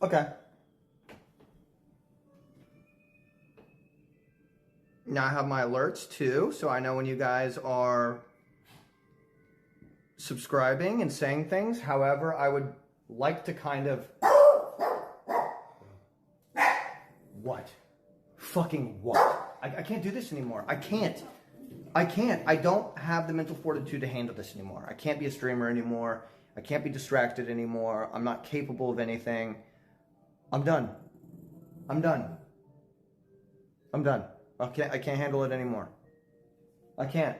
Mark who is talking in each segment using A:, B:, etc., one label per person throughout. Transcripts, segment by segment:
A: Okay. Now I have my alerts too, so I know when you guys are subscribing and saying things. However, I would like to kind of... What? Fucking what? I can't do this anymore. I can't. I don't have the mental fortitude to handle this anymore. I can't be a streamer anymore. I can't be distracted anymore. I'm not capable of anything. I'm done. I'm done. I'm done. I can't handle it anymore. I can't.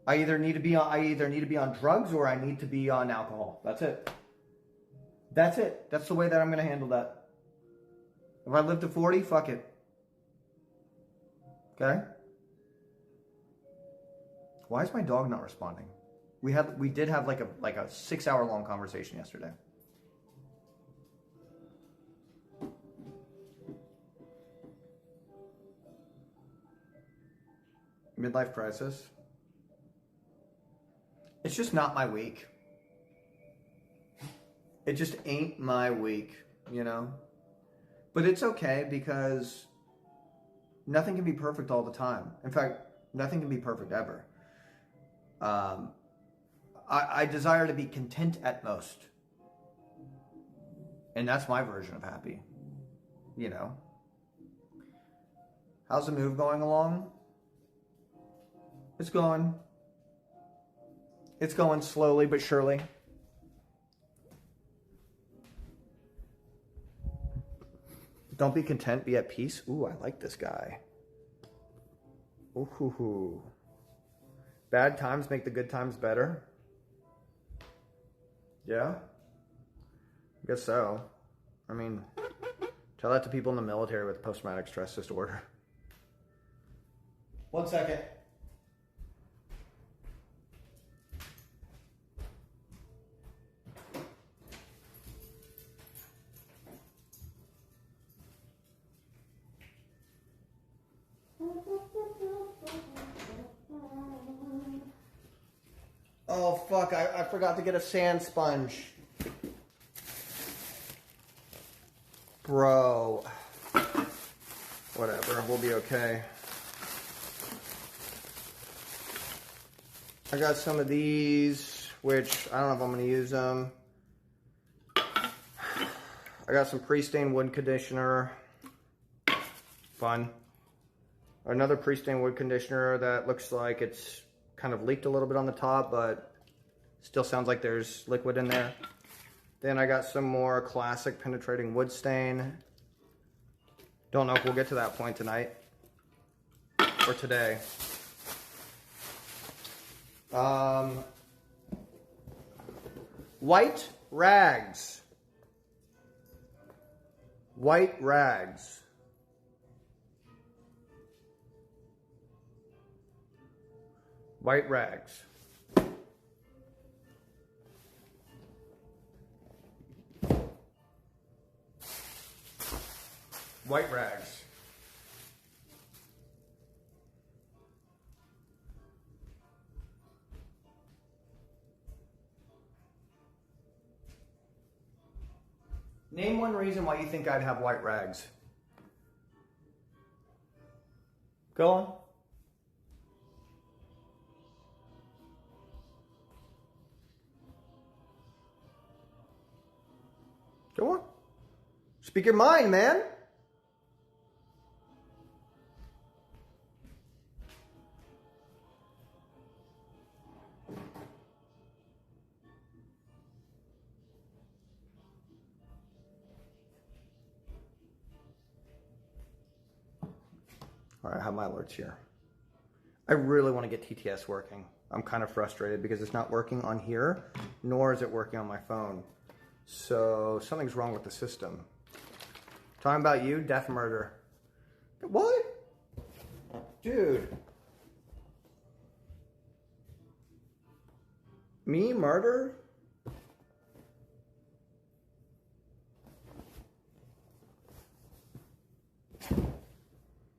A: I either need to be on drugs or I need to be on alcohol. That's it. That's it. That's the way that I'm going to handle that. If I live to 40, fuck it. Okay? Why is my dog not responding? We did have like a 6-hour-long conversation yesterday. Midlife crisis. It's just not my week. It just ain't my week, you know? But it's okay because nothing can be perfect all the time. In fact, nothing can be perfect ever. I desire to be content at most. And that's my version of happy. You know? How's the move going along? It's going. It's going slowly but surely. Don't be content, be at peace. Ooh, I like this guy. Ooh, hoo, hoo. Bad times make the good times better. Yeah? I guess so. I mean, tell that to people in the military with post-traumatic stress disorder. 1 second. Oh, fuck, I forgot to get a sand sponge. Bro. Whatever, we'll be okay. I got some of these, which I don't know if I'm going to use them. I got some pre-stained wood conditioner. Fun. Another pre-stained wood conditioner that looks like it's kind of leaked a little bit on the top, but still sounds like there's liquid in there. Then I got some more classic penetrating wood stain. Don't know if we'll get to that point tonight or today. White rags. White rags. White rags. White rags. Name one reason why you think I'd have white rags. Go on. Go on. Speak your mind, man. All right, I have my alerts here. I really want to get TTS working. I'm kind of frustrated because it's not working on here, nor is it working on my phone. So something's wrong with the system. Talking about you, death murder. What? Dude. Me murder?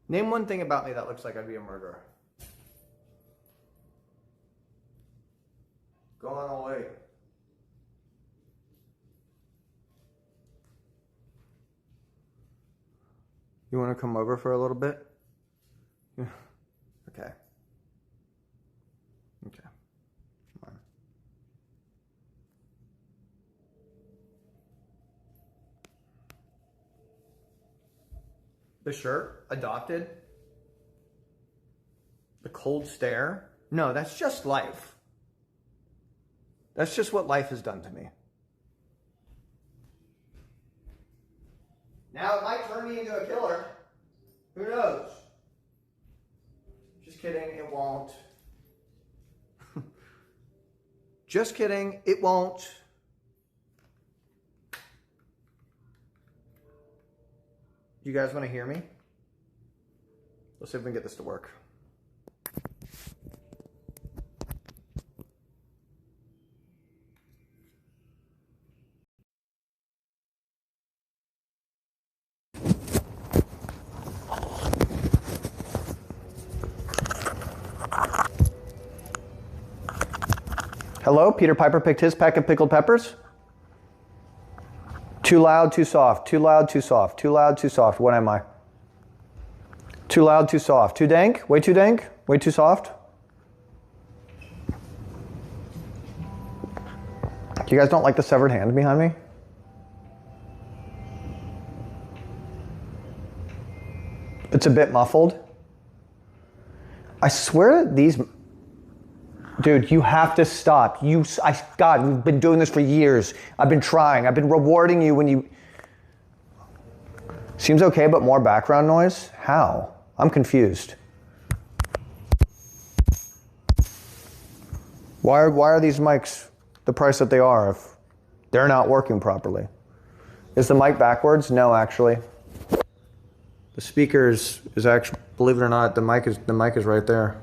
A: Name one thing about me that looks like I'd be a murderer. Go on away. You want to come over for a little bit? Yeah. Okay. Okay. Come on. The shirt, adopted. The cold stare. No, that's just life. That's just what life has done to me. Now it might turn me into a killer. Who knows? Just kidding, it won't. Just kidding, it won't. You guys want to hear me? Let's see if we can get this to work. Hello, Peter Piper picked his pack of pickled peppers. Too loud, too soft, too loud, too soft, too loud, too soft. What am I? Too loud, too soft, too dank, way too soft. You guys don't like the severed hand behind me? It's a bit muffled. I swear that these... Dude, you have to stop. God, we've been doing this for years. I've been trying. I've been rewarding you when you... Seems okay, but more background noise? How? I'm confused. Why are these mics the price that they are if they're not working properly? Is the mic backwards? No, actually. The speakers is actually, believe it or not, the mic is right there.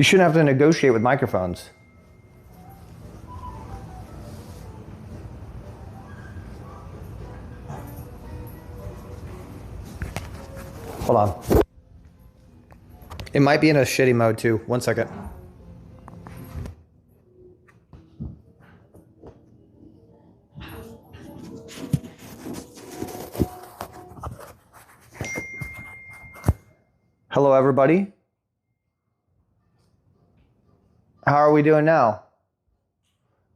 A: You shouldn't have to negotiate with microphones. Hold on. It might be in a shitty mode too. 1 second. Hello, everybody. How are we doing now?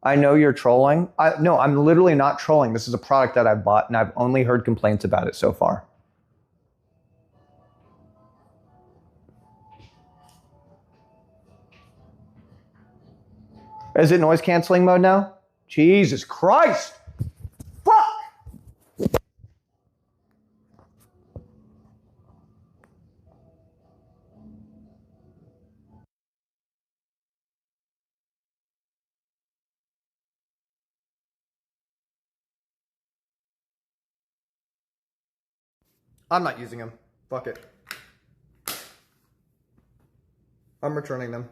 A: I know you're trolling. No, I'm literally not trolling. This is a product that I've bought and I've only heard complaints about it so far. Is it noise canceling mode now? Jesus Christ! Fuck! I'm not using them. Fuck it. I'm returning them.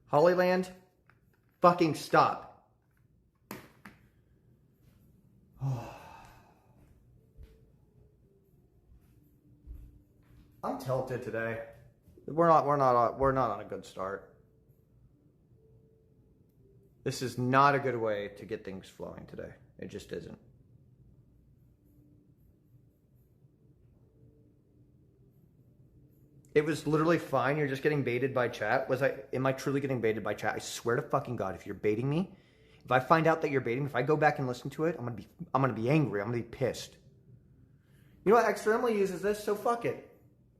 A: Hollyland, fucking stop. I'm tilted today. We're not on a good start. This is not a good way to get things flowing today. It just isn't. It was literally fine. You're just getting baited by chat. Am I truly getting baited by chat? I swear to fucking God, if you're baiting me, if I find out that you're baiting me, if I go back and listen to it, I'm gonna be angry. I'm gonna be pissed. You know what? Extra Emily uses this, so fuck it.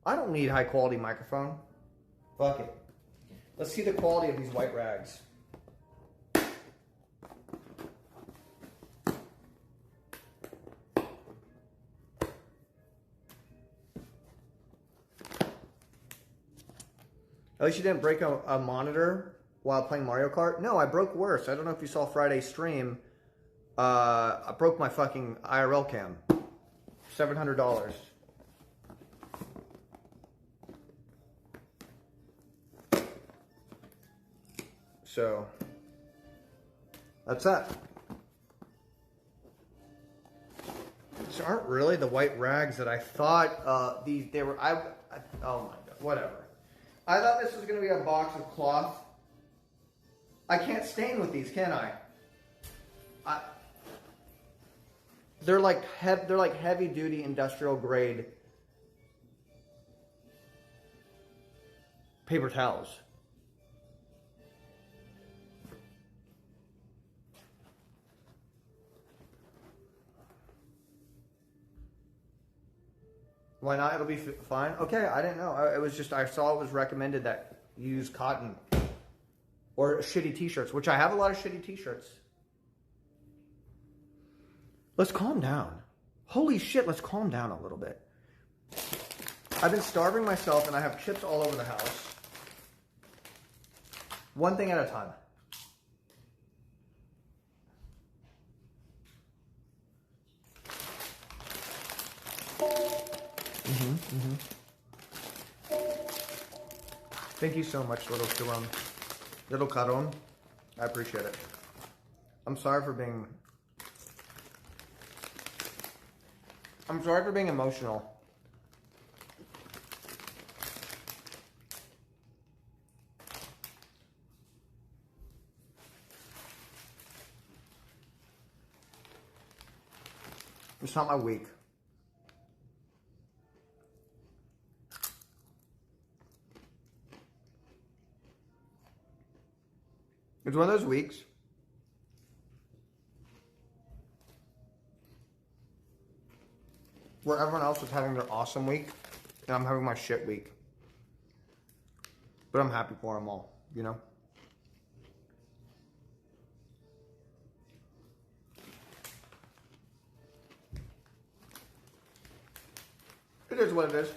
A: I don't need high quality microphone. Fuck it. Let's see the quality of these white rags. At least you didn't break a monitor while playing Mario Kart. No, I broke worse. I don't know if you saw Friday's stream. I broke my fucking IRL cam. $700. So, that's that. These aren't really the white rags that I thought they were. Oh my God, whatever. I thought this was going to be a box of cloth. I can't stain with these, can I? They're like heavy duty industrial grade paper towels. Why not? It'll be fine. Okay, I didn't know. It was just, I saw it was recommended that you use cotton or shitty t-shirts, which I have a lot of shitty t-shirts. Let's calm down. Holy shit, let's calm down a little bit. I've been starving myself and I have chips all over the house. One thing at a time. Thank you so much, little Sharon. Little Caron. I appreciate it. I'm sorry for being emotional. It's not my week. It's one of those weeks where everyone else is having their awesome week and I'm having my shit week. But I'm happy for them all, you know? It is what it is.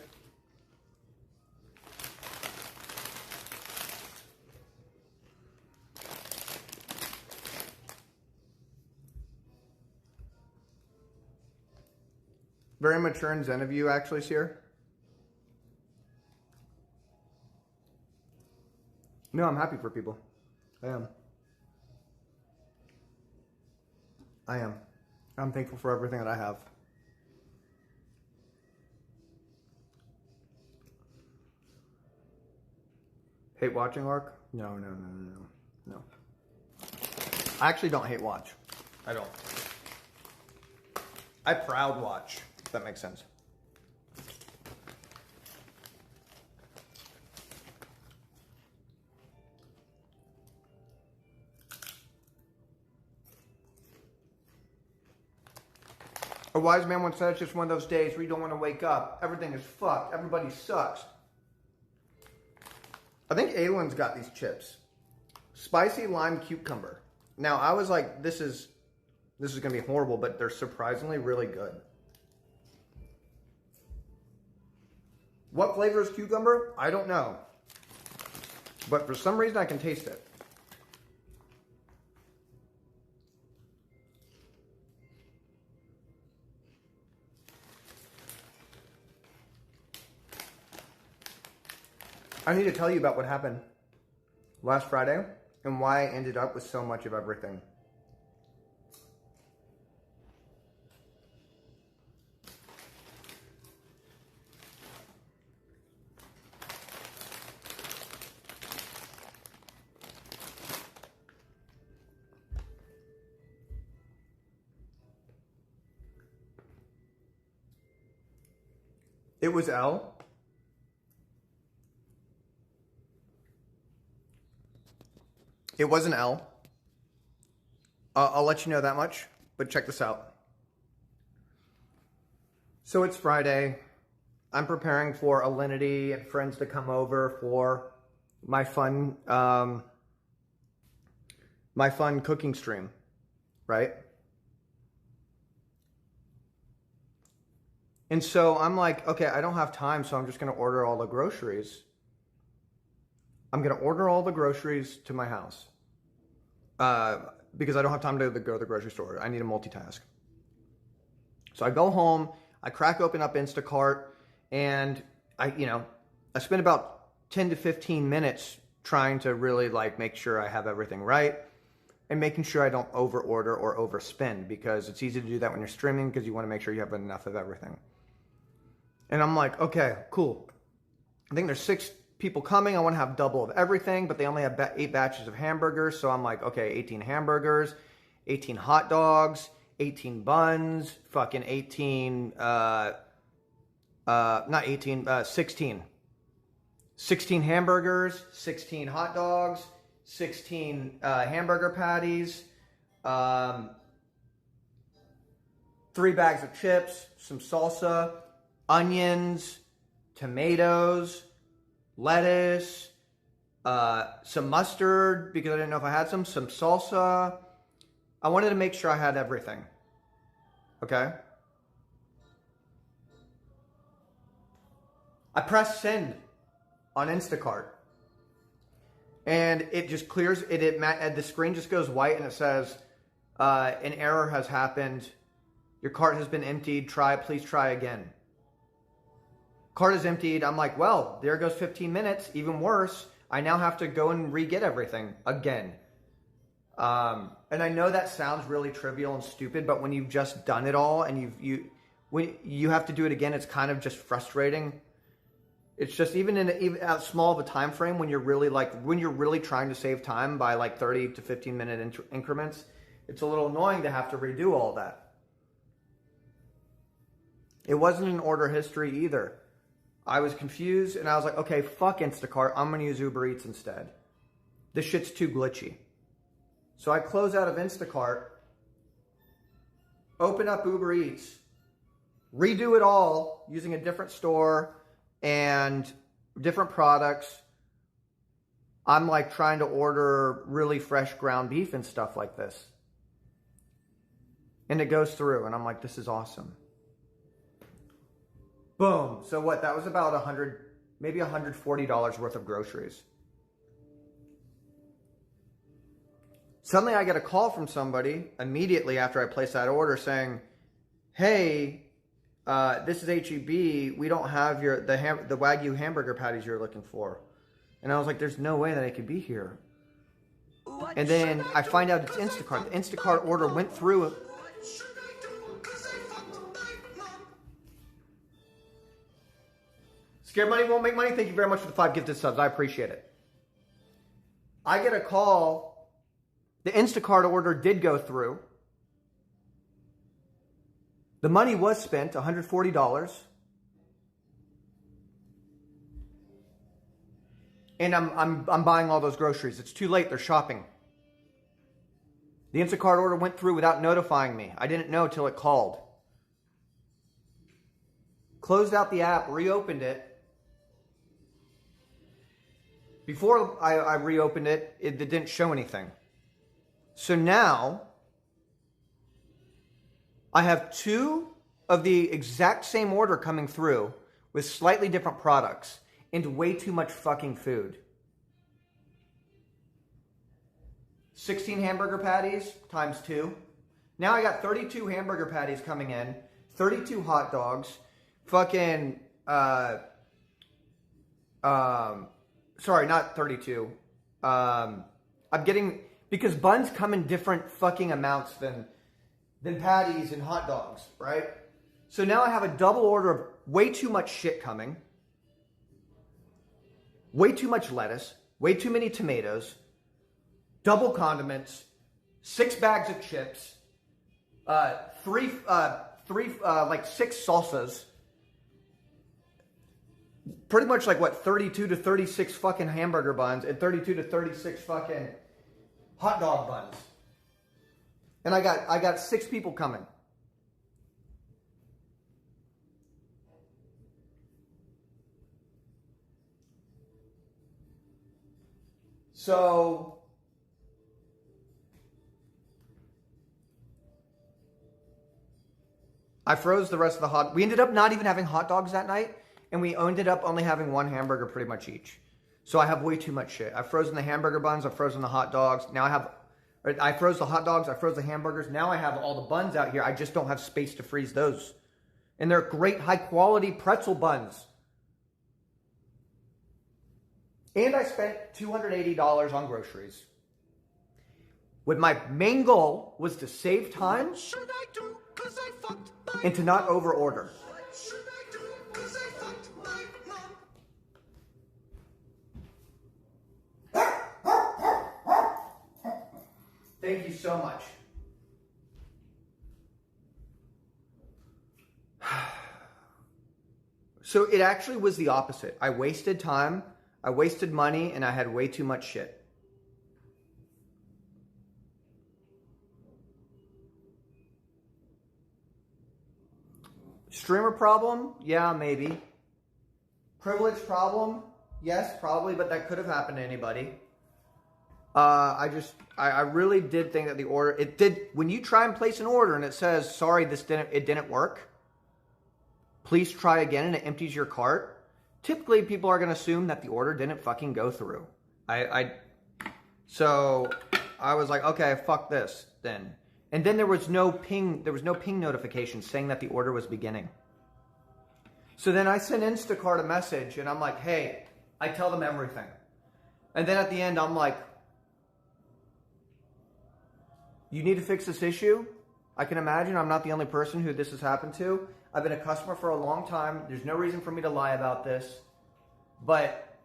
A: Very mature and zen of you, actually, Cyr. No, I'm happy for people. I am. I am. I'm thankful for everything that I have. Hate watching, Ark? No. I actually don't hate watch. I don't. I proud watch, if that makes sense. A wise man once said it's just one of those days where you don't want to wake up. Everything is fucked. Everybody sucks. I think Aylin's got these chips. Spicy lime cucumber. Now, I was like, this is going to be horrible, but they're surprisingly really good. What flavor is cucumber? I don't know. But for some reason, I can taste it. I need to tell you about what happened last Friday and why I ended up with so much of everything. It was L. It was an L. I'll let you know that much, but check this out. So it's Friday. I'm preparing for Alinity and friends to come over for my fun cooking stream, right? And so I'm like, okay, I don't have time, so I'm just going to order all the groceries. I'm going to order all the groceries to my house. Because I don't have time to go to the grocery store. I need to multitask. So I go home, I crack open up Instacart, and I spend about 10 to 15 minutes trying to really like make sure I have everything right and making sure I don't over order or overspend, because it's easy to do that when you're streaming because you want to make sure you have enough of everything. And I'm like, okay, cool. I think there's 6 people coming. I want to have double of everything, but they only have 8 batches of hamburgers. So I'm like, okay, 18 hamburgers, 18 hot dogs, 18 buns, fucking 16. 16 hamburgers, 16 hot dogs, 16 hamburger patties, 3 bags of chips, some salsa, onions, tomatoes, lettuce, some mustard, because I didn't know if I had some salsa. I wanted to make sure I had everything. Okay? I press send on Instacart. And it just clears, the screen just goes white and it says, an error has happened. Your cart has been emptied. Please try again. Cart is emptied. I'm like, well, there goes 15 minutes. Even worse, I now have to go and re-get everything again. And I know that sounds really trivial and stupid, but when you've just done it all and when you have to do it again, it's kind of just frustrating. It's just even as small of a time frame when you're really trying to save time by like 30 to 15 minute increments, it's a little annoying to have to redo all that. It wasn't an order history either. I was confused and I was like, okay, fuck Instacart. I'm going to use Uber Eats instead. This shit's too glitchy. So I close out of Instacart, open up Uber Eats, redo it all using a different store and different products. I'm like trying to order really fresh ground beef and stuff like this. And it goes through and I'm like, this is awesome. Boom. So what? That was about maybe $140 worth of groceries. Suddenly I get a call from somebody immediately after I place that order saying, hey, this is HEB. We don't have the Wagyu hamburger patties you're looking for. And I was like, there's no way that I could be here. And then I find out it's Instacart. The Instacart order went through. Scared money won't make money. Thank you very much for the 5 gifted subs. I appreciate it. I get a call. The Instacart order did go through. The money was spent, $140. And I'm buying all those groceries. It's too late. They're shopping. The Instacart order went through without notifying me. I didn't know till it called. Closed out the app, reopened it. Before I reopened it, it didn't show anything. So now, I have 2 of the exact same order coming through with slightly different products and way too much fucking food. 16 hamburger patties times 2. Now I got 32 hamburger patties coming in, 32 hot dogs, fucking, sorry, not 32. I'm getting, because buns come in different fucking amounts than patties and hot dogs, right? So now I have a double order of way too much shit coming. Way too much lettuce. Way too many tomatoes. Double condiments. 6 bags of chips. 6 salsas. Pretty much like what, 32 to 36 fucking hamburger buns and 32 to 36 fucking hot dog buns. And I got 6 people coming. So I froze the rest of the hot. We ended up not even having hot dogs that night, and we ended up only having 1 hamburger pretty much each. So I have way too much shit. I've frozen the hamburger buns. I've frozen the hot dogs. Now I froze the hot dogs. I froze the hamburgers. Now I have all the buns out here. I just don't have space to freeze those. And they're great high quality pretzel buns. And I spent $280 on groceries. When my main goal was to save time and to not over order. Thank you so much. So it actually was the opposite. I wasted time, I wasted money, and I had way too much shit. Streamer problem? Yeah, maybe. Privilege problem? Yes, probably, but that could have happened to anybody. I really did think that the order, when you try and place an order and it says, sorry, it didn't work, please try again, and it empties your cart, typically people are going to assume that the order didn't fucking go through. So I was like, okay, fuck this then. And then there was no ping notification saying that the order was beginning. So then I sent Instacart a message and I'm like, hey, I tell them everything. And then at the end, I'm like, you need to fix this issue. I can imagine I'm not the only person who this has happened to. I've been a customer for a long time. There's no reason for me to lie about this. But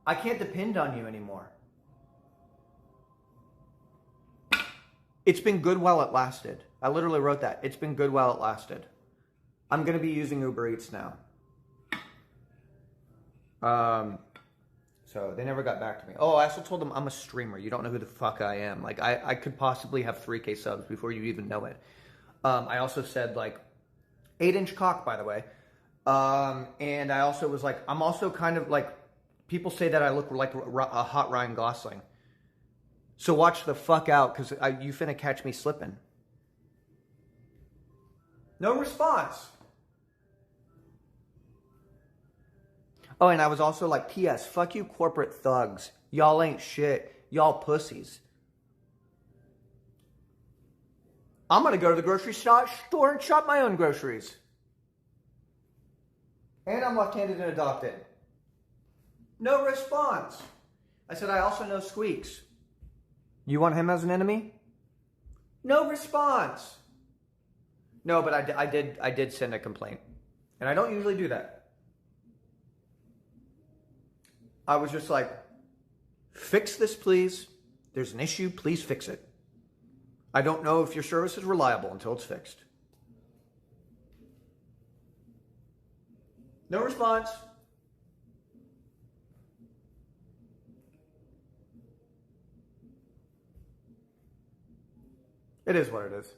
A: I can't depend on you anymore. It's been good while it lasted. I literally wrote that. It's been good while it lasted. I'm going to be using Uber Eats now. So they never got back to me. Oh, I also told them I'm a streamer. You don't know who the fuck I am. Like, I could possibly have 3K subs before you even know it. I also said, like, 8-inch cock, by the way. And I also was like, I'm also kind of like, people say that I look like a hot Ryan Gosling. So watch the fuck out, because you finna catch me slipping. No response. Oh, and I was also like, P.S. Fuck you corporate thugs. Y'all ain't shit. Y'all pussies. I'm gonna go to the grocery store and shop my own groceries. And I'm left-handed and adopted. No response. I said, I also know Squeaks. You want him as an enemy? No response. No, but I did send a complaint. And I don't usually do that. I was just like, fix this, please. There's an issue. Please fix it. I don't know if your service is reliable until it's fixed. No response. It is what it is.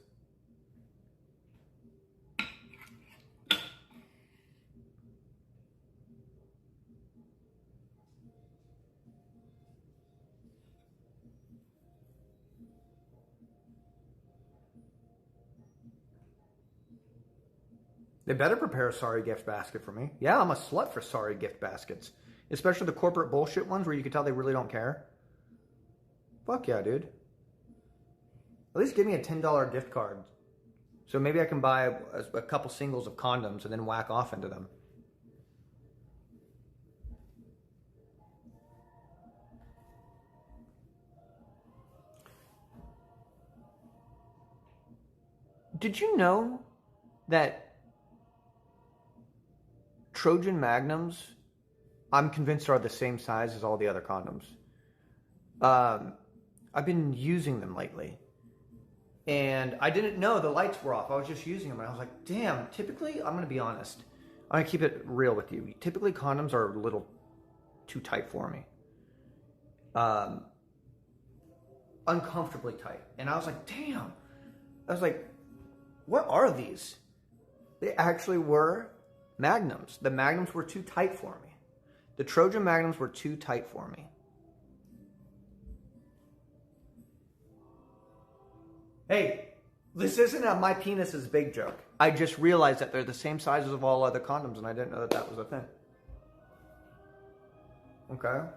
A: They better prepare a sorry gift basket for me. Yeah, I'm a slut for sorry gift baskets. Especially the corporate bullshit ones where you can tell they really don't care. Fuck yeah, dude. At least give me a $10 gift card. So maybe I can buy a couple singles of condoms and then whack off into them. Did you know that Trojan Magnums, I'm convinced, are the same size as all the other condoms? I've been using them lately. And I didn't know the lights were off. I was just using them. And I was like, damn, typically, I'm going to be honest. I'm going to keep it real with you. Typically, condoms are a little too tight for me. Uncomfortably tight. And I was like, damn. I was like, what are these? They actually were Magnums. The Magnums were too tight for me. The Trojan Magnums were too tight for me. Hey, this isn't a my penis is big joke. I just realized that they're the same sizes of all other condoms, and I didn't know that that was a thing. Okay.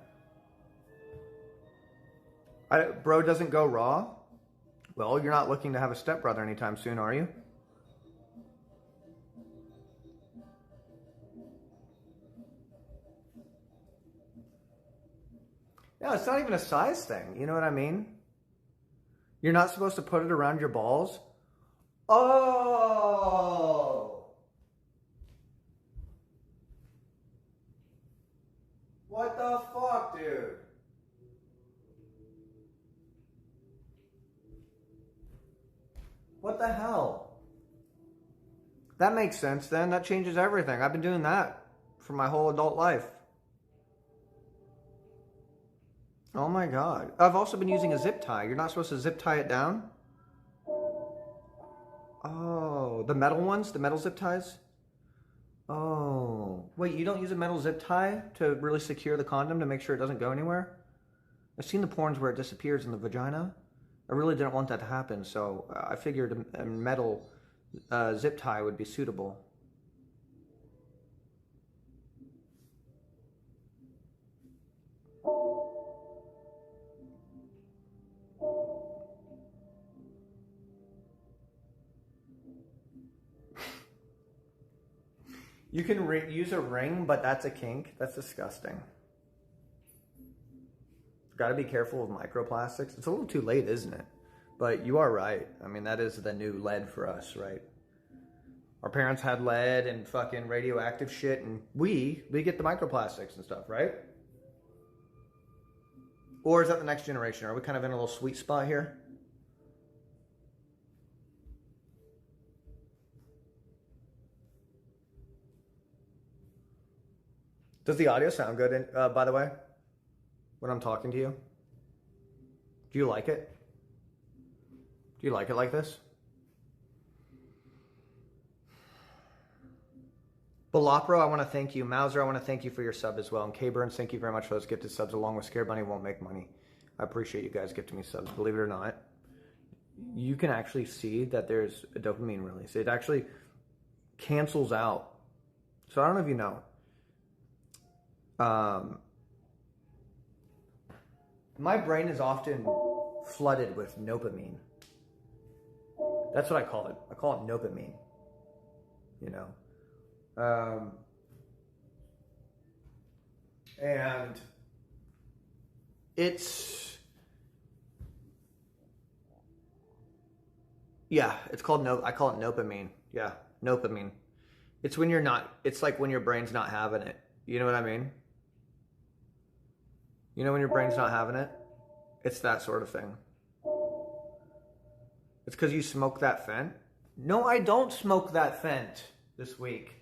A: Bro doesn't go raw? Well, you're not looking to have a stepbrother anytime soon, are you? No, it's not even a size thing. You know what I mean? You're not supposed to put it around your balls. Oh! What the fuck, dude? What the hell? That makes sense then. That changes everything. I've been doing that for my whole adult life. Oh my God. I've also been using a zip tie. You're not supposed to zip tie it down? Oh, the metal ones? The metal zip ties? Oh. Wait, you don't use a metal zip tie to really secure the condom to make sure it doesn't go anywhere? I've seen the porns where it disappears in the vagina. I really didn't want that to happen, so I figured a metal zip tie would be suitable. You can use a ring, but that's a kink. That's disgusting. Got to be careful with microplastics. It's a little too late, isn't it? But you are right. I mean, that is the new lead for us, right? Our parents had lead and fucking radioactive shit, and we get the microplastics and stuff, right? Or is that the next generation? Are we kind of in a little sweet spot here? Does the audio sound good, by the way, when I'm talking to you? Do you like it? Do you like it like this? Balopro, I want to thank you. Mauser, I want to thank you for your sub as well. And K-Burns, thank you very much for those gifted subs, along with Scared Bunny Won't Make Money. I appreciate you guys gifting me subs. Believe it or not, you can actually see that there's a dopamine release. It actually cancels out. So I don't know if you know. My brain is often flooded with dopamine. That's what I call it. I call it dopamine. You know. And it's, yeah, it's called, I call it dopamine. Yeah, dopamine. It's when you're not, it's like when your brain's not having it. You know what I mean? You know when your brain's not having it? It's that sort of thing. It's because you smoke that Fent? No, I don't smoke that Fent this week.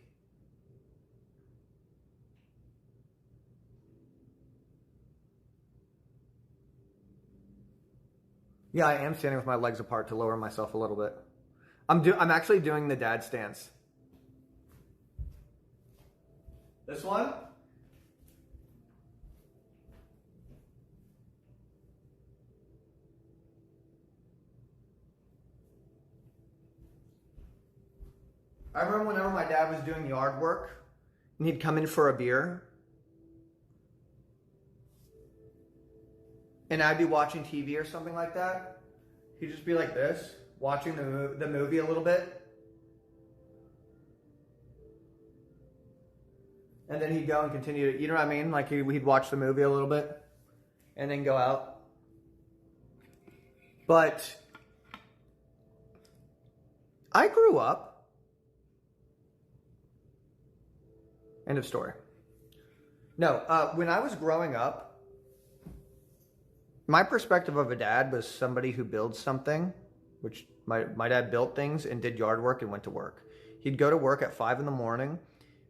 A: Yeah, I am standing with my legs apart to lower myself a little bit. I'm actually doing the dad stance. This one? I remember whenever my dad was doing yard work and he'd come in for a beer and I'd be watching TV or something like that. He'd just be like this, watching the movie a little bit. And then he'd go and continue to, you know what I mean? Like he'd watch the movie a little bit and then go out. But I grew up. End of story. No, when I was growing up, my perspective of a dad was somebody who builds something, which my dad built things and did yard work and went to work. He'd go to work at 5 in the morning.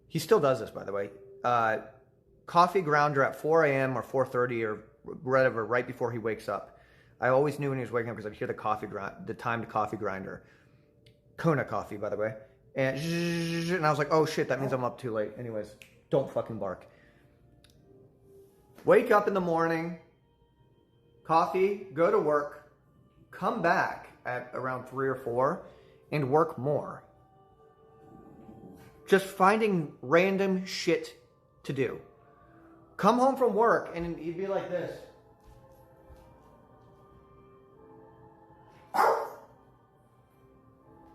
A: He still does this, by the way. Coffee grounder at 4 a.m. or 4:30 or whatever, right before he wakes up. I always knew when he was waking up because I'd hear the timed coffee grinder. Kona coffee, by the way. And I was like, oh shit, that means I'm up too late. Anyways, don't fucking bark. Wake up in the morning, coffee, go to work, come back at around 3 or 4 and work more. Just finding random shit to do. Come home from work and he'd be like this.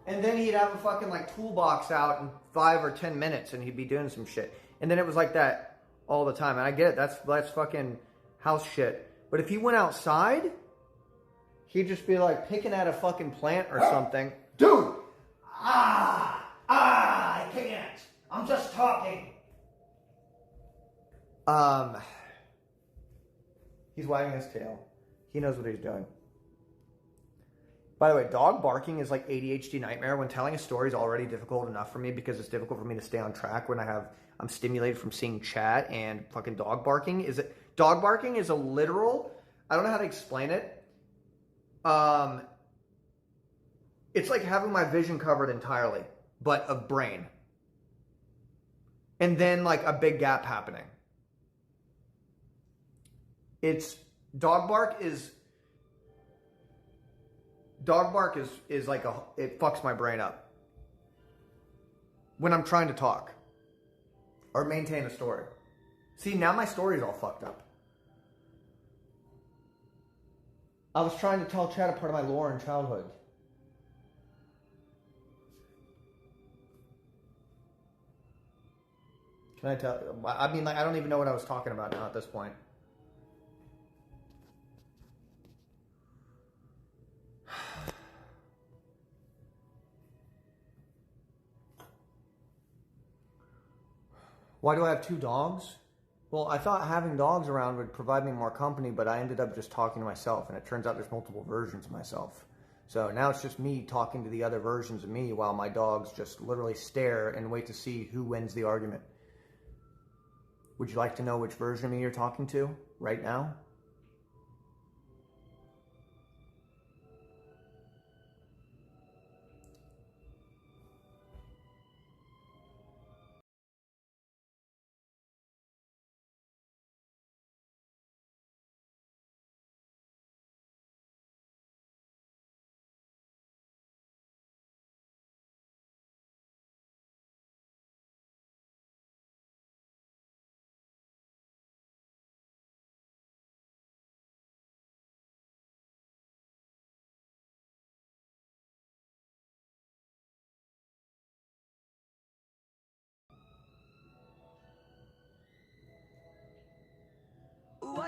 A: And then he'd have a fucking like toolbox out in 5 or 10 minutes and he'd be doing some shit. And then it was like that all the time. And I get it, that's fucking house shit. But if he went outside, he'd just be like picking at a fucking plant or something. Dude! I can't. I'm just talking. He's wagging his tail. He knows what he's doing. By the way, dog barking is like ADHD nightmare. When telling a story is already difficult enough for me because it's difficult for me to stay on track when I'm stimulated from seeing chat, and fucking dog barking is a literal, I don't know how to explain it. It's like having my vision covered entirely, but of brain. And then like a big gap happening. Dog bark is like it fucks my brain up when I'm trying to talk or maintain a story. See, now my story's all fucked up. I was trying to tell Chad a part of my lore in childhood. Can I tell? I mean, like, I don't even know what I was talking about now at this point. Why do I have 2 dogs? Well, I thought having dogs around would provide me more company, but I ended up just talking to myself, and it turns out there's multiple versions of myself. So now it's just me talking to the other versions of me while my dogs just literally stare and wait to see who wins the argument. Would you like to know which version of me you're talking to right now?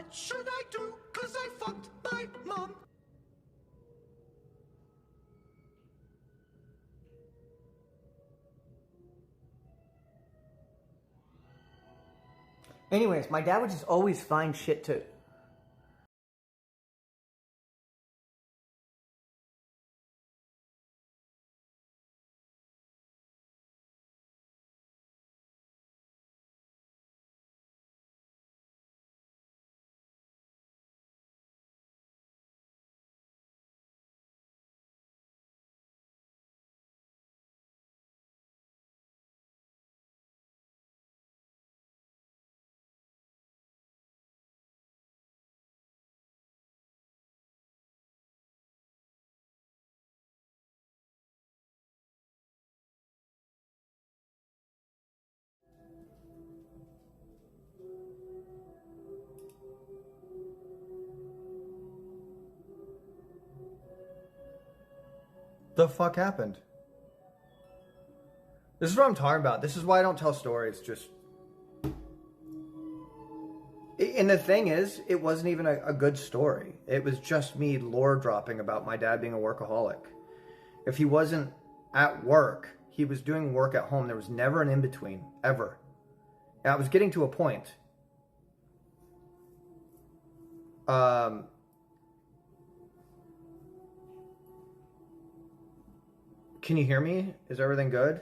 B: What should I do? 'Cause I fucked my mom.
C: Anyways, my dad would just always find shit to...
A: The fuck happened? This is what I'm talking about. This is why I don't tell stories. Just... And the thing is, it wasn't even a good story. It was just me lore dropping about my dad being a workaholic. If he wasn't at work, he was doing work at home. There was never an in-between, ever. And I was getting to a point. Can you hear me? Is everything good?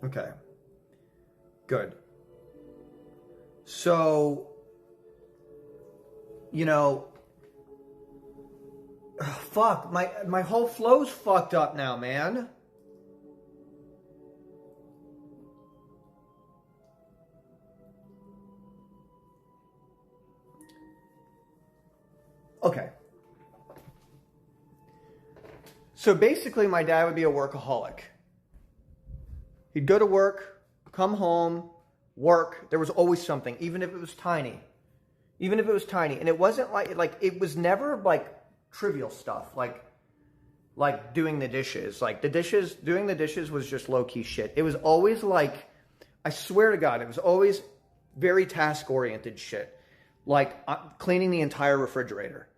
A: Okay. Good. So, you know, fuck, my whole flow's fucked up now, man. Okay. So basically, my dad would be a workaholic. He'd go to work, come home, work. There was always something, even if it was tiny. Even if it was tiny. And it wasn't like it was never like trivial stuff, like doing the dishes. Like doing the dishes was just low-key shit. It was always like, I swear to God, it was always very task-oriented shit. Like cleaning the entire refrigerator.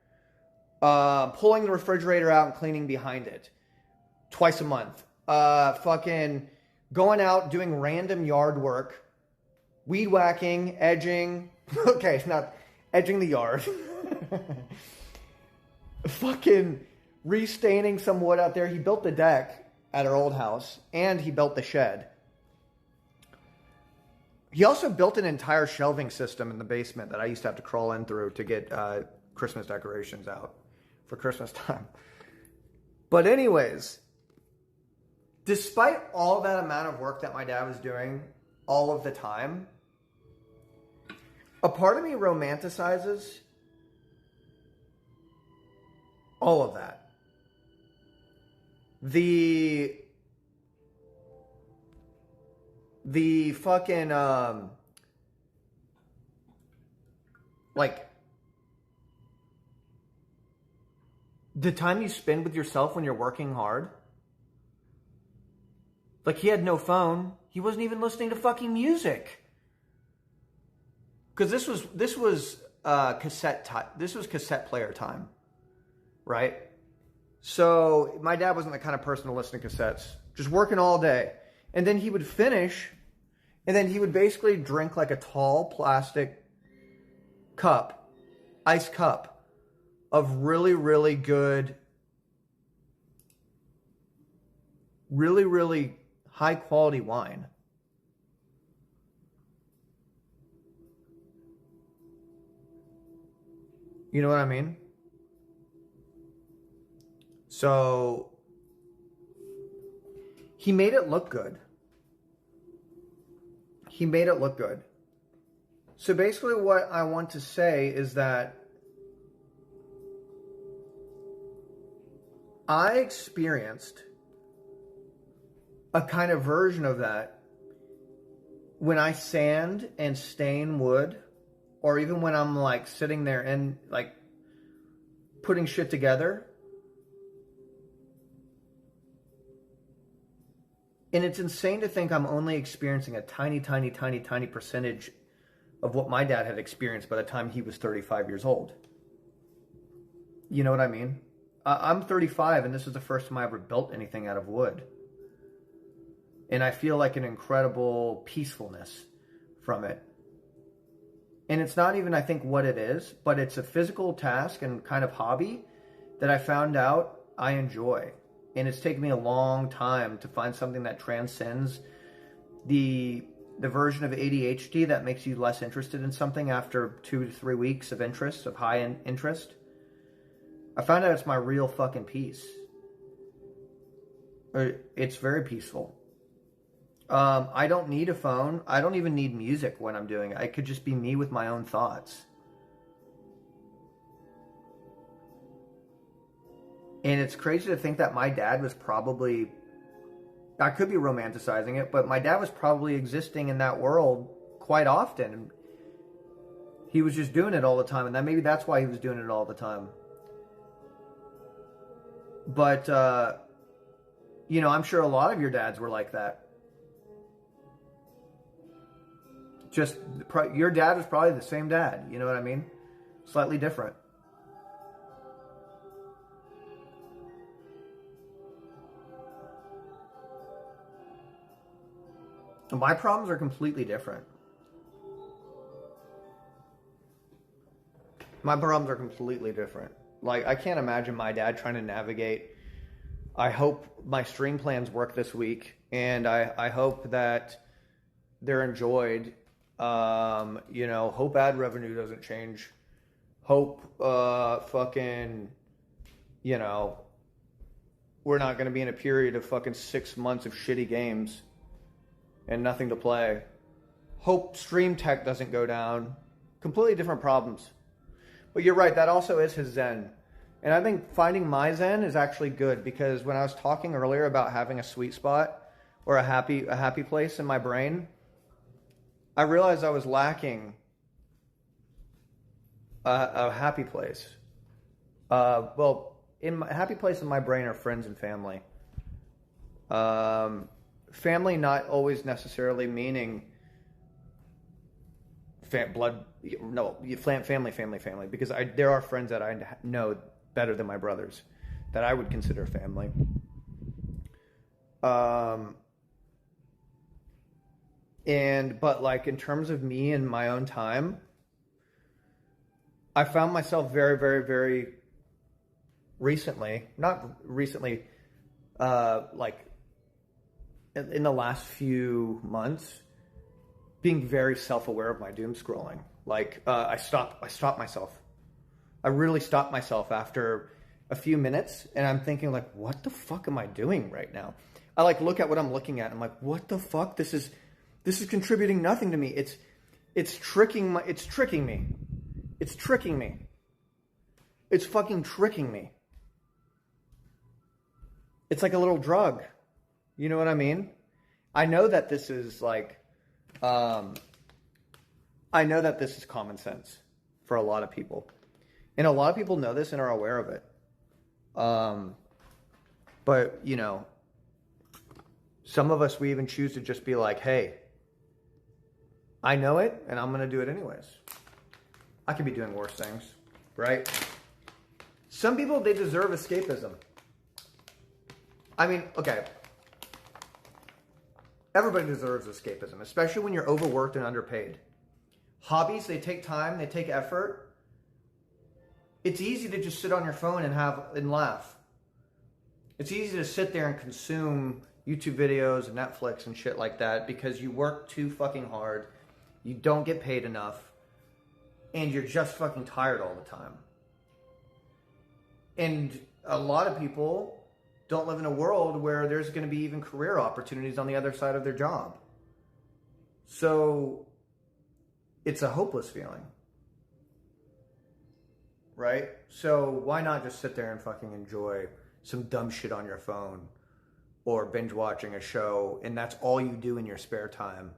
A: Pulling the refrigerator out and cleaning behind it. Twice a month. Fucking going out, doing random yard work. Weed whacking, edging. Okay, it's not edging the yard. Fucking restaining some wood out there. He built the deck at our old house. And he built the shed. He also built an entire shelving system in the basement that I used to have to crawl in through to get Christmas decorations out for Christmas time. But anyways, despite all that amount of work that my dad was doing all of the time, a part of me romanticizes all of that. The fucking, like, the time you spend with yourself when you're working hard. Like, he had no phone. He wasn't even listening to fucking music. Because this was cassette player time. Right? So, my dad wasn't the kind of person to listen to cassettes. Just working all day. And then he would finish, and then he would basically drink like a tall plastic cup, ice cup, of really, really good, really, really high quality wine. You know what I mean? So, he made it look good. He made it look good. So basically what I want to say is that I experienced a kind of version of that when I sand and stain wood, or even when I'm like sitting there and like putting shit together. And it's insane to think I'm only experiencing a tiny, tiny, tiny, tiny percentage of what my dad had experienced by the time he was 35 years old. You know what I mean? I'm 35, and this is the first time I ever built anything out of wood. And I feel like an incredible peacefulness from it. And it's not even, I think, what it is, but it's a physical task and kind of hobby that I found out I enjoy. And it's taken me a long time to find something that transcends the version of ADHD that makes you less interested in something after 2 to 3 weeks of interest, of high interest. I found out it's my real fucking peace. It's very peaceful. I don't need a phone. I don't even need music when I'm doing it. I could just be me with my own thoughts. And it's crazy to think that my dad was probably, I could be romanticizing it, but my dad was probably existing in that world quite often. He was just doing it all the time, and maybe that's why he was doing it all the time. But, you know, I'm sure a lot of your dads were like that. Just, your dad was probably the same dad, you know what I mean? Slightly different. My problems are completely different. My problems are completely different. Like, I can't imagine my dad trying to navigate. I hope my stream plans work this week, and I hope that they're enjoyed. You know, hope ad revenue doesn't change. Hope, fucking, you know, we're not going to be in a period of fucking 6 months of shitty games and nothing to play. Hope stream tech doesn't go down. Completely different problems. But you're right, that also is his zen. And I think finding my zen is actually good, because when I was talking earlier about having a sweet spot or a happy place in my brain, I realized I was lacking a happy place. Well, a happy place in my brain are friends and family. Family not always necessarily meaning family, because there are friends that I know better than my brothers that I would consider family. But like in terms of me and my own time, I found myself very, very, very recently, like in the last few months, being very self-aware of my doom scrolling. Like, I stopped myself. I really stopped myself after a few minutes, and I'm thinking, like, what the fuck am I doing right now? I like look at what I'm looking at, and I'm like, what the fuck? This is contributing nothing to me. It's tricking me. It's tricking me. It's fucking tricking me. It's like a little drug. You know what I mean? I know that this is like, I know that this is common sense for a lot of people. And a lot of people know this and are aware of it. But, you know, some of us, we even choose to just be like, hey, I know it and I'm going to do it anyways. I could be doing worse things, right? Some people, they deserve escapism. I mean, okay. Everybody deserves escapism, especially when you're overworked and underpaid. Hobbies, they take time, they take effort. It's easy to just sit on your phone and laugh. It's easy to sit there and consume YouTube videos and Netflix and shit like that because you work too fucking hard, you don't get paid enough, and you're just fucking tired all the time. And a lot of people don't live in a world where there's going to be even career opportunities on the other side of their job. So it's a hopeless feeling. Right? So why not just sit there and fucking enjoy some dumb shit on your phone or binge watching a show, and that's all you do in your spare time?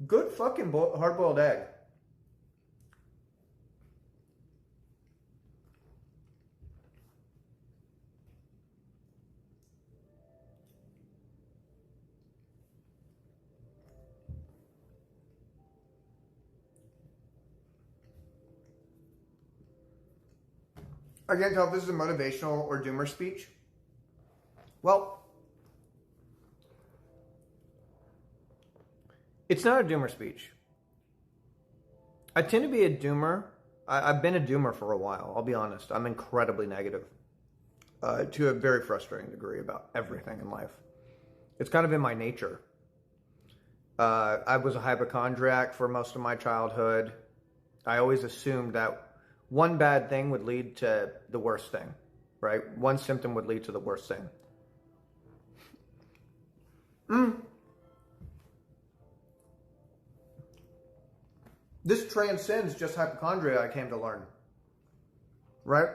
A: Good fucking hard-boiled egg. I can't tell if this is a motivational or doomer speech. Well, it's not a doomer speech. I tend to be a doomer. I've been a doomer for a while, I'll be honest. I'm incredibly negative to a very frustrating degree about everything in life. It's kind of in my nature. I was a hypochondriac for most of my childhood. I always assumed that one bad thing would lead to the worst thing, right? One symptom would lead to the worst thing. This transcends just hypochondria, I came to learn. Right?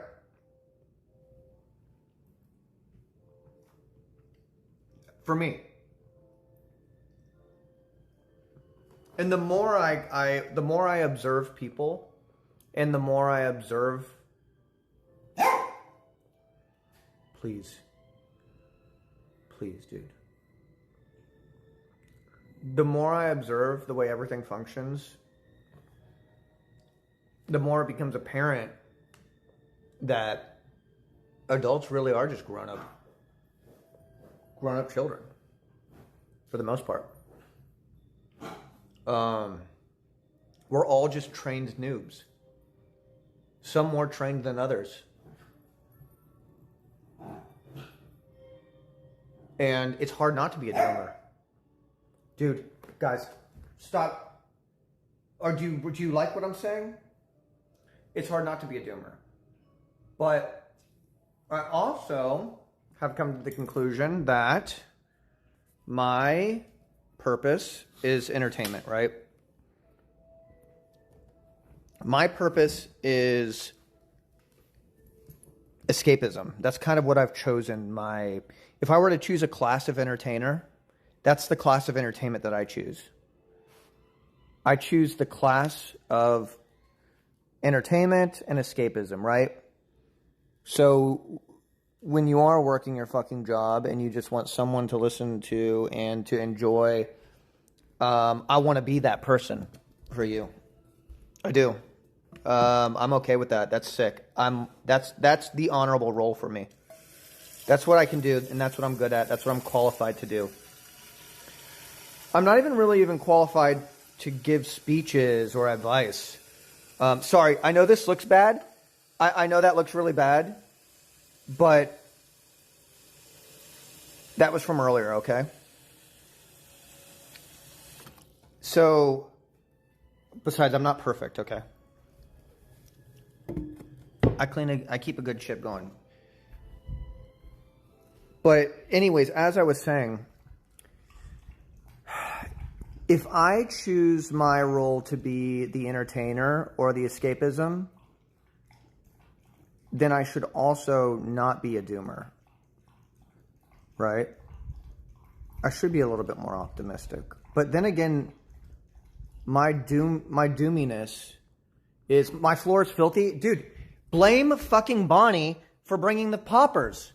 A: For me. And the more I observe people, and the more I observe, please, dude. The more I observe the way everything functions, the more it becomes apparent that adults really are just grown up children, for the most part. We're all just trained noobs. Some more trained than others. And it's hard not to be a doomer. Dude, guys, stop. Or would you like what I'm saying? It's hard not to be a doomer. But I also have come to the conclusion that my purpose is entertainment, right? My purpose is escapism. That's kind of what I've chosen. If I were to choose a class of entertainer, that's the class of entertainment that I choose. I choose the class of entertainment and escapism, right? So when you are working your fucking job and you just want someone to listen to and to enjoy, I want to be that person for you. I do. I'm okay with that. That's sick. That's the honorable role for me. That's what I can do, and that's what I'm good at. That's what I'm qualified to do. I'm not even qualified to give speeches or advice. Sorry, I know this looks bad. I know that looks really bad. But that was from earlier, okay? So, besides, I'm not perfect, okay? I keep a good ship going. But anyways, as I was saying, if I choose my role to be the entertainer or the escapism, then I should also not be a doomer, right? I should be a little bit more optimistic. But then again, my doominess is, my floor is filthy. Dude, blame fucking Bonnie for bringing the poppers.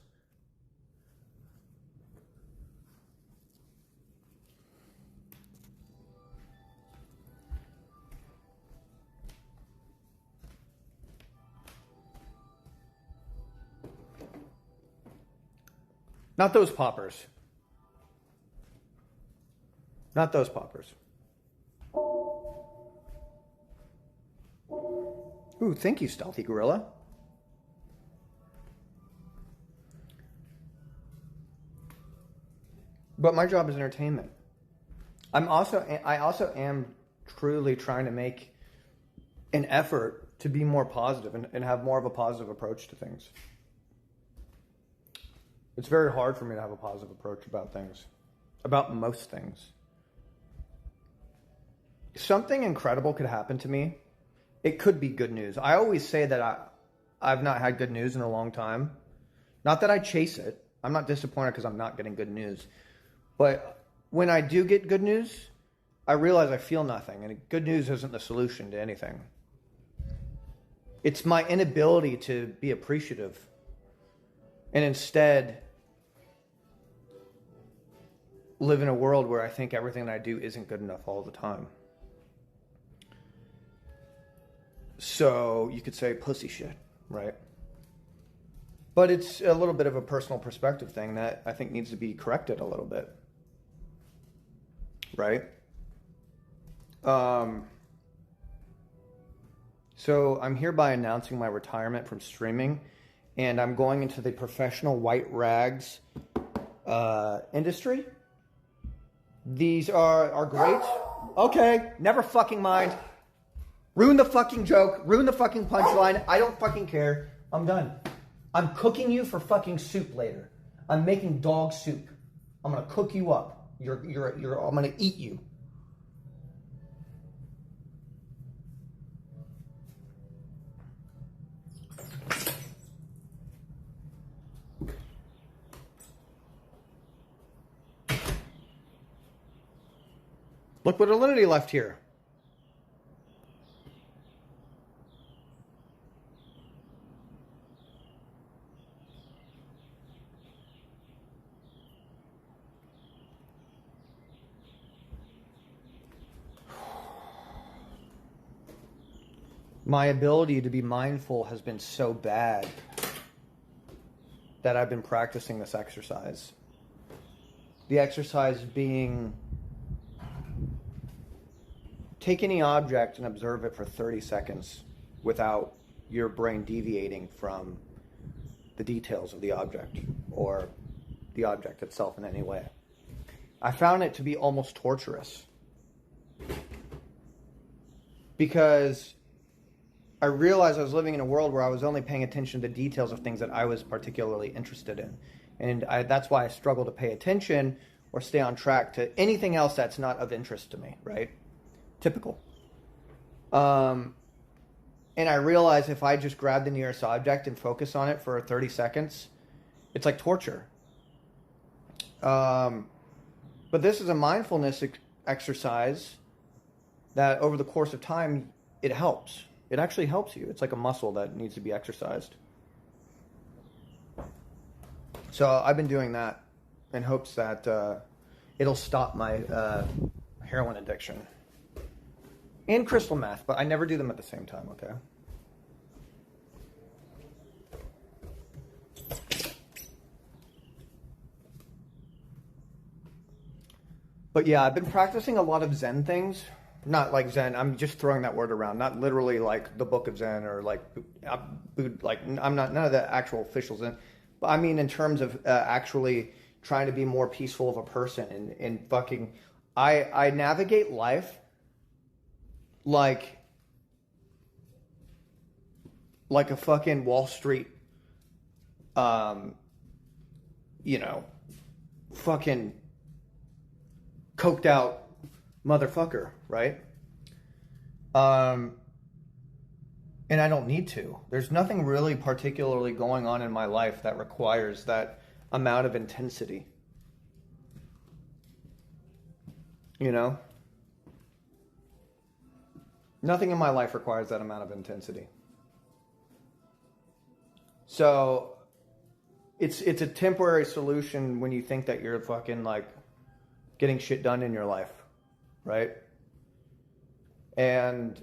A: Not those poppers. Not those poppers. Ooh, thank you, Stealthy Gorilla. But my job is entertainment. I also am truly trying to make an effort to be more positive and have more of a positive approach to things. It's very hard for me to have a positive approach about things. About most things. Something incredible could happen to me. It could be good news. I always say that I've not had good news in a long time. Not that I chase it. I'm not disappointed because I'm not getting good news. But when I do get good news, I realize I feel nothing. And good news isn't the solution to anything. It's my inability to be appreciative. And instead live in a world where I think everything that I do isn't good enough all the time. So you could say pussy shit, right? But it's a little bit of a personal perspective thing that I think needs to be corrected a little bit. Right? So I'm hereby announcing my retirement from streaming, and I'm going into the professional white rags industry. These are great. Okay, never fucking mind. Ruin the fucking joke. Ruin the fucking punchline. I don't fucking care. I'm done. I'm cooking you for fucking soup later. I'm making dog soup. I'm gonna cook you up. I'm gonna eat you. Look what Alinity left here. My ability to be mindful has been so bad that I've been practicing this exercise. The exercise being, take any object and observe it for 30 seconds without your brain deviating from the details of the object or the object itself in any way. I found it to be almost torturous because I realized I was living in a world where I was only paying attention to details of things that I was particularly interested in. And that's why I struggle to pay attention or stay on track to anything else that's not of interest to me, right? Typical. And I realized if I just grab the nearest object and focus on it for 30 seconds, it's like torture. But this is a mindfulness exercise that over the course of time, it helps. It actually helps you. It's like a muscle that needs to be exercised. So I've been doing that in hopes that it'll stop my heroin addiction. And crystal meth, but I never do them at the same time, okay? But yeah, I've been practicing a lot of Zen things. Not like Zen, I'm just throwing that word around. Not literally like the Book of Zen or like I'm not, none of the actual official Zen. But I mean in terms of actually trying to be more peaceful of a person and fucking, I navigate life like a fucking Wall Street, fucking coked out motherfucker, right? And I don't need to. There's nothing really particularly going on in my life that requires that amount of intensity. You know? Nothing in my life requires that amount of intensity. So it's a temporary solution when you think that you're fucking like getting shit done in your life, right? And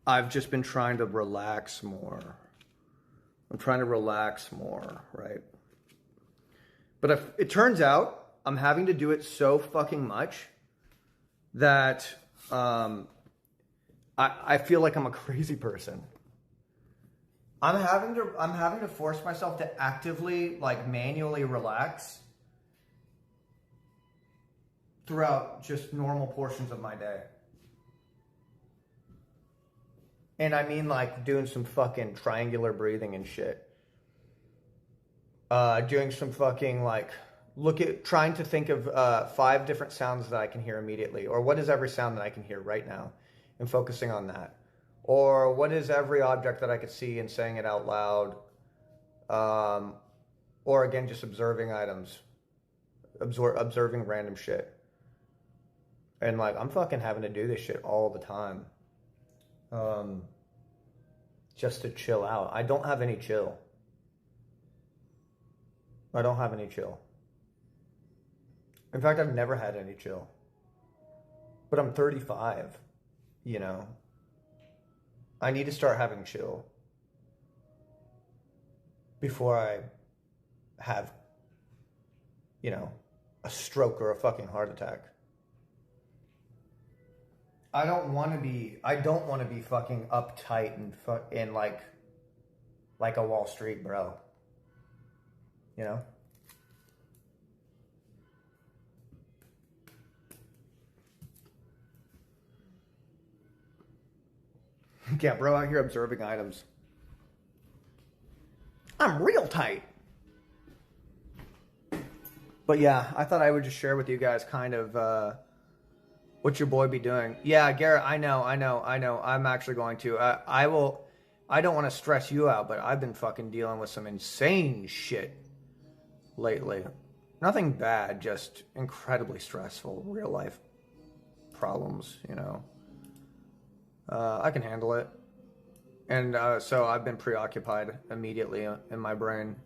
A: I've just been trying to relax more. I'm trying to relax more, right? But if it turns out I'm having to do it so fucking much that I feel like I'm a crazy person. I'm having to force myself to actively, like, manually relax throughout just normal portions of my day. And I mean, like, doing some fucking triangular breathing and shit. Doing some fucking, like, trying to think of 5 different sounds that I can hear immediately. Or what is every sound that I can hear right now? And focusing on that. Or what is every object that I could see and saying it out loud? Or again, just observing items. Observing random shit. And like, I'm fucking having to do this shit all the time. Just to chill out. I don't have any chill. I don't have any chill. In fact, I've never had any chill. But I'm 35, you know. I need to start having chill. before I have, you know, a stroke or a fucking heart attack. I don't want to be fucking uptight and like a Wall Street bro. You know? Yeah, bro out here observing items. I'm real tight. But yeah, I thought I would just share with you guys kind of what your boy be doing. Yeah, Garrett, I know. I'm actually going to. I don't want to stress you out, but I've been fucking dealing with some insane shit lately. Nothing bad, just incredibly stressful real life problems, you know. I can handle it. And so I've been preoccupied immediately in my brain.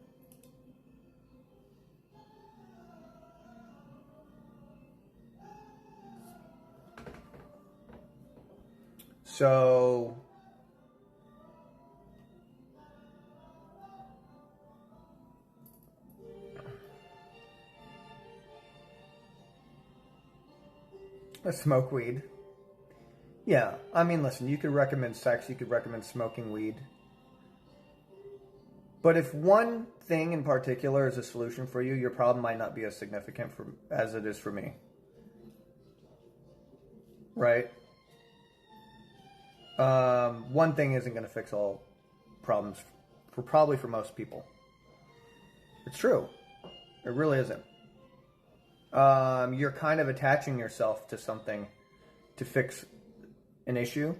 A: So I smoke weed. Yeah, I mean, listen, you could recommend sex, you could recommend smoking weed. But if one thing in particular is a solution for you, your problem might not be as significant as it is for me. Right? One thing isn't going to fix all problems, probably for most people. It's true. It really isn't. You're kind of attaching yourself to something to fix an issue.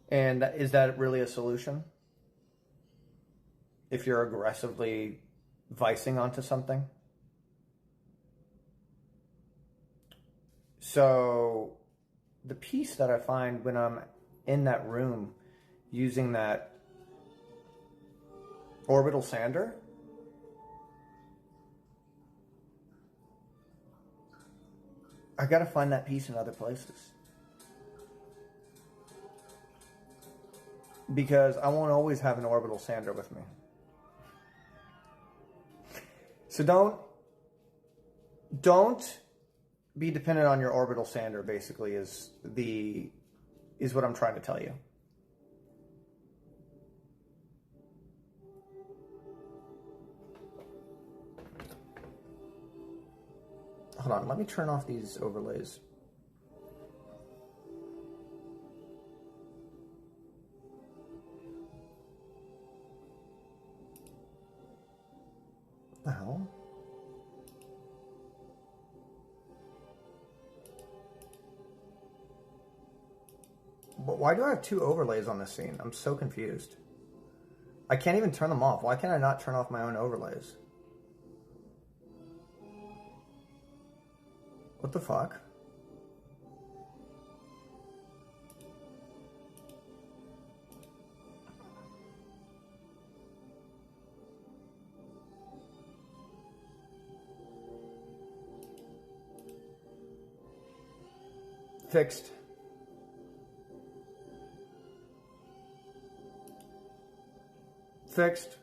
A: And is that really a solution? If you're aggressively vicing onto something? So the peace that I find when I'm in that room using that orbital sander, I gotta find that peace in other places. Because I won't always have an orbital sander with me. So don't be dependent on your orbital sander, basically, is what I'm trying to tell you. Hold on, let me turn off these overlays. What the hell? But why do I have two overlays on this scene? I'm so confused. I can't even turn them off. Why can't I not turn off my own overlays? What the fuck? Fixed. Fixed.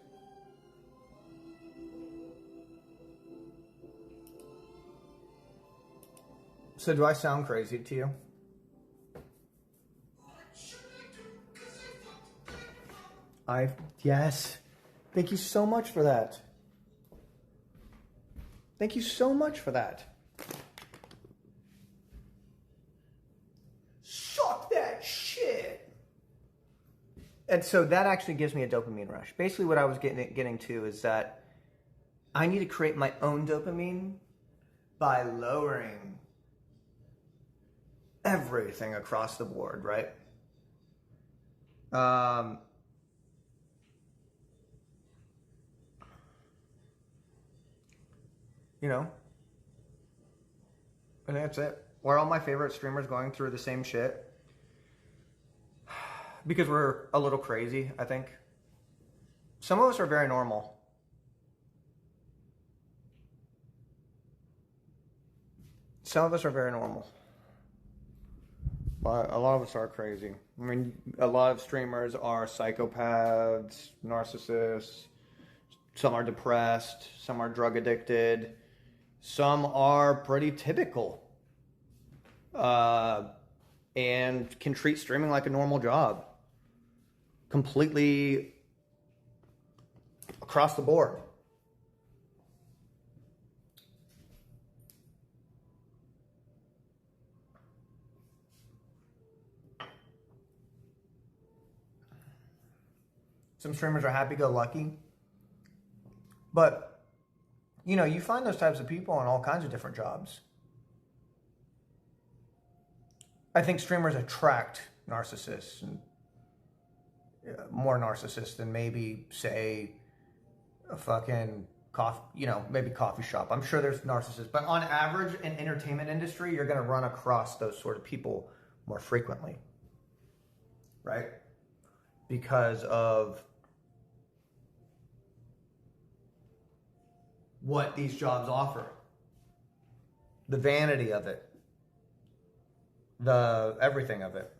A: So do I sound crazy to you? Yes. Thank you so much for that. Thank you so much for that. Suck that shit. And so that actually gives me a dopamine rush. Basically what I was getting to is that I need to create my own dopamine by lowering everything across the board, right? You know, and that's it. We're all my favorite streamers going through the same shit because we're a little crazy, I think. Some of us are very normal. Some of us are very normal. But a lot of us are crazy. I mean, a lot of streamers are psychopaths, narcissists, Some are depressed, some are drug addicted, some are pretty typical and can treat streaming like a normal job. Completely across the board. Some streamers are happy-go-lucky. But, you know, you find those types of people in all kinds of different jobs. I think streamers attract narcissists, and more narcissists than maybe, say, a fucking coffee, you know, maybe coffee shop. I'm sure there's narcissists, but on average in entertainment industry, you're going to run across those sort of people more frequently, right? Because of what these jobs offer, the vanity of it, the everything of it.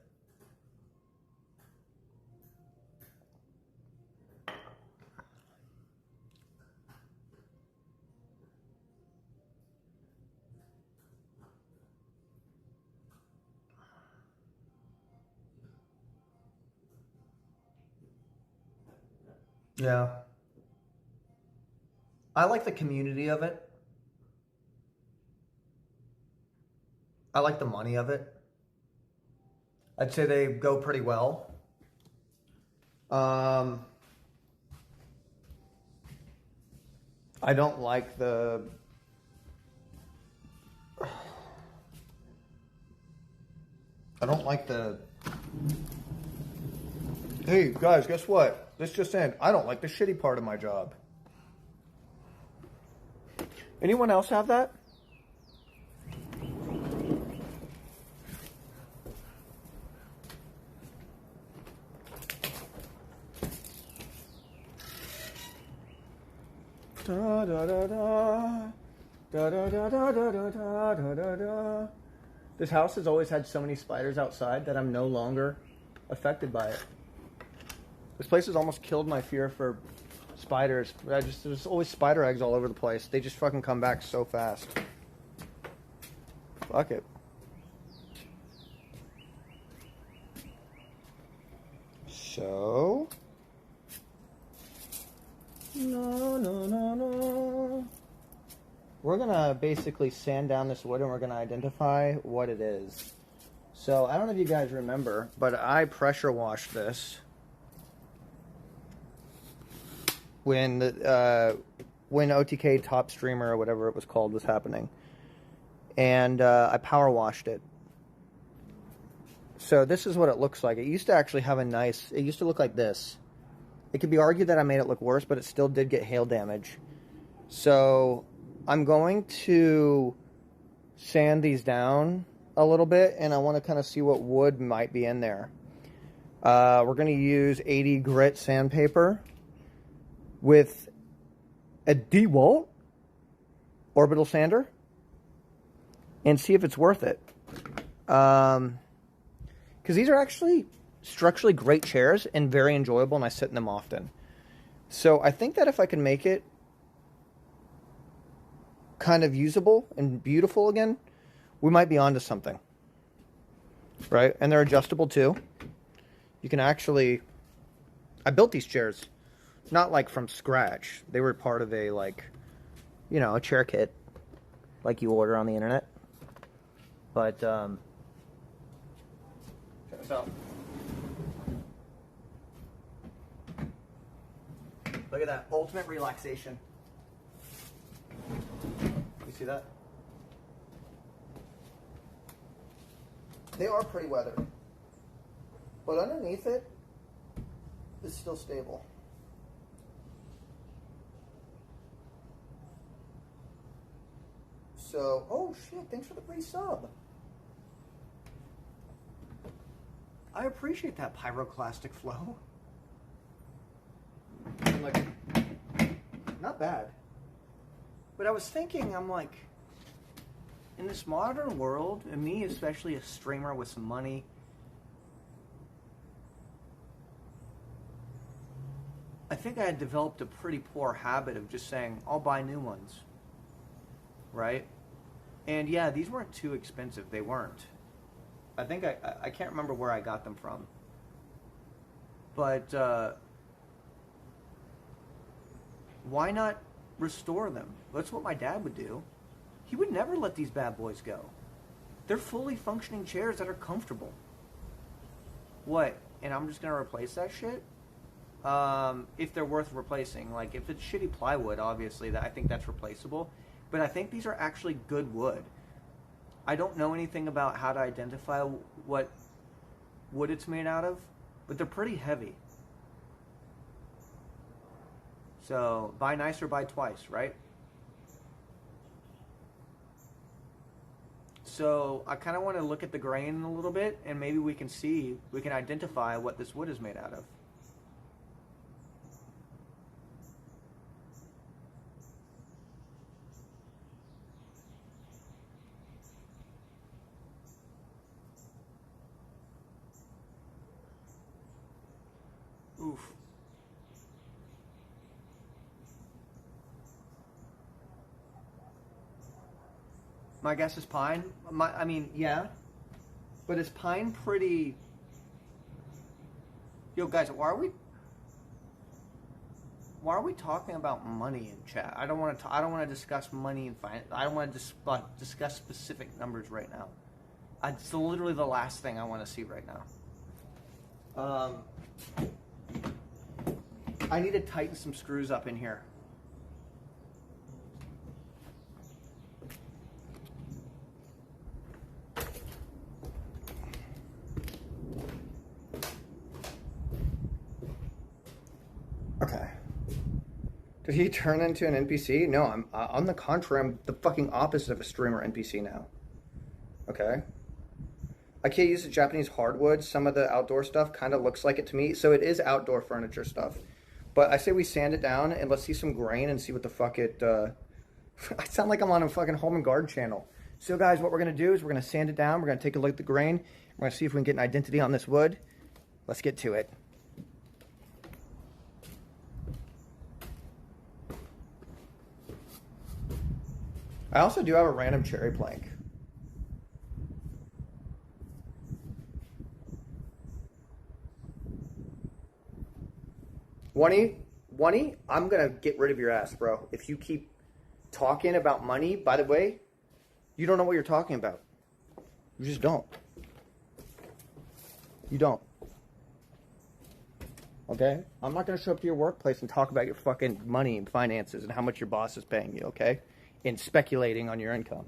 A: Yeah. I like the community of it. I like the money of it. I'd say they go pretty well. I don't like the... Hey, guys, guess what? This just in. I don't like the shitty part of my job. Anyone else have that? Da da da da da da da da da da da da da. This house has always had so many spiders outside that I'm no longer affected by it. This place has almost killed my fear for spiders. There's always spider eggs all over the place. They just fucking come back so fast. Fuck it. So... No. We're gonna basically sand down this wood and we're gonna identify what it is. So, I don't know if you guys remember, but I pressure washed this when OTK Top Streamer or whatever it was called was happening. And I power washed it. So this is what it looks like. It used to actually have it used to look like this. It could be argued that I made it look worse, but it still did get hail damage. So I'm going to sand these down a little bit, and I want to kind of see what wood might be in there. We're going to use 80 grit sandpaper with a DeWalt orbital sander and see if it's worth it. Because these are actually structurally great chairs and very enjoyable, and I sit in them often. So I think that if I can make it kind of usable and beautiful again, we might be onto something. Right? And they're adjustable too. You can actually... I built these chairs not like from scratch. They were part of a, like, you know, a chair kit like you order on the internet. But check this out. Look at that. Ultimate relaxation. You see that? They are pretty weathered. But underneath it is still stable. So, oh shit, thanks for the free sub. I appreciate that pyroclastic flow. I'm like, not bad. But I was thinking, I'm like, in this modern world, and me especially a streamer with some money,
C: I think I had developed a pretty poor habit of just saying, I'll buy new ones. Right? And yeah, these weren't too expensive. They weren't. I think I can't remember where I got them from. But why not restore them? That's what my dad would do. He would never let these bad boys go. They're fully functioning chairs that are comfortable. What? And I'm just going to replace that shit? If they're worth replacing. Like, if it's shitty plywood, obviously, I think that's replaceable. But I think these are actually good wood. I don't know anything about how to identify what wood it's made out of, but they're pretty heavy. So, buy nice or buy twice, right? So, I kind of want to look at the grain a little bit, and maybe we can identify what this wood is made out of. Oof. My guess is pine. I mean, yeah. But is pine pretty... Yo, guys, why are we talking about money in chat? I don't want to discuss money and finance. I don't want to discuss specific numbers right now. It's literally the last thing I want to see right now. I need to tighten some screws up in here.
A: Okay. Did he turn into an NPC? No, I'm on the contrary. I'm the fucking opposite of a streamer NPC now. Okay. I can't use the Japanese hardwood. Some of the outdoor stuff kind of looks like it to me. So it is outdoor furniture stuff. But I say we sand it down and let's see some grain and see what the fuck it... I sound like I'm on a fucking home and garden channel. So guys, what we're going to do is we're going to sand it down. We're going to take a look at the grain. We're going to see if we can get an identity on this wood. Let's get to it. I also do have a random cherry plank. One-y, I'm going to get rid of your ass, bro. If you keep talking about money, by the way, you don't know what you're talking about. You just don't. You don't. Okay? I'm not going to show up to your workplace and talk about your fucking money and finances and how much your boss is paying you, okay? And speculating on your income.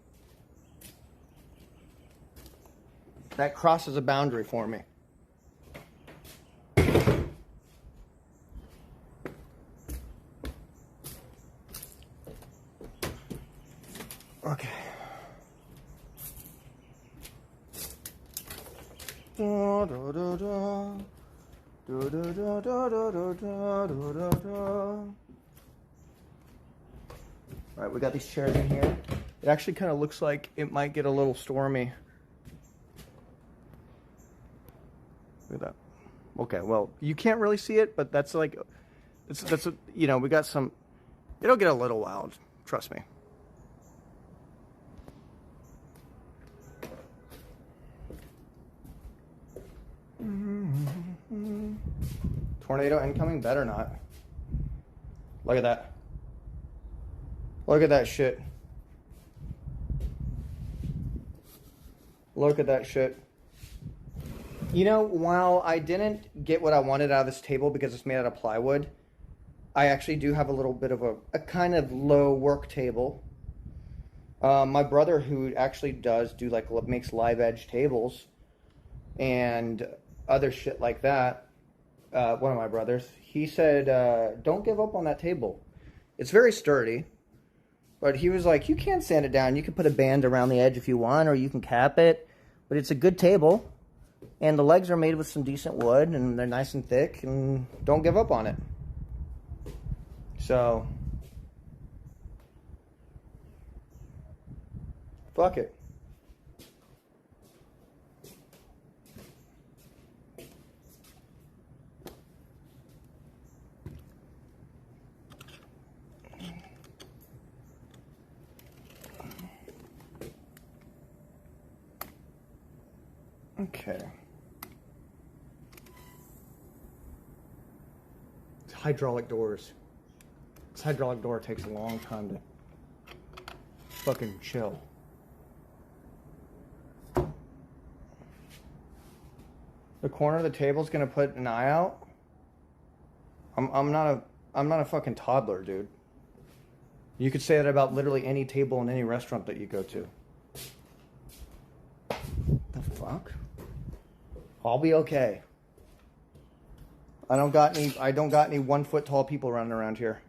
A: That crosses a boundary for me. Okay. Da, da, da, da. Da, da, da, da, da, da, da, da. All right, we got these chairs in here. It actually kind of looks like it might get a little stormy. Look at that. Okay, well, you can't really see it, but that's like, you know, we got some, it'll get a little wild, trust me. Tornado incoming? Better not. Look at that. Look at that shit. Look at that shit. You know, while I didn't get what I wanted out of this table because it's made out of plywood, I actually do have a little bit of a kind of low work table. My brother, who actually does do like, makes live edge tables and other shit like that, one of my brothers, he said, don't give up on that table. It's very sturdy, but he was like, you can't sand it down. You can put a band around the edge if you want, or you can cap it, but it's a good table. And the legs are made with some decent wood, and they're nice and thick, and don't give up on it. So, fuck it. Okay. It's hydraulic doors. This hydraulic door takes a long time to fucking chill. The corner of the table's gonna put an eye out. I'm not a fucking toddler, dude. You could say that about literally any table in any restaurant that you go to. The fuck? I'll be okay. I don't got any 1 foot tall people running around here.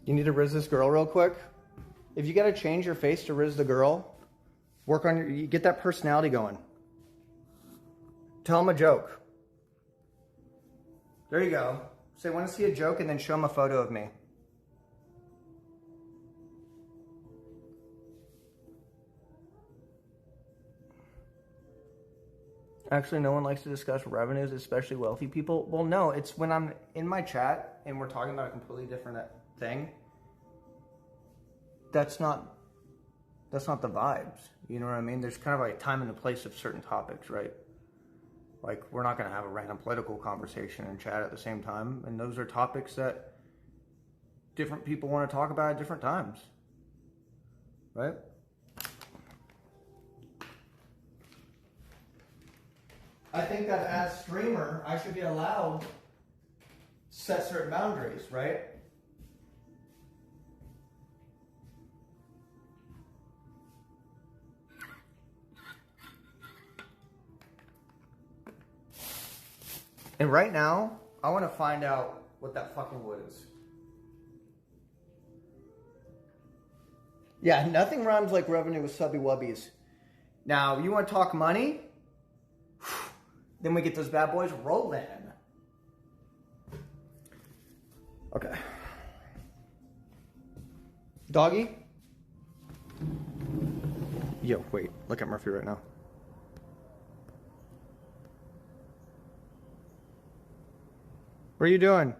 A: You need to riz this girl real quick. If you gotta change your face to riz the girl, work on you get that personality going. Tell him a joke. There you go. Say, want to see a joke, and then show him a photo of me. Actually, no one likes to discuss revenues, especially wealthy people. Well, no, it's when I'm in my chat and we're talking about a completely different thing. That's not the vibes. You know what I mean? There's kind of like a time and a place of certain topics, right? Like, we're not going to have a random political conversation and chat at the same time. And those are topics that different people want to talk about at different times. Right? I think that as streamer, I should be allowed to set certain boundaries, right? And right now, I want to find out what that fucking wood is. Yeah, nothing rhymes like revenue with subby wubbies. Now, you want to talk money? Then we get those bad boys rolling. Okay. Doggy? Yo, wait. Look at Murphy right now. What are you doing?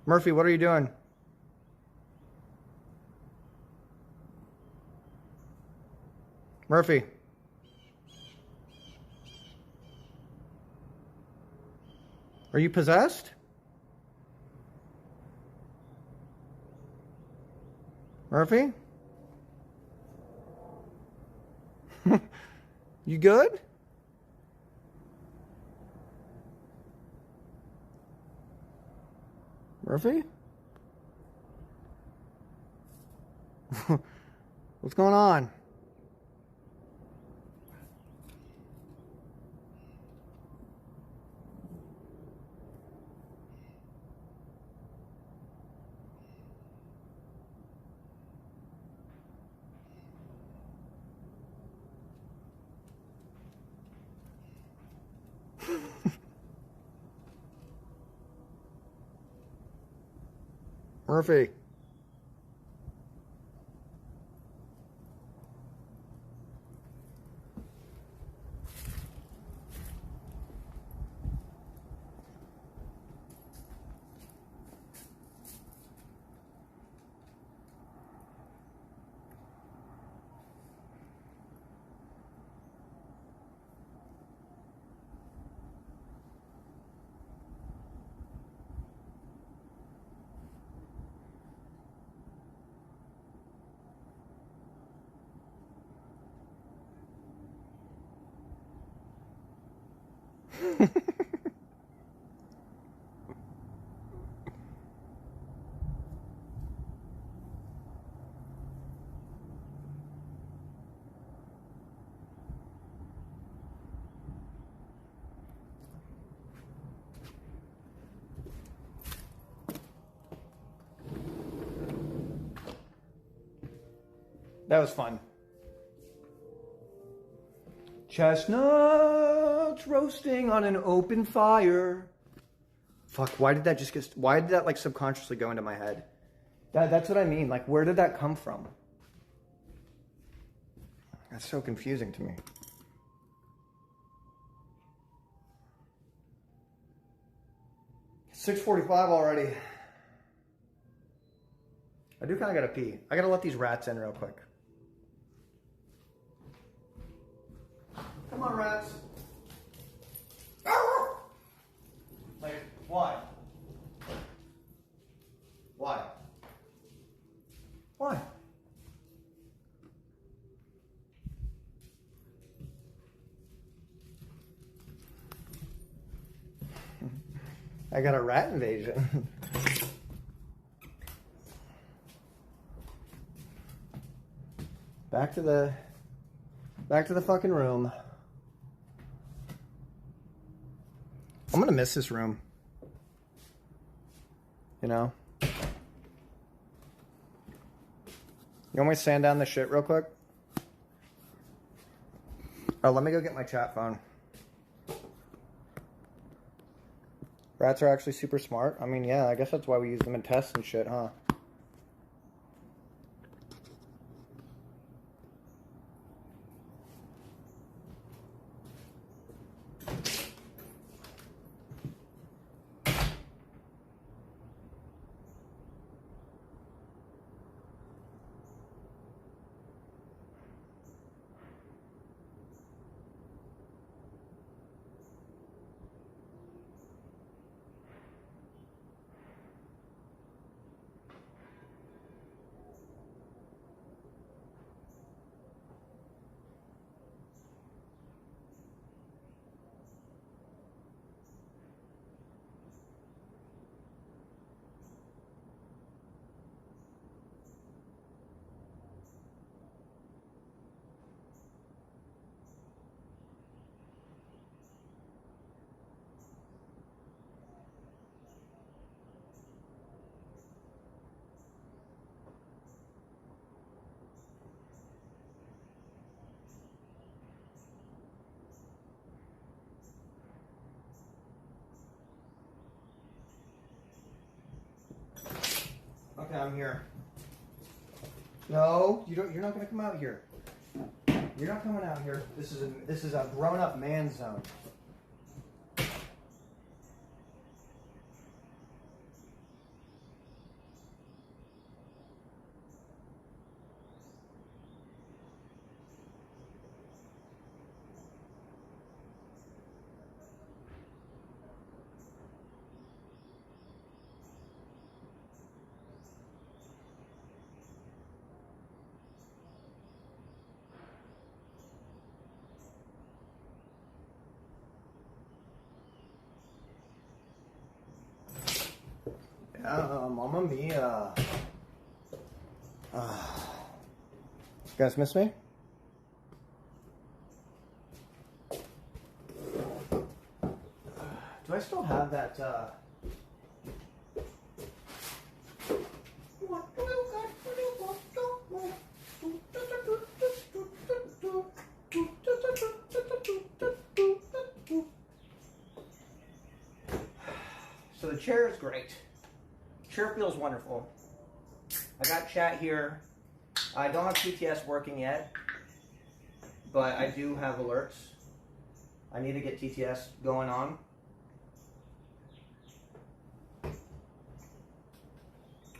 A: Murphy, what are you doing? Murphy. Are you possessed? Murphy? You good? Murphy? What's going on? Murphy. That was fun. Chestnuts roasting on an open fire. Fuck, why did that like subconsciously go into my head? That's what I mean. Like, where did that come from? That's so confusing to me. It's 6:45 already. I do kind of gotta pee. I gotta let these rats in real quick. Come on, rats. Like, why? Why? Why? I got a rat invasion. Back to the fucking room. I'm gonna miss this room. You know? You want me to sand down the shit real quick? Oh, let me go get my chat phone. Rats are actually super smart. I mean, yeah, I guess that's why we use them in tests and shit, huh? Okay, I'm here. No, you're not gonna come out here. You're not coming out here. This is a grown-up man zone. Mamma mia. You guys miss me? Do I still have that, So the chair is great. Chair feels wonderful. I got chat here. I don't have TTS working yet, but I do have alerts. I need to get TTS going on.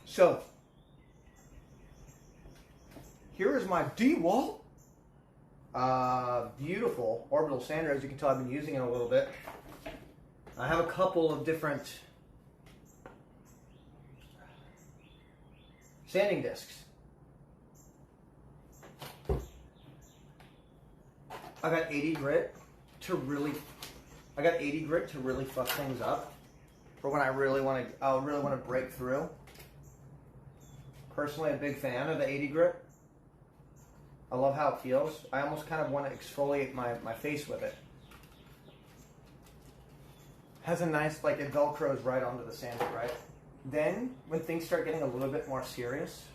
A: So, here is my DeWalt. Beautiful orbital sander. As you can tell, I've been using it a little bit. I have a couple of different sanding discs. I got 80 grit to really fuck things up for when I really want to break through. Personally, a big fan of the 80 grit. I love how it feels. I almost kind of want to exfoliate my face with it. Has a nice, like, it velcros right onto the sander, right? Then, when things start getting a little bit more serious,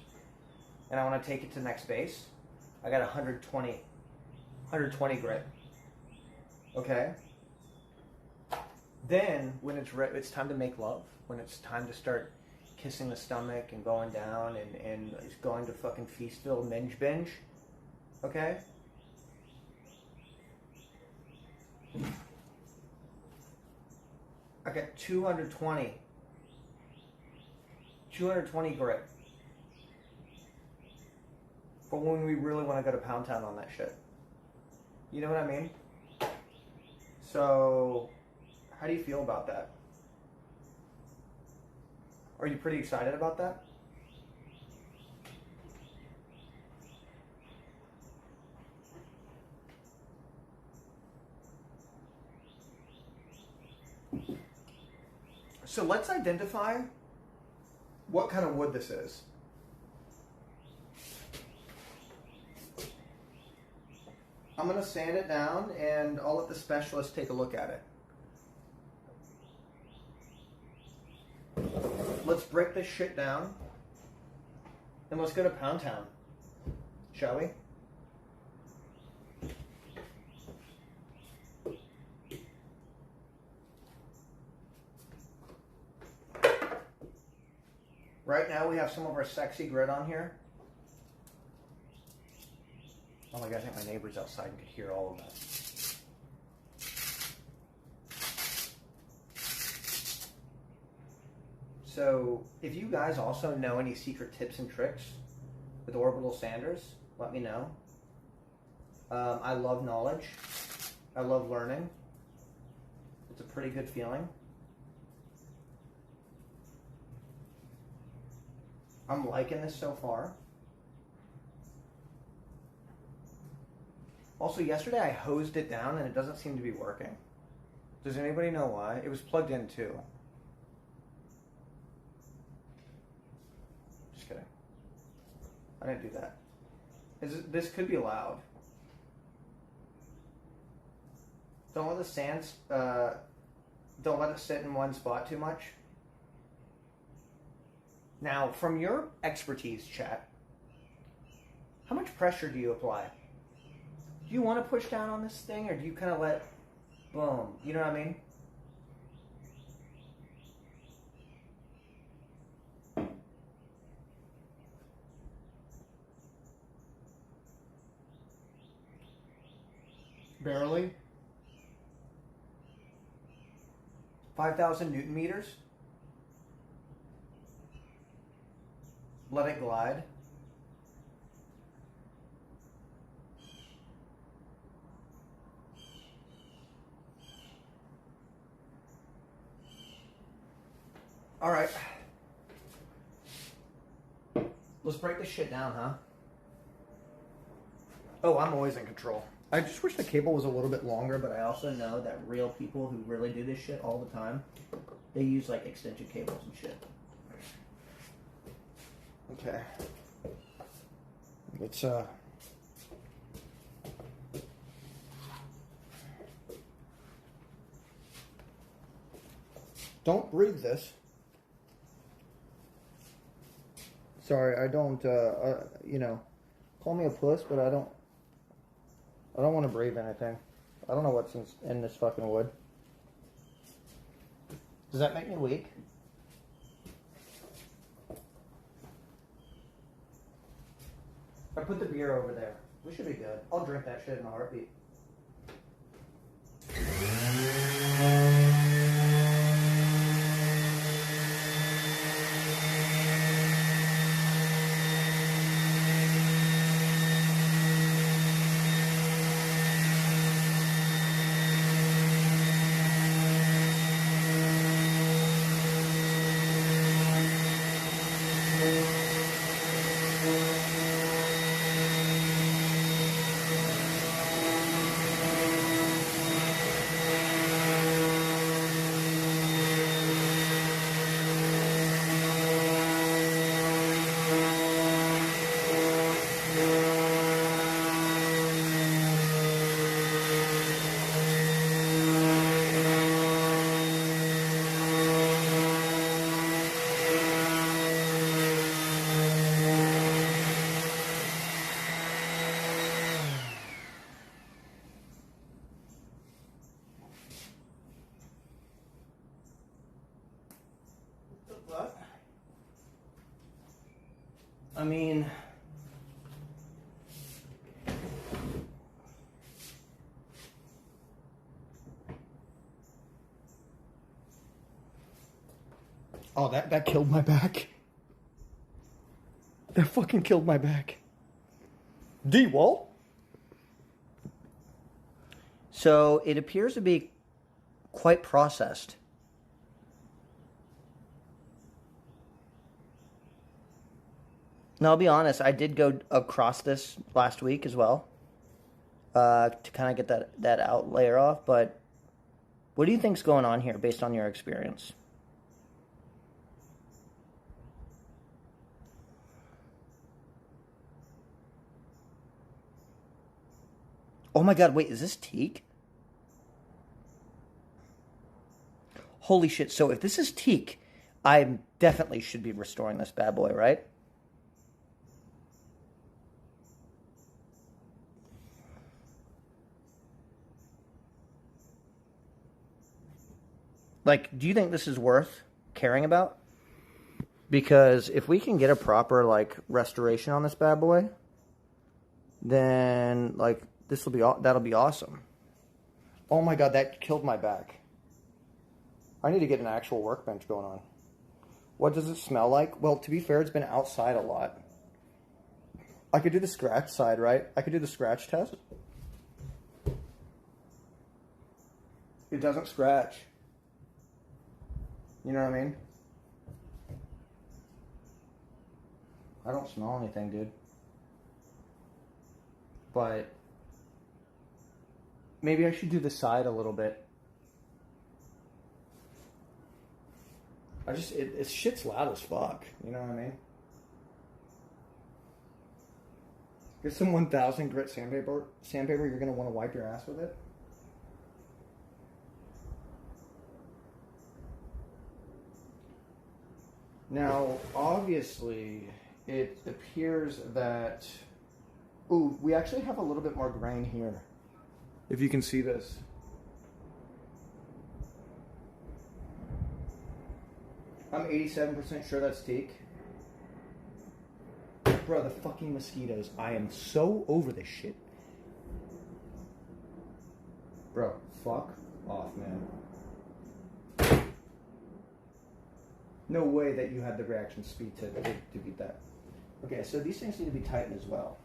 A: and I want to take it to the next base, I got 120 grit. Okay? Then, when it's time to make love, when it's time to start kissing the stomach and going down and going to fucking Feastville minge binge, okay? I got 220 grit.
C: for when we really want to go to Pound Town on that shit. You know what I mean? So, how do you feel about that? Are you pretty excited about that? So let's identify what kind of wood this is. I'm going to sand it down and I'll let the specialist take a look at it. Let's break this shit down and let's go to Pound Town, shall we? Right now we have some of our sexy grit on here. Oh my god, I think my neighbor's outside and could hear all of that. So, if you guys also know any secret tips and tricks with orbital sanders, let me know. I love knowledge. I love learning. It's a pretty good feeling. I'm liking this so far. Also, yesterday I hosed it down and it doesn't seem to be working. Does anybody know why? It was plugged in too. Just kidding. I didn't do that. This could be loud. Don't let the sands, don't let it sit in one spot too much. Now, from your expertise, chat, how much pressure do you apply? Do you want to push down on this thing, or do you kind of let, boom, you know what I mean? Barely. 5,000 Newton meters. Let it glide. All right. Let's break this shit down, huh? Oh, I'm always in control. I just wish the cable was a little bit longer, but I also know that real people who really do this shit all the time, they use like extension cables and shit. Okay. Let's don't breathe this. Sorry, I don't you know, call me a puss, but I don't want to breathe anything. I don't know what's in this fucking wood. Does that make me weak? I put the beer over there. We should be good. I'll drink that shit in a heartbeat. I mean, oh, that killed my back. That fucking killed my back.
A: D-Wall? So it appears to be quite processed. Now, I'll be honest, I did go across this last week as well to kind of get that out layer off, but what do you think's going on here based on your experience? Oh my god, wait, is this teak? Holy shit, so if this is teak, I definitely should be restoring this bad boy, right? Like, do you think this is worth caring about? Because if we can get a proper, like, restoration on this bad boy, then, like, that'll be awesome. Oh my god, that killed my back. I need to get an actual workbench going on. What does it smell like? Well, to be fair, it's been outside a lot. I could do the scratch side, right? I could do the scratch test. It doesn't scratch. You know what I mean? I don't smell anything, dude. But maybe I should do the side a little bit. It shit's loud as fuck. You know what I mean? Get some 1000 grit sandpaper. You're gonna want to wipe your ass with it. Now, obviously, it appears that... Ooh, we actually have a little bit more grain here. If you can see this. I'm 87% sure that's teak. Bro, the fucking mosquitoes. I am so over this shit. Bro, fuck off, man. No way that you had the reaction speed to beat that. Okay, so these things need to be tightened as well.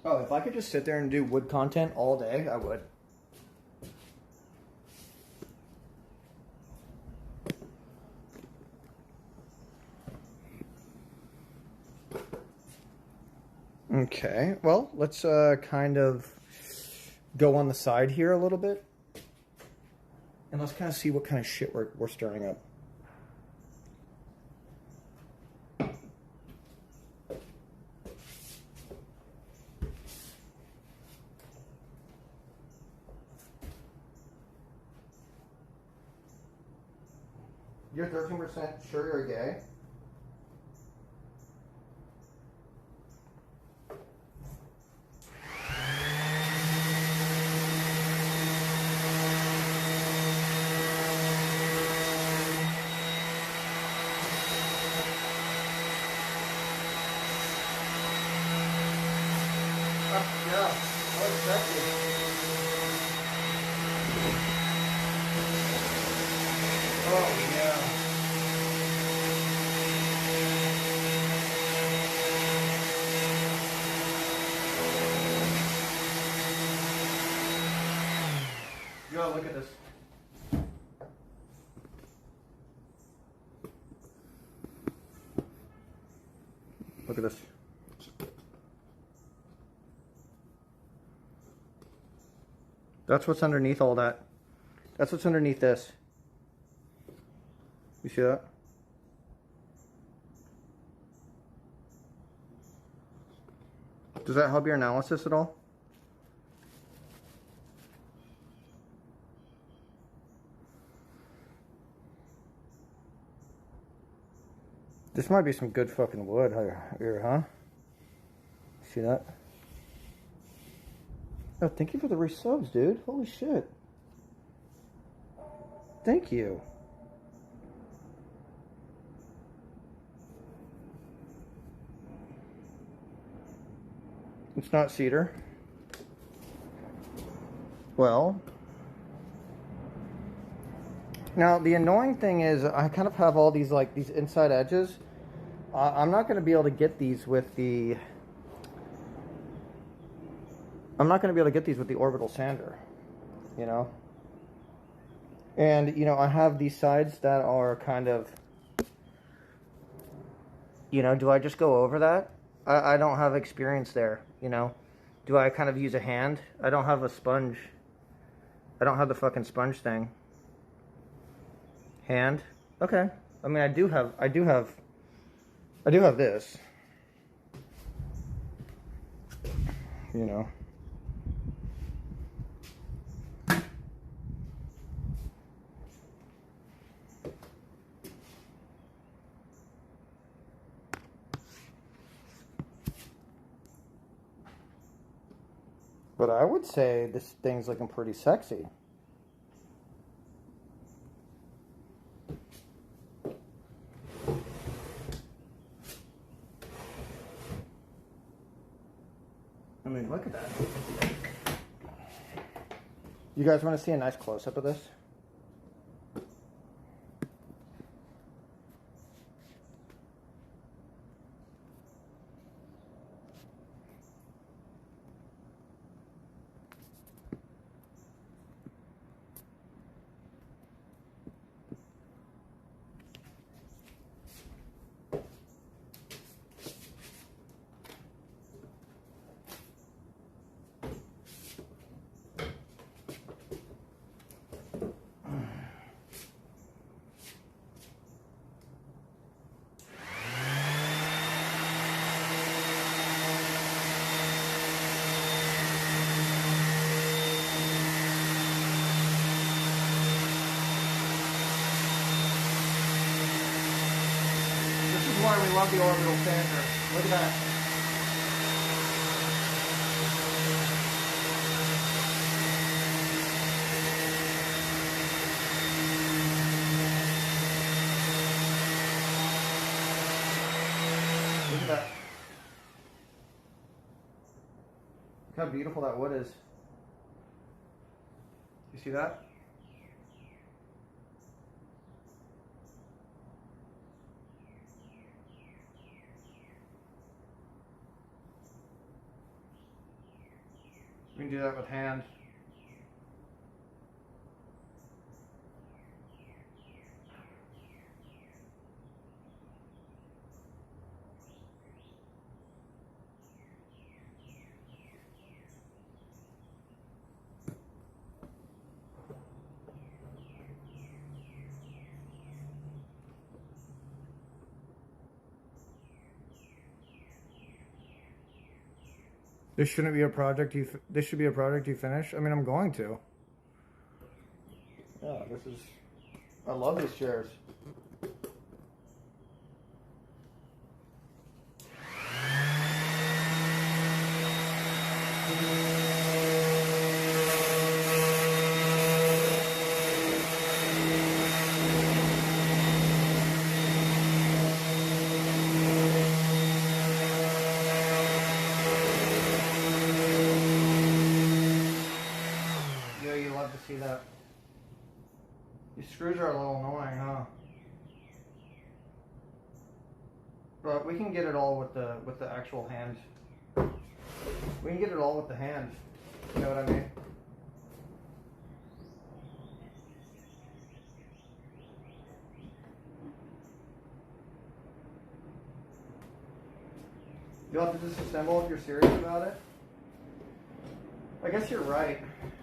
A: Oh, if I could just sit there and do wood content all day, I would. Okay, well, let's kind of go on the side here a little bit. And let's kind of see what kind of shit we're stirring up. You're 13% sure you're gay? Yeah, oh, exactly. Oh, yeah. Yo, look at this. Look at this. That's what's underneath all that. That's what's underneath this. You see that? Does that help your analysis at all? This might be some good fucking wood here, huh? See that? Oh, thank you for the resubs, dude. Holy shit. Thank you. It's not cedar. Well. Now, the annoying thing is I kind of have all these, like, these inside edges I'm not going to be able to get these with the... I'm not going to be able to get these with the orbital sander, you know? And, you know, I have these sides that are kind of... You know, do I just go over that? I don't have experience there, you know? Do I kind of use a hand? I don't have a sponge. I don't have the fucking sponge thing. Hand? Okay. I mean, I do have this. You know. But I would say this thing's looking pretty sexy. I mean, look at that. You guys want to see a nice close-up of this? Why we love the orbital sander. Look at that. Look at that. Look how beautiful that wood is. You see that? We can do that with hand. This shouldn't be a project this should be a project you finish. I mean, I'm going to. Yeah, I love these chairs. See that? These screws are a little annoying, huh? But we can get it all with the actual hand. We can get it all with the hand. You know what I mean? You'll have to disassemble if you're serious about it. I guess you're right.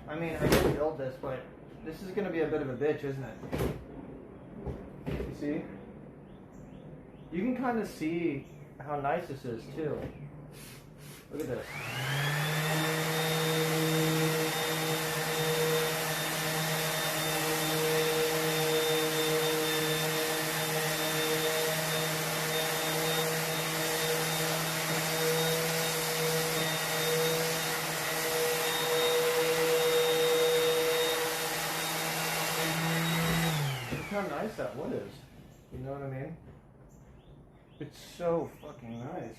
A: I mean, I did build this, but this is going to be a bit of a bitch, isn't it? You see? You can kind of see how nice this is, too. Look at this. How nice that wood is. You know what I mean? It's so fucking nice.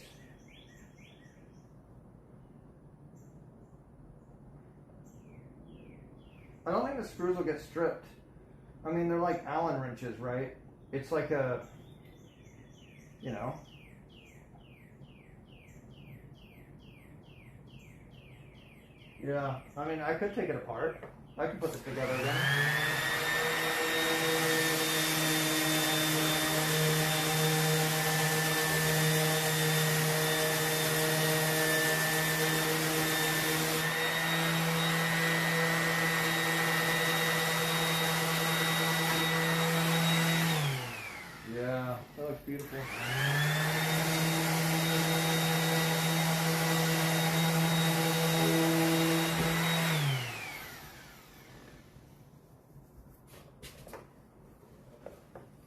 A: I don't think the screws will get stripped. I mean, they're like Allen wrenches, right? It's like a, you know, Yeah, I mean, I could take it apart. I could put it together again. Yeah, that looks beautiful.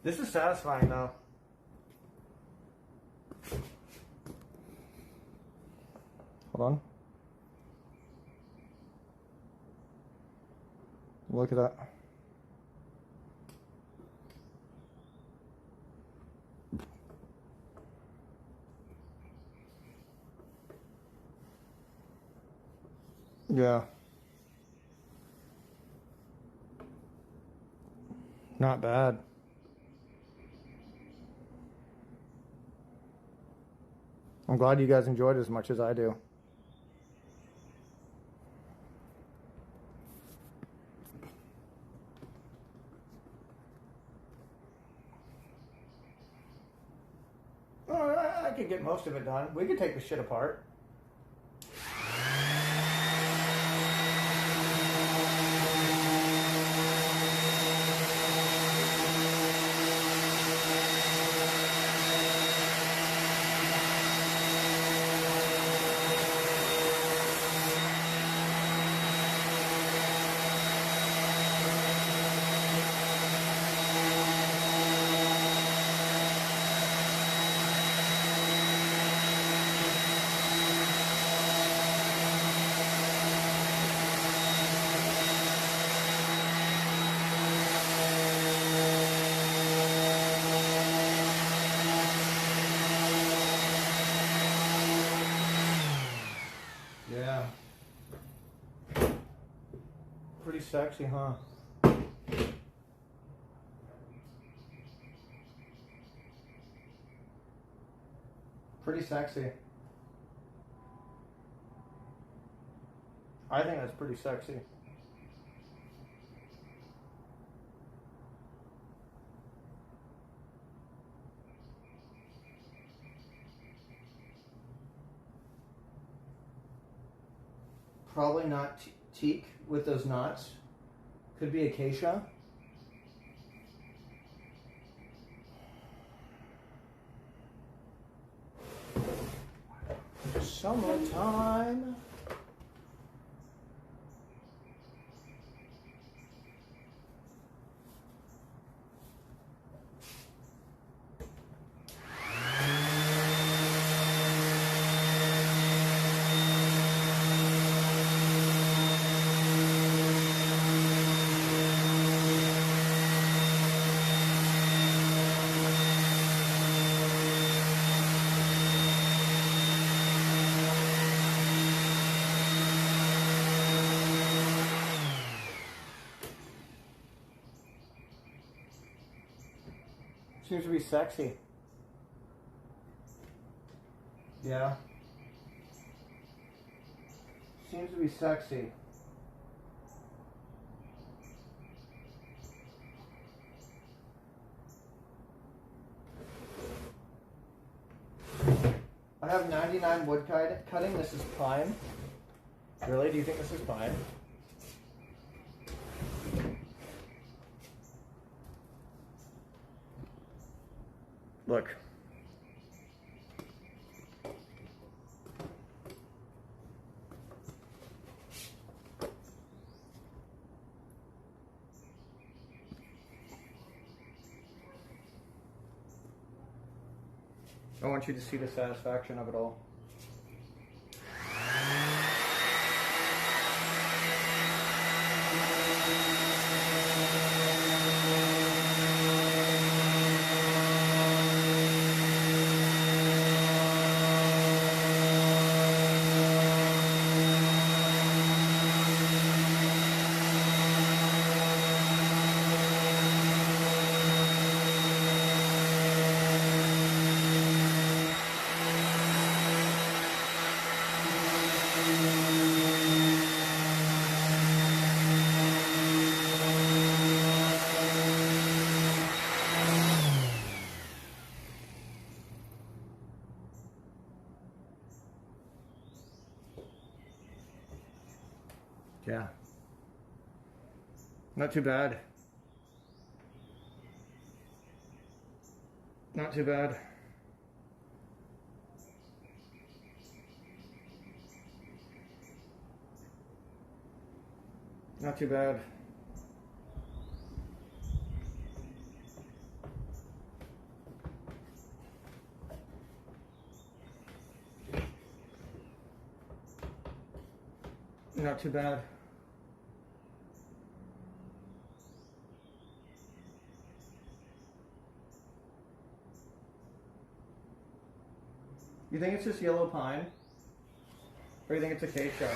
A: This is satisfying though. Hold on. Look at that. Yeah. Not bad. I'm glad you guys enjoyed it as much as I do. Oh, I could get most of it done. We could take the shit apart. Yeah. Pretty sexy, huh? Pretty sexy. I think that's pretty sexy. Probably not teak with those knots. Could be acacia. Summertime. Seems to be sexy. Yeah. Seems to be sexy. I have 99 wood cutting. This is pine. Really? Do you think this is pine? Look. I want you to see the satisfaction of it all. Yeah. Not too bad. Not too bad. Not too bad. Not too bad. You think it's just yellow pine? Or you think it's acacia?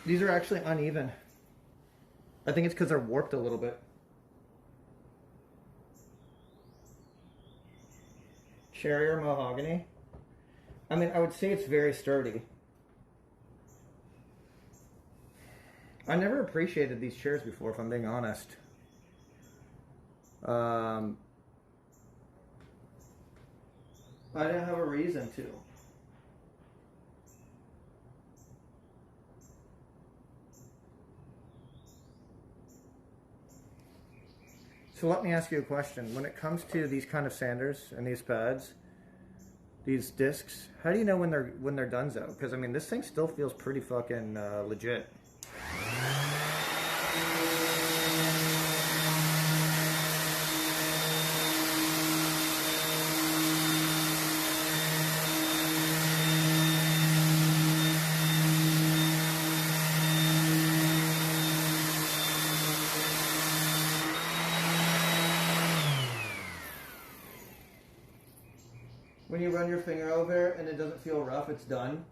A: These are actually uneven. I think it's because they're warped a little bit. Cherry or mahogany? I mean, I would say it's very sturdy. I never appreciated these chairs before, if I'm being honest. I didn't have a reason to. So let me ask you a question. When it comes to these kind of sanders and these pads, these discs, how do you know when they're donezo? Because I mean, this thing still feels pretty fucking legit. When you run your finger over and it doesn't feel rough, it's done.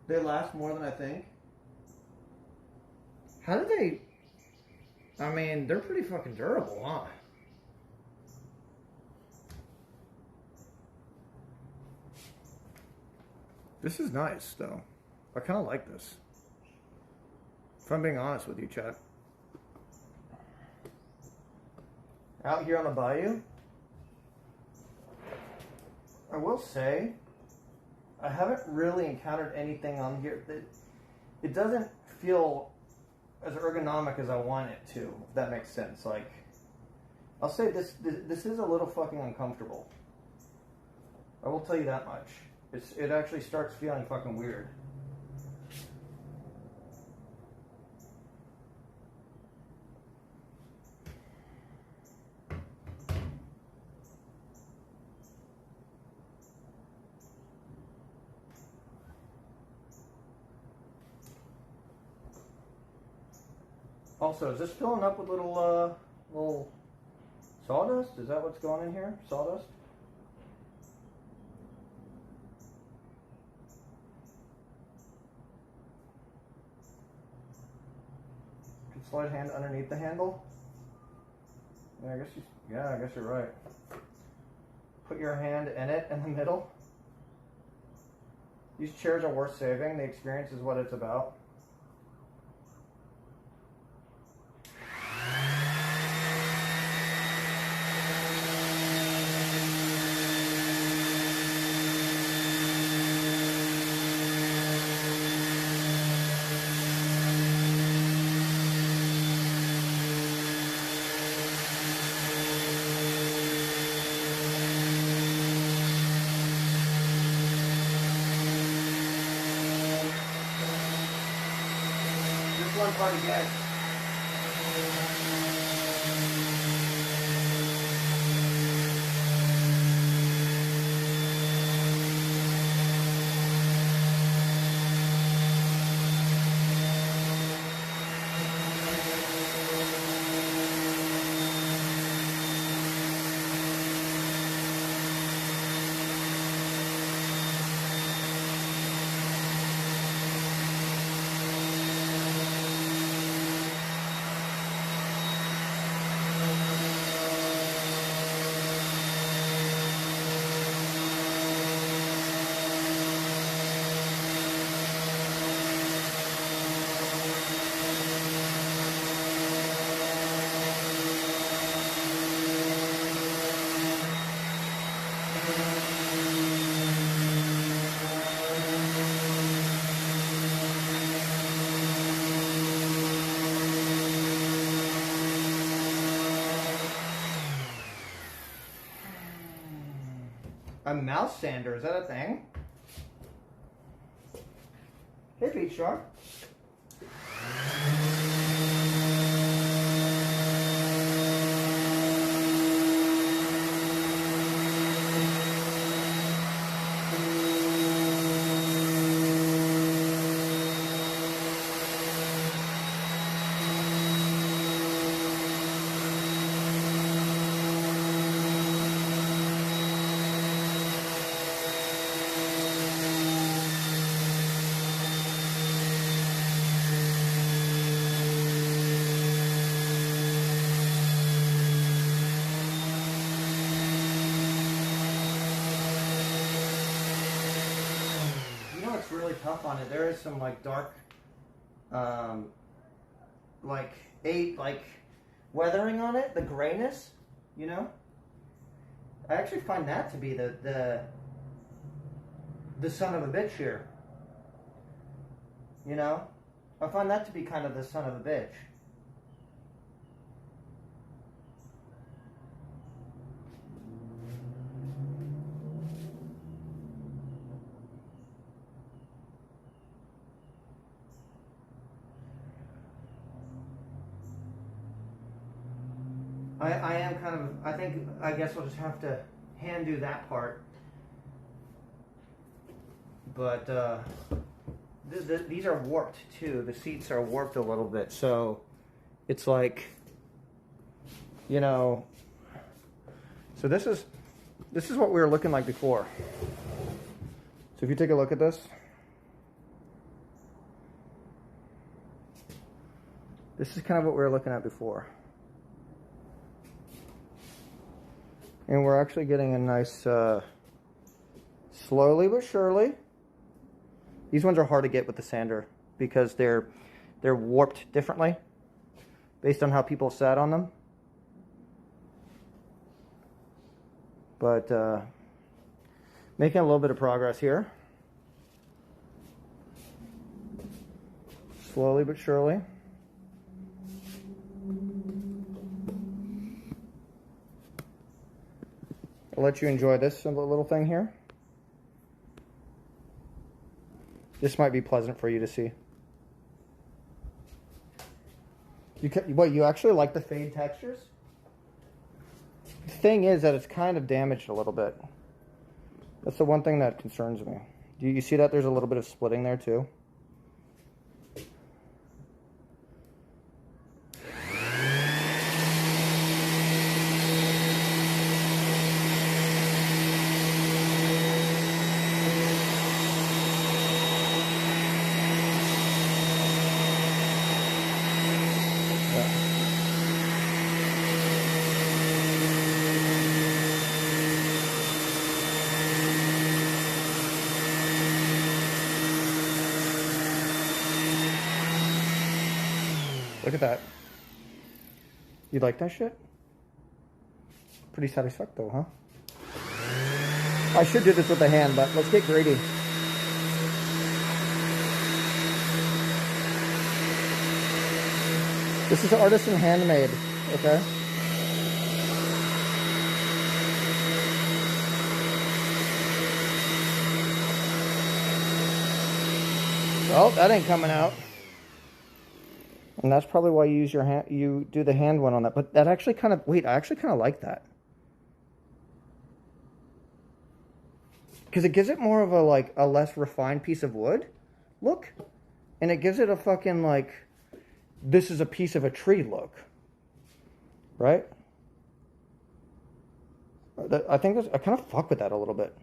A: They last more than I think. How do they... I mean, they're pretty fucking durable, huh? This is nice, though. I kind of like this. If I'm being honest with you, chat. Out here on the bayou, I will say, I haven't really encountered anything on here that it doesn't feel as ergonomic as I want it to, if that makes sense. Like, I'll say this is a little fucking uncomfortable. I will tell you that much. It actually starts feeling fucking weird. Also, is this filling up with little sawdust? Is that what's going in here? Sawdust? Can slide hand underneath the handle? Yeah, I guess you're right. Put your hand in it in the middle. These chairs are worth saving. The experience is what it's about. Hard to get. A mouse sander, is that a thing? Hey, Beach Shark. Really tough on it. There is some like dark like weathering on it, the grayness, you know. I actually find that to be the son of a bitch here, you know. I find that to be kind of the son of a bitch. I am kind of, I guess I'll just have to hand do that part. But these are warped too. The seats are warped a little bit. So it's like, you know, so this is what we were looking like before. So if you take a look at this, this is kind of what we were looking at before. And we're actually getting a nice, slowly but surely. These ones are hard to get with the sander because they're warped differently based on how people sat on them. But making a little bit of progress here. Slowly but surely. I'll let you enjoy this little thing here. This might be pleasant for you to see. You actually like the fade textures? The thing is that it's kind of damaged a little bit. That's the one thing that concerns me. Do you see that there's a little bit of splitting there too? Look at that. You like that shit? Pretty satisfactory, huh? I should do this with the hand, but let's get greedy. This is artisan handmade, okay? Oh, that ain't coming out. And that's probably why you use your hand, you do the hand one on that. But that actually kind of, wait, I actually kind of like that. Because it gives it more of a, like, a less refined piece of wood look. And it gives it a fucking, like, this is a piece of a tree look. Right? I think I kind of fuck with that a little bit.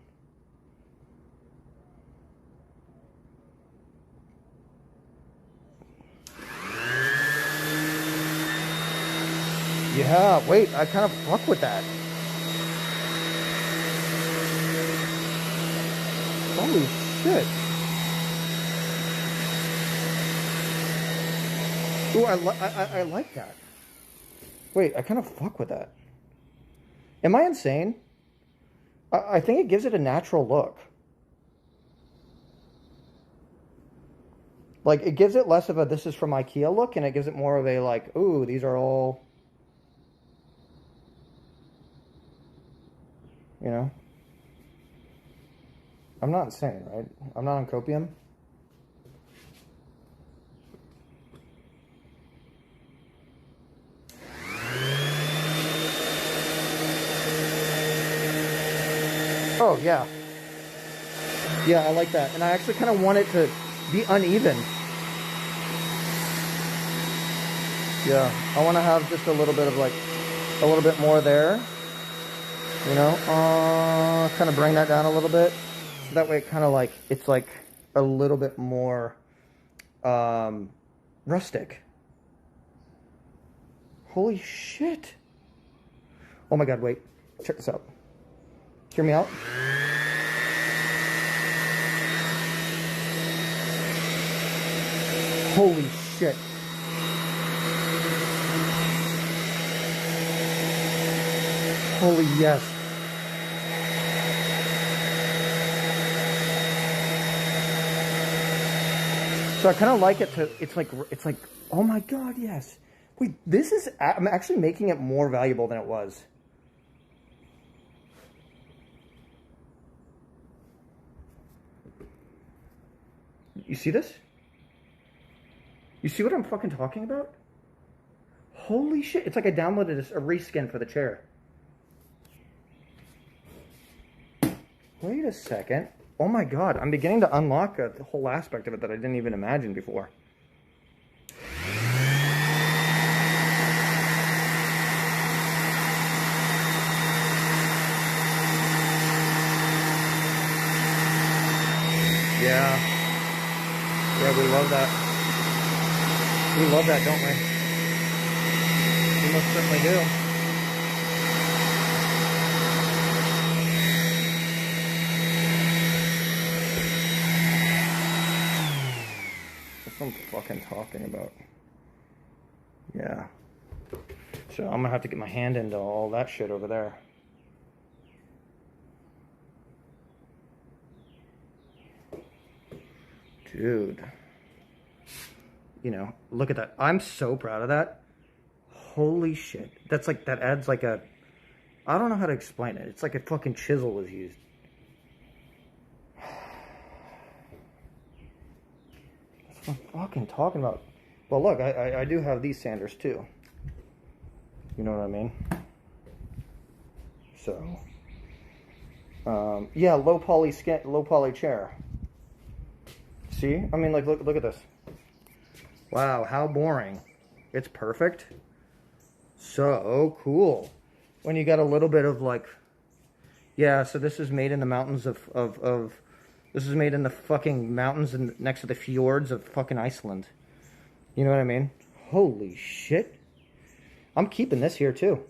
A: Yeah, wait, I kind of fuck with that. Holy shit. Ooh, I like that. Wait, I kind of fuck with that. Am I insane? I think it gives it a natural look. Like, it gives it less of a this is from IKEA look, and it gives it more of a, like, ooh, these are all... You know? I'm not insane, right? I'm not on copium. Oh, yeah. Yeah, I like that. And I actually kind of want it to be uneven. Yeah, I want to have just a little bit of like, a little bit more there. You know, kind of bring that down a little bit. So that way it kind of like, it's like a little bit more rustic. Holy shit. Oh my God, wait. Check this out. Hear me out. Holy shit. Holy yes. So I kind of like it to, it's like, oh my God, yes. Wait, this is, I'm actually making it more valuable than it was. You see this? You see what I'm fucking talking about? Holy shit. It's like I downloaded a reskin for the chair. Wait a second. Oh my God. I'm beginning to unlock a whole aspect of it that I didn't even imagine before. Yeah. Yeah, we love that. We love that, don't we? We most certainly do. That's what I'm fucking talking about. Yeah. So I'm gonna have to get my hand into all that shit over there. Dude. You know, look at that. I'm so proud of that. Holy shit. That's like, that adds like a, I don't know how to explain it. It's like a fucking chisel was used. That's what I'm fucking talking about. Well, look, I do have these sanders too. You know what I mean? So, yeah, low poly chair. See? I mean, like, look at this. Wow, how boring. It's perfect. So cool. When you got a little bit of like, yeah, so this is made in the mountains of this is made in the fucking mountains and next to the fjords of fucking Iceland. You know what I mean? Holy shit. I'm keeping this here too.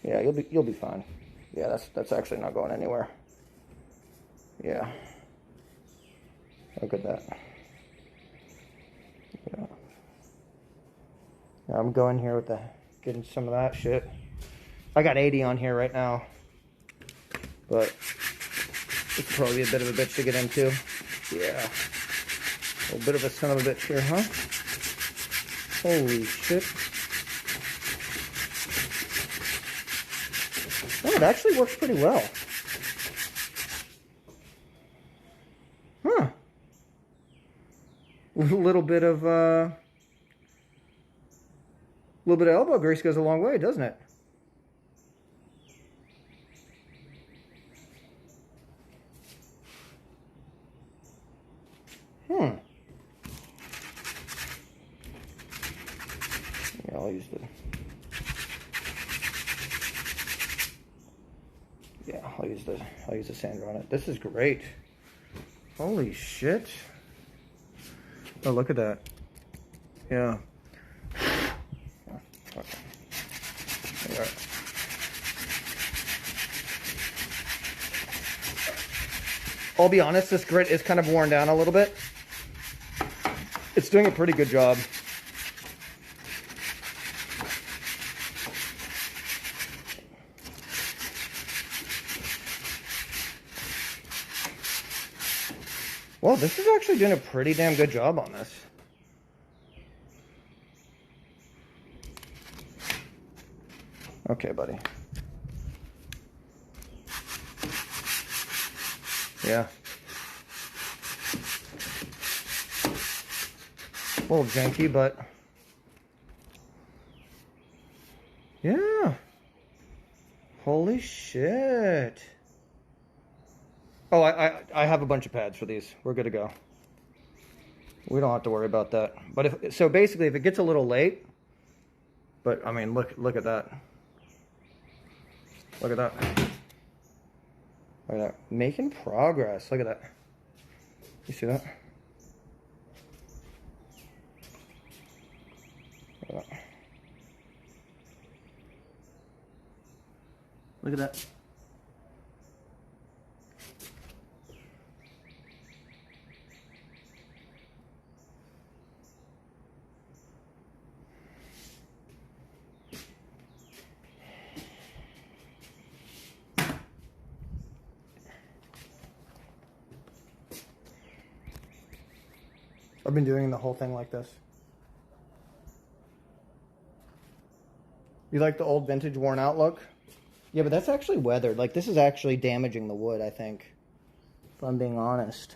A: Yeah, you'll be fine. Yeah, that's actually not going anywhere. Yeah. Look at that. Yeah. Yeah, I'm going here with getting some of that shit. I got 80 on here right now, but it's probably a bit of a bitch to get into. Yeah. A little bit of a son of a bitch here, huh? Holy shit. Oh, it actually works pretty well. Huh. A little bit of elbow grease goes a long way, doesn't it? Yeah, I'll use the sander on it. This is great. Holy shit. Oh, look at that. Yeah. Okay. There. I'll be honest, this grit is kind of worn down a little bit. It's doing a pretty good job. Well, this is actually doing a pretty damn good job on this. Okay, buddy. Yeah. A little janky, but yeah. Holy shit. Oh, I have a bunch of pads for these. We're good to go. We don't have to worry about that. But if so, basically, if it gets a little late, but I mean, look at that. Look at that. Look at that. Making progress. Look at that. You see that? Look at that. Look at that. I've been doing the whole thing like this. You like the old vintage worn out look? Yeah, but that's actually weathered. Like, this is actually damaging the wood, I think. If I'm being honest.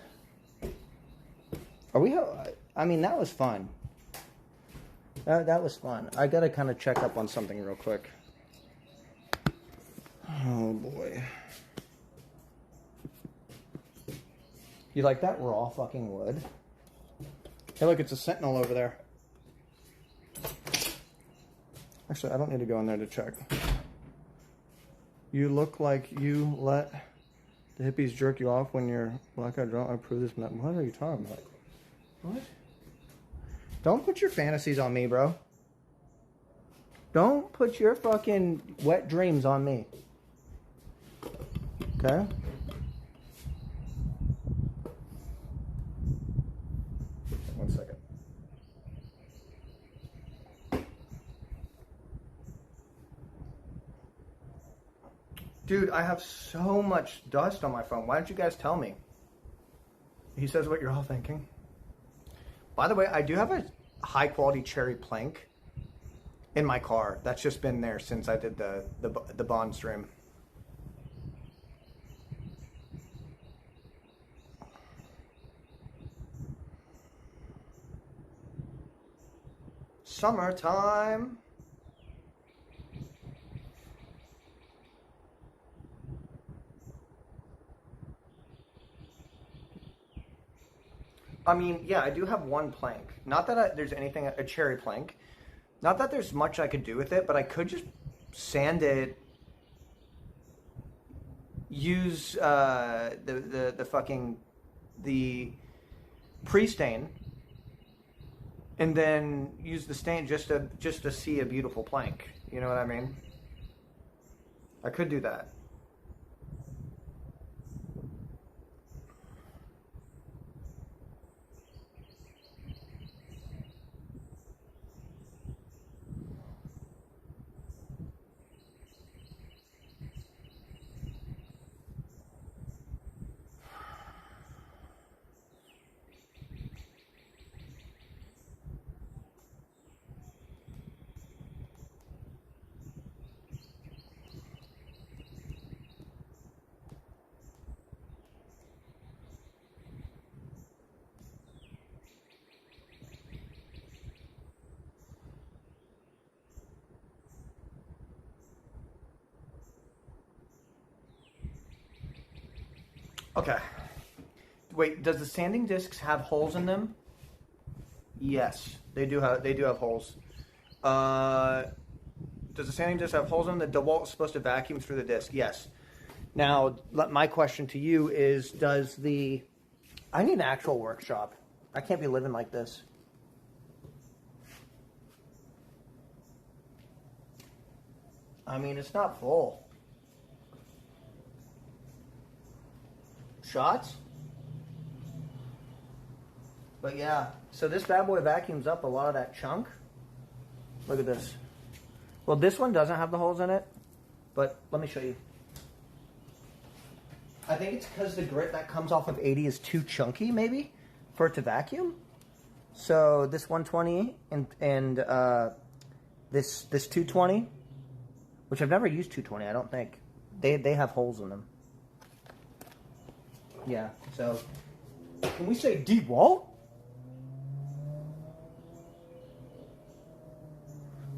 A: Are we... I mean, that was fun. That was fun. I gotta kind of check up on something real quick. Oh, boy. You like that raw fucking wood? Hey, look, it's a Sentinel over there. Actually, I don't need to go in there to check. You look like you let the hippies jerk you off when you're black-eyed drunk. I approve this. What are you talking about? What? Don't put your fantasies on me, bro. Don't put your fucking wet dreams on me. Okay? One second. Dude, I have so much dust on my phone. Why don't you guys tell me? He says what you're all thinking. By the way, I do have a high quality cherry plank in my car. That's just been there since I did the Bond stream. Summertime. I mean, yeah, I do have one plank. Not that there's anything, a cherry plank. Not that there's much I could do with it, but I could just sand it. Use the fucking, the pre-stain. And then use the stain just to see a beautiful plank. You know what I mean? I could do that. Okay. Wait, does the sanding discs have holes in them? Yes, they do have holes. Does the sanding disc have holes in them? The DeWalt is supposed to vacuum through the disc. Yes. Now, my question to you is, I need an actual workshop. I can't be living like this. I mean, it's not full. Shots? But yeah, so this bad boy vacuums up a lot of that chunk. Look at this. Well, this one doesn't have the holes in it, but let me show you. I think it's because the grit that comes off of 80 is too chunky, maybe, for it to vacuum. So this 120 and this 220, which I've never used 220, I don't think. They have holes in them. Yeah, so can we say DeWalt?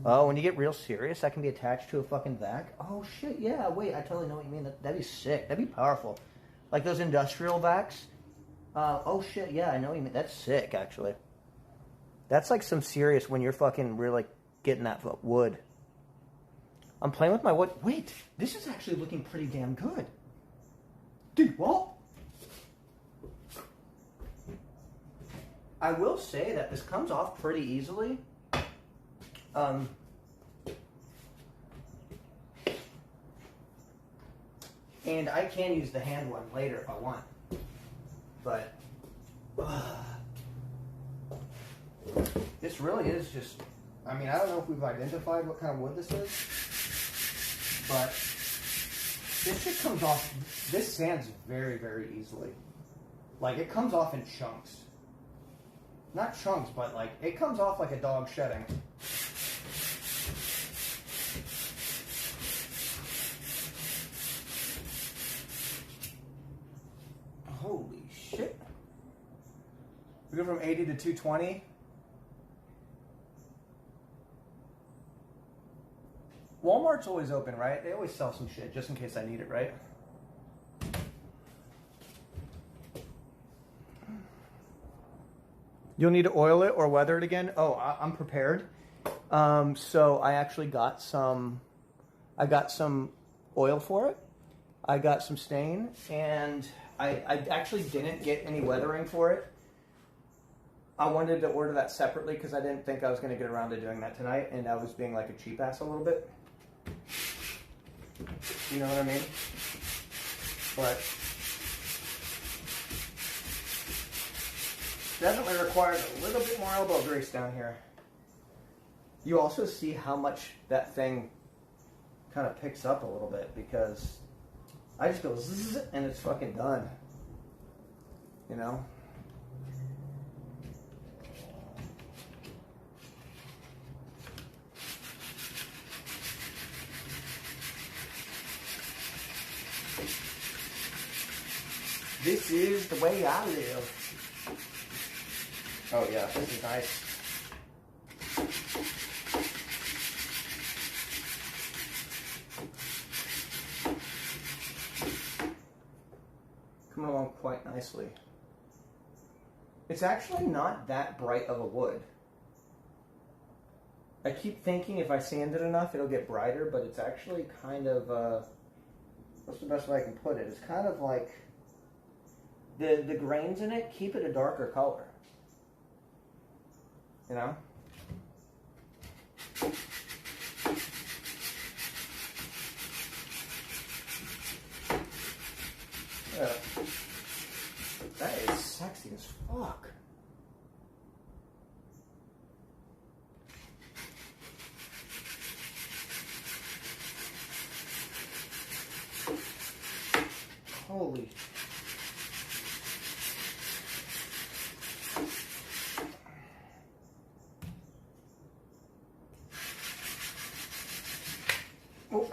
A: Oh, when you get real serious, that can be attached to a fucking vac? Oh, shit, yeah, wait, I totally know what you mean. That'd be sick. That'd be powerful. Like those industrial vacs? Oh, shit, yeah, I know what you mean. That's sick, actually. That's like some serious when you're fucking really getting that wood. I'm playing with my wood. Wait, this is actually looking pretty damn good. DeWalt? I will say that this comes off pretty easily. And I can use the hand one later if I want. But this really is just, I mean, I don't know if we've identified what kind of wood this is, but this shit comes off, this sands very, very easily. Like, it comes off in chunks. Not chunks, but like, it comes off like a dog shedding. Holy shit. We go from 80 to 220. Walmart's always open, right? They always sell some shit just in case I need it, right? You'll need to oil it or weather it again. Oh, I'm prepared. So I actually got some, I got some oil for it. I got some stain, and I actually didn't get any weathering for it. I wanted to order that separately because I didn't think I was going to get around to doing that tonight, and I was being like a cheap ass a little bit. You know what I mean? But definitely requires a little bit more elbow grease down here. You also see how much that thing kind of picks up a little bit, because I just go zzz and it's fucking done. You know? This is the way I live. Oh yeah, this is nice. Coming along quite nicely. It's actually not that bright of a wood. I keep thinking if I sand it enough it'll get brighter, but it's actually kind of, what's the best way I can put it? It's kind of like the grains in it keep it a darker color. You know? Yeah. That is sexy as fuck. Holy. Oh.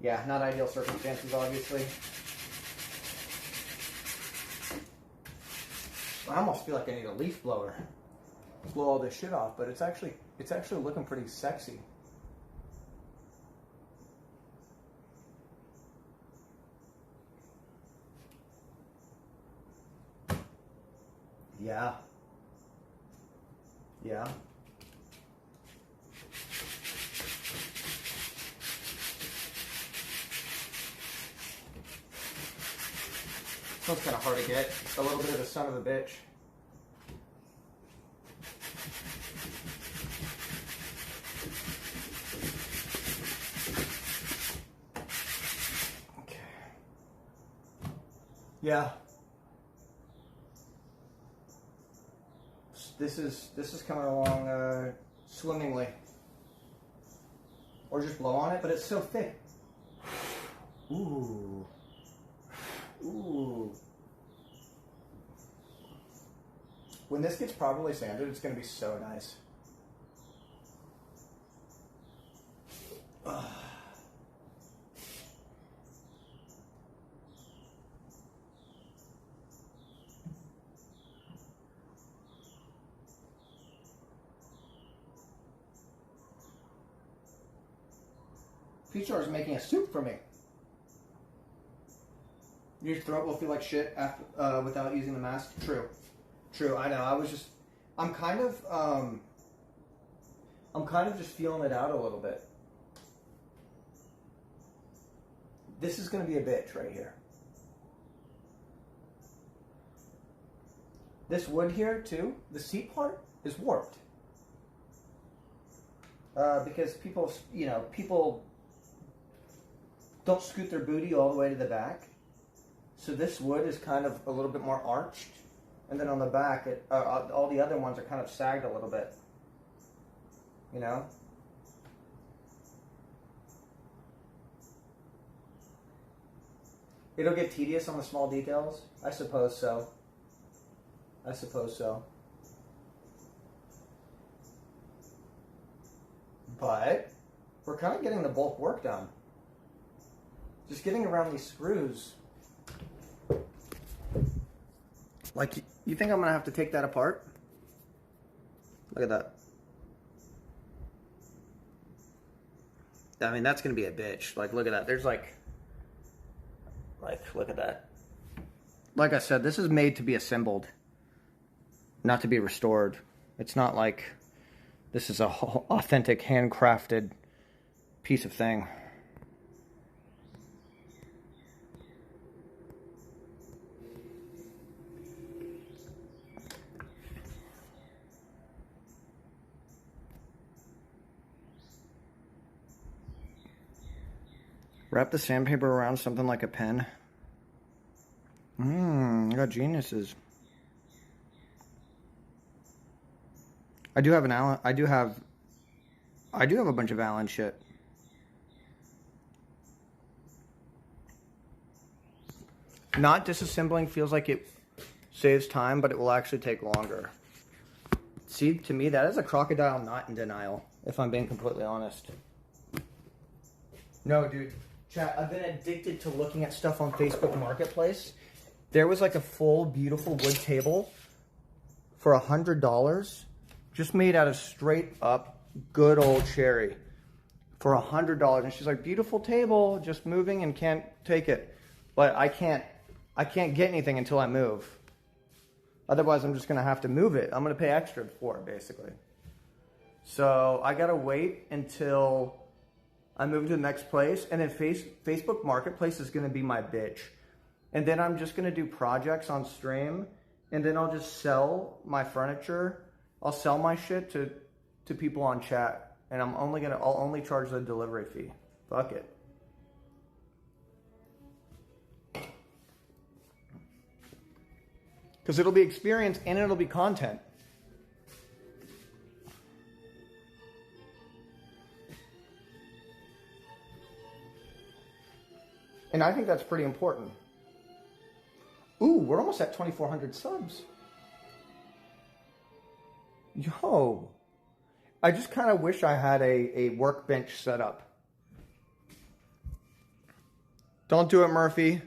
A: Yeah, not ideal circumstances, obviously. I almost feel like I need a leaf blower to blow all this shit off, but it's actually looking pretty sexy. Yeah. Yeah. This one's kind of hard to get. It's a little bit of a son of a bitch. Okay. Yeah. This is coming along swimmingly. Or just blow on it, but it's so thick. Ooh. Ooh. When this gets properly sanded, it's going to be so nice. Peach is making a soup for me. Your throat will feel like shit after, without using the mask. True. True, I know. I'm kind of just feeling it out a little bit. This is going to be a bitch right here. This wood here, too, the seat part is warped. Because people don't scoot their booty all the way to the back. So this wood is kind of a little bit more arched. And then on the back, all the other ones are kind of sagged a little bit. You know? It'll get tedious on the small details? I suppose so. I suppose so. But we're kind of getting the bulk work done. Just getting around these screws. Like, you think I'm going to have to take that apart? Look at that. I mean, that's going to be a bitch. Like, look at that. There's like, look at that. Like I said, this is made to be assembled, not to be restored. It's not like this is a authentic, handcrafted piece of thing. Wrap the sandpaper around something like a pen. I got geniuses. I do have an Allen. I do have a bunch of Allen shit. Not disassembling feels like it saves time, but it will actually take longer. See, to me, that is a crocodile not in denial, if I'm being completely honest. No, dude. Chat, I've been addicted to looking at stuff on Facebook Marketplace. There was like a full, beautiful wood table for $100, just made out of straight up good old cherry for $100. And she's like, beautiful table, just moving and can't take it. But I can't get anything until I move. Otherwise, I'm just gonna have to move it. I'm gonna pay extra for it, basically. So I gotta wait until I move to the next place, and then Facebook Marketplace is going to be my bitch. And then I'm just going to do projects on stream, and then I'll just sell my furniture. I'll sell my shit to people on chat, and I'll only charge the delivery fee. Fuck it. Because it'll be experience and it'll be content. And I think that's pretty important. Ooh, we're almost at 2,400 subs. Yo. I just kind of wish I had a workbench set up. Don't do it, Murphy.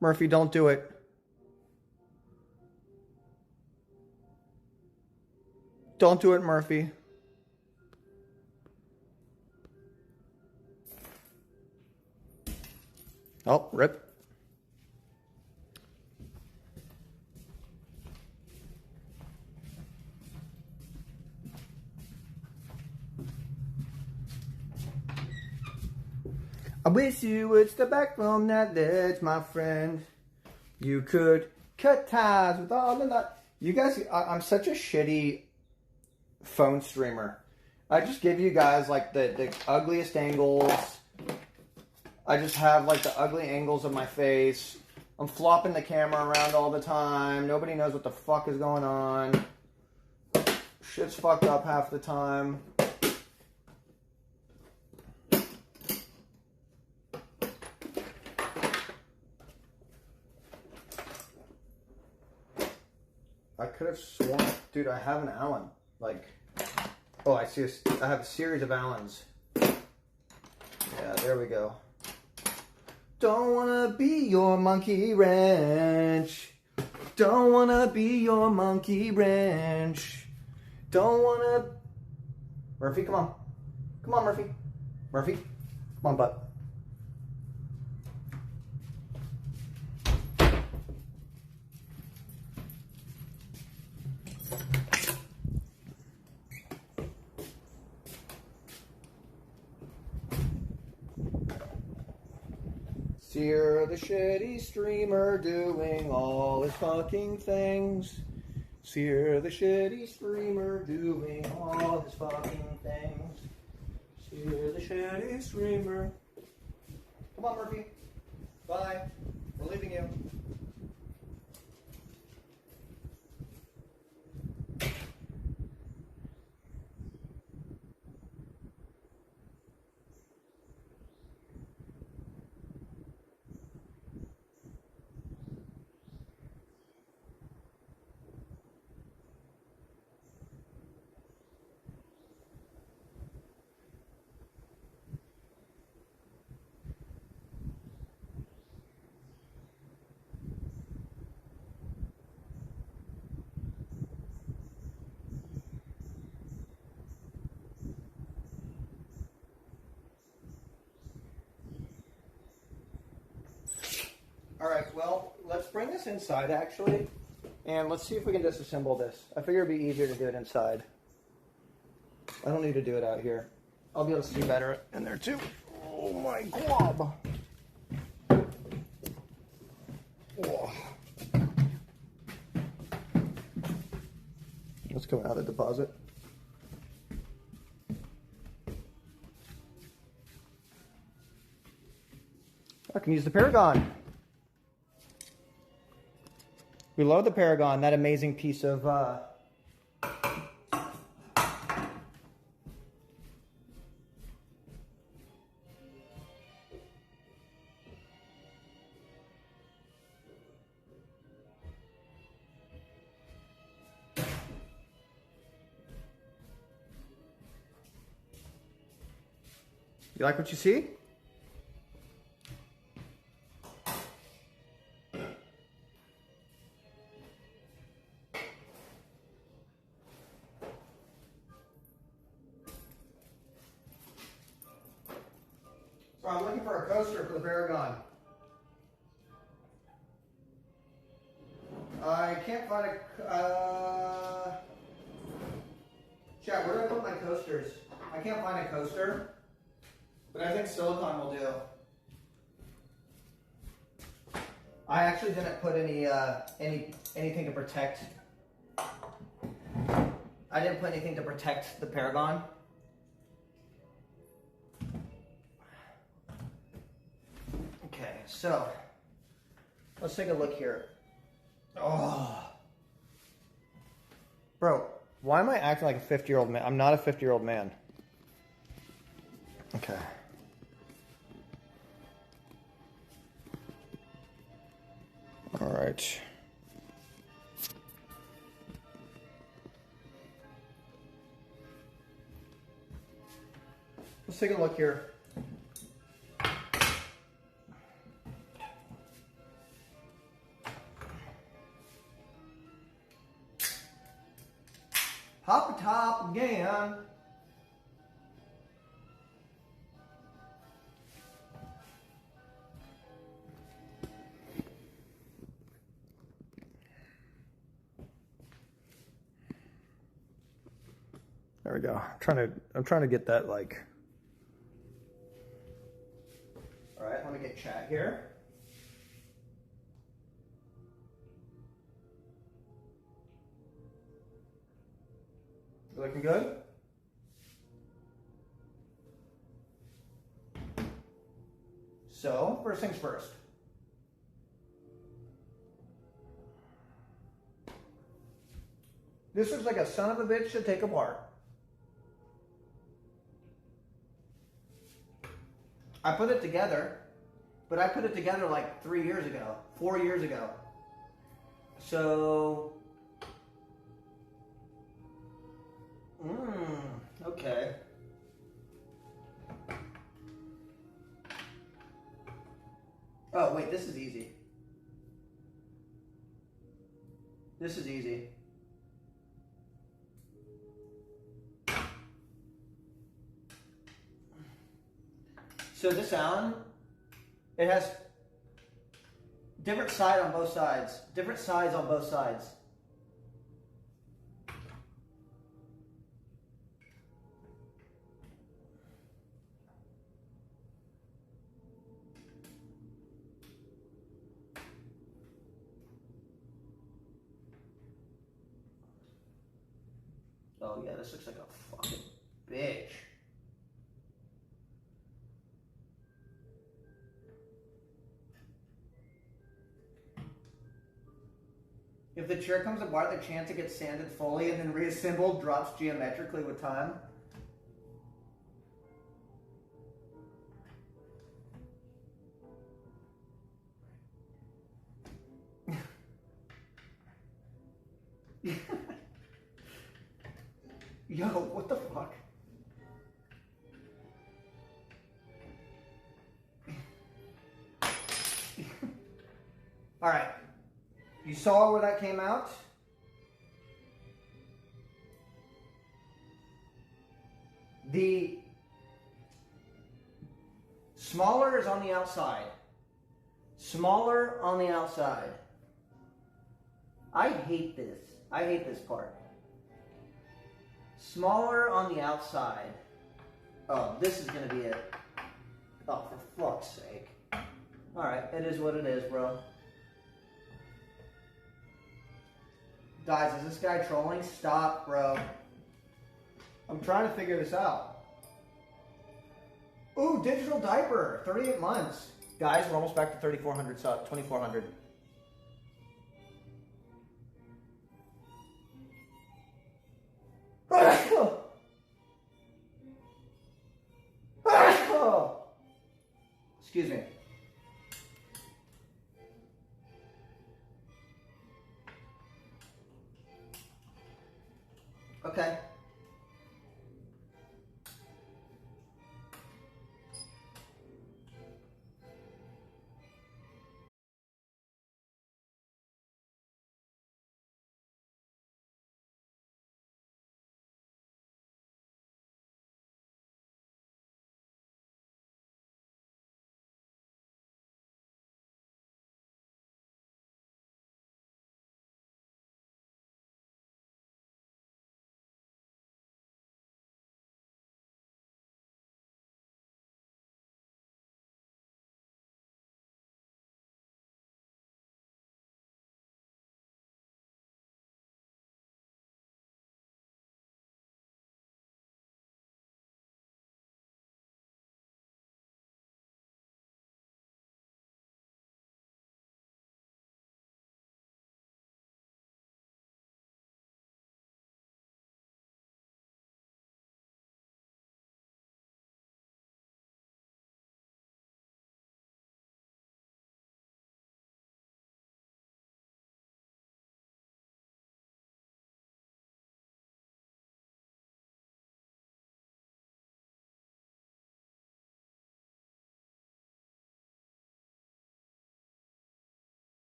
A: Murphy, don't do it. Don't do it, Murphy. Oh, rip. I wish you would step back from that ledge, my friend. You could cut ties with all of that. You guys, I'm such a shitty phone streamer. I just give you guys like the ugliest angles. I just have like the ugly angles of my face. I'm flopping the camera around all the time. Nobody knows what the fuck is going on. Shit's fucked up half the time. I could have sworn, dude, I have an Allen. Like, oh, I see. I have a series of Allens. Yeah, there we go. Don't wanna be your monkey wrench. Don't wanna be your monkey wrench. Don't wanna... Murphy, come on. Come on, Murphy. Murphy, come on, butt. Cyr the shitty streamer doing all his fucking things. Cyr the shitty streamer doing all his fucking things. Cyr the shitty streamer. Come on, Murphy. Bye. We're leaving you. All right, well, let's bring this inside, actually, and let's see if we can disassemble this. I figure it'd be easier to do it inside. I don't need to do it out here. I'll be able to see better in there, too. Oh, my glob. Oh. Let's come out of deposit. I can use the Paragon. We love the Paragon, that amazing piece of You like what you see? So I'm looking for a coaster for the Paragon. I can't find a... Chat, where do I put my coasters? I can't find a coaster, but I think silicone will do. I actually didn't put anything to protect. I didn't put anything to protect the Paragon. Okay, so let's take a look here. Oh, bro, why am I acting like a 50-year-old man? I'm not a 50-year-old man. Okay. All right. Let's take a look here. Hop top again. There we go. I'm trying to get that like. All right, let me get chat here. Looking good? So, first things first. This looks like a son of a bitch to take apart. I put it together, but I put it together like 4 years ago. So, okay. Oh, wait, this is easy. This is easy. So this Allen, it has different side on both sides. Different sides on both sides. Oh yeah, this looks like a fucking bitch. If the chair comes apart, the chance it gets sanded fully and then reassembled drops geometrically with time. Yo, what the fuck? All right. You saw where that came out? The smaller is on the outside. Smaller on the outside. I hate this. I hate this part. Smaller on the outside. Oh, this is going to be it. Oh, for fuck's sake. Alright, it is what it is, bro. Guys, is this guy trolling? Stop, bro. I'm trying to figure this out. Ooh, digital diaper. 38 months. Guys, we're almost back to 3,400 subs. 2,400. Excuse me. Okay.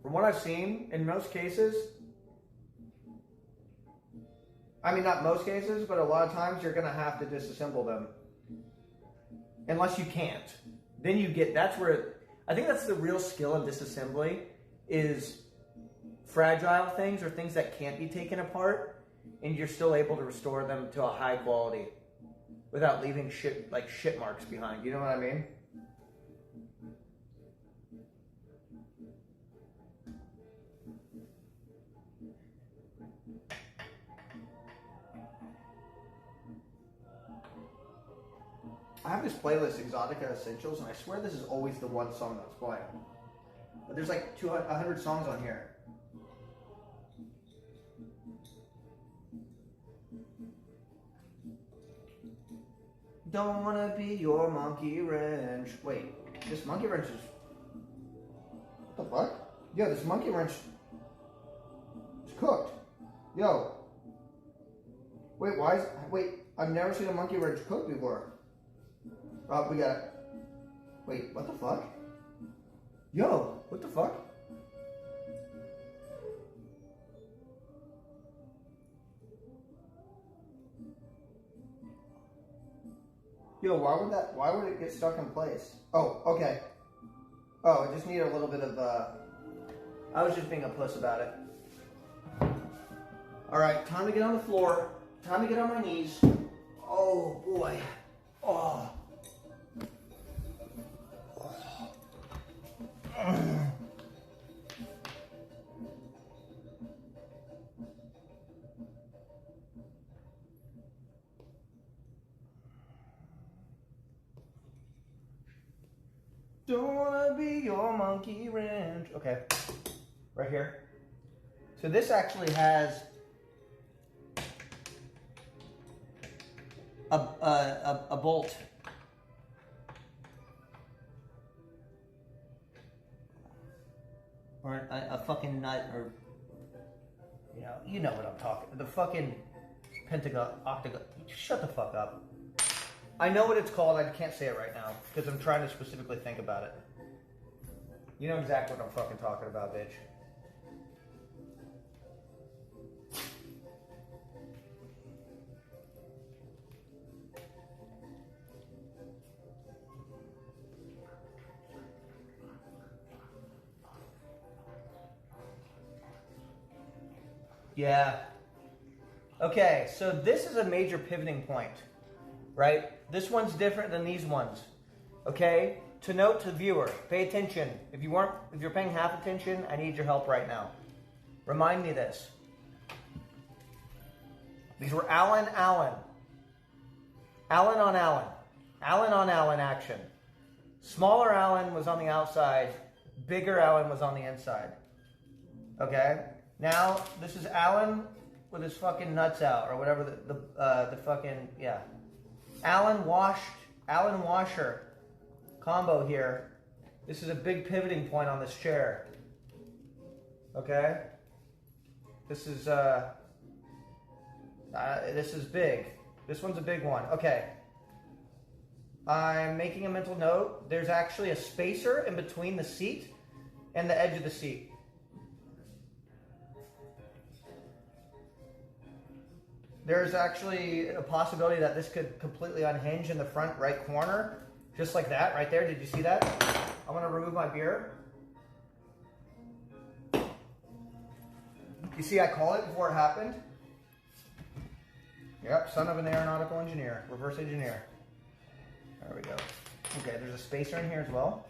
A: From what I've seen, in most cases, I mean, not most cases, but a lot of times you're going to have to disassemble them. Unless you can't. Then you get, that's where, I think that's the real skill in disassembly, is fragile things or things that can't be taken apart, and you're still able to restore them to a high quality without leaving shit, like shit marks behind. You know what I mean? I have this playlist, Exotica Essentials, and I swear this is always the one song that's playing. But there's like 100 songs on here. Don't wanna be your monkey wrench. Wait, this monkey wrench is... What the fuck? Yo, this monkey wrench is cooked. Yo. Wait, why is... Wait, I've never seen a monkey wrench cooked before. Rob, we got... Wait, what the fuck? Yo, what the fuck? Yo, why would it get stuck in place? Oh, okay. Oh, I just need a little bit of, I was just being a puss about it. Alright, time to get on the floor. Time to get on my knees. Oh, boy. Oh. Don't wanna be your monkey wrench. Okay, right here. So this actually has a bolt. Or a fucking nut, or you know what I'm talking. The fucking pentagon, octagon. Shut the fuck up. I know what it's called. I can't say it right now because I'm trying to specifically think about it. You know exactly what I'm fucking talking about, bitch. Yeah. Okay, so this is a major pivoting point, right? This one's different than these ones. Okay? To note to the viewer, pay attention. If you're paying half attention, I need your help right now. Remind me this. These were Allen on Allen action. Smaller Allen was on the outside, bigger Allen was on the inside. Okay? Now, this is Allen with his fucking nuts out, or whatever the fucking, yeah. Allen washer combo here. This is a big pivoting point on this chair. Okay? This is big. This one's a big one. Okay. I'm making a mental note. There's actually a spacer in between the seat and the edge of the seat. There's actually a possibility that this could completely unhinge in the front right corner. Just like that, right there. Did you see that? I'm going to remove my beer. You see, I called it before it happened. Yep, son of an aeronautical engineer. Reverse engineer. There we go. Okay, there's a spacer in here as well.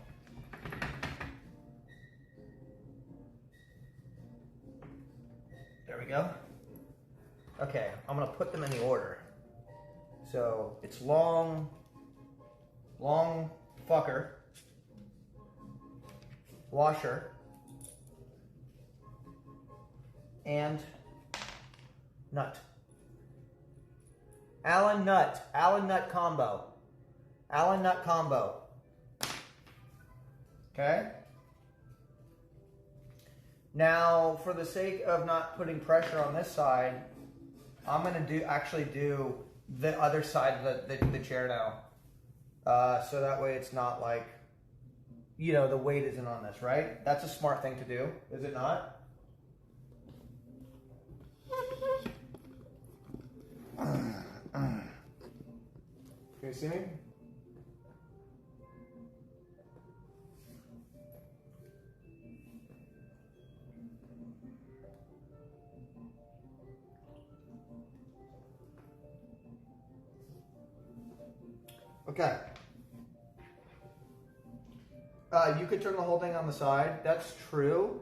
A: There we go. Okay, I'm going to put them in the order. So, it's long fucker, washer, and nut. Allen nut combo. Allen nut combo. Okay? Now, for the sake of not putting pressure on this side, I'm going to actually do the other side of the chair now. So that way it's not like, you know, the weight isn't on this, right? That's a smart thing to do, is it not? Can you see me? Okay. You could turn the whole thing on the side. That's true,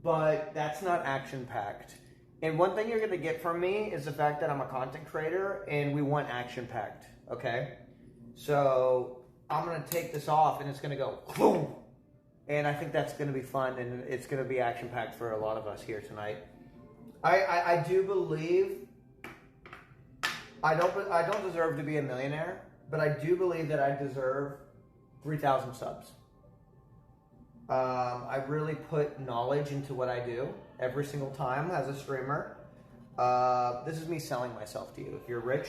A: but that's not action-packed. And one thing you're going to get from me is the fact that I'm a content creator and we want action-packed, okay? So I'm going to take this off and it's going to go boom. And I think that's going to be fun and it's going to be action-packed for a lot of us here tonight. I do believe I don't deserve to be a millionaire, but I do believe that I deserve 3,000 subs. I really put knowledge into what I do every single time as a streamer. This is me selling myself to you. If you're rich,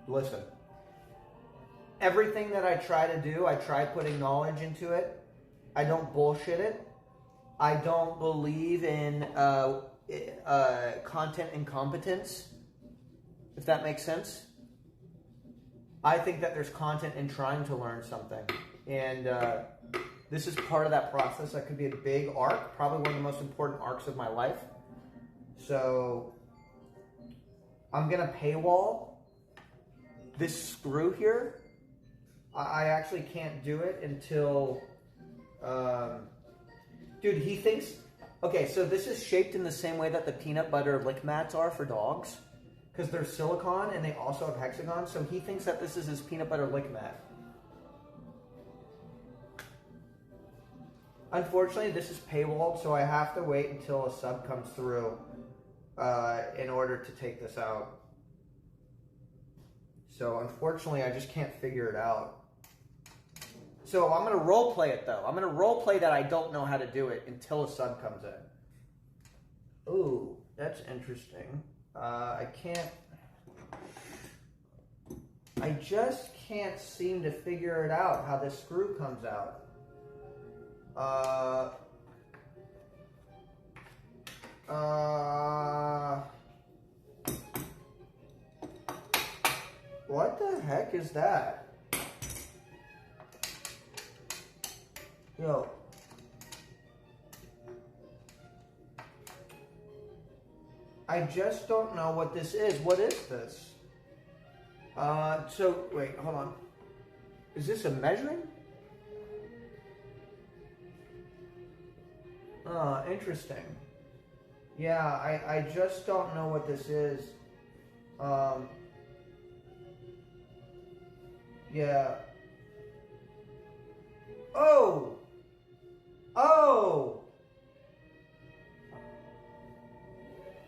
A: listen. Everything that I try to do, I try putting knowledge into it. I don't bullshit it. I don't believe in content incompetence, if that makes sense. I think that there's content in trying to learn something. And this is part of that process. That could be a big arc, probably one of the most important arcs of my life. So I'm going to paywall this screw here. I actually can't do it until... dude, he thinks... Okay, so this is shaped in the same way that the peanut butter lick mats are for dogs. Because they're silicone and they also have hexagons. So he thinks that this is his peanut butter lick mat. Unfortunately, this is paywalled, so I have to wait until a sub comes through in order to take this out. So unfortunately, I just can't figure it out. So I'm going to role play it, though. I'm going to role play that I don't know how to do it until a sub comes in. Ooh, that's interesting. I just can't seem to figure it out, how this screw comes out. What the heck is that? Yo. I just don't know what this is. What is this? So, wait, hold on. Is this a measuring? Oh, interesting. Yeah, I just don't know what this is. Yeah. Oh! Oh!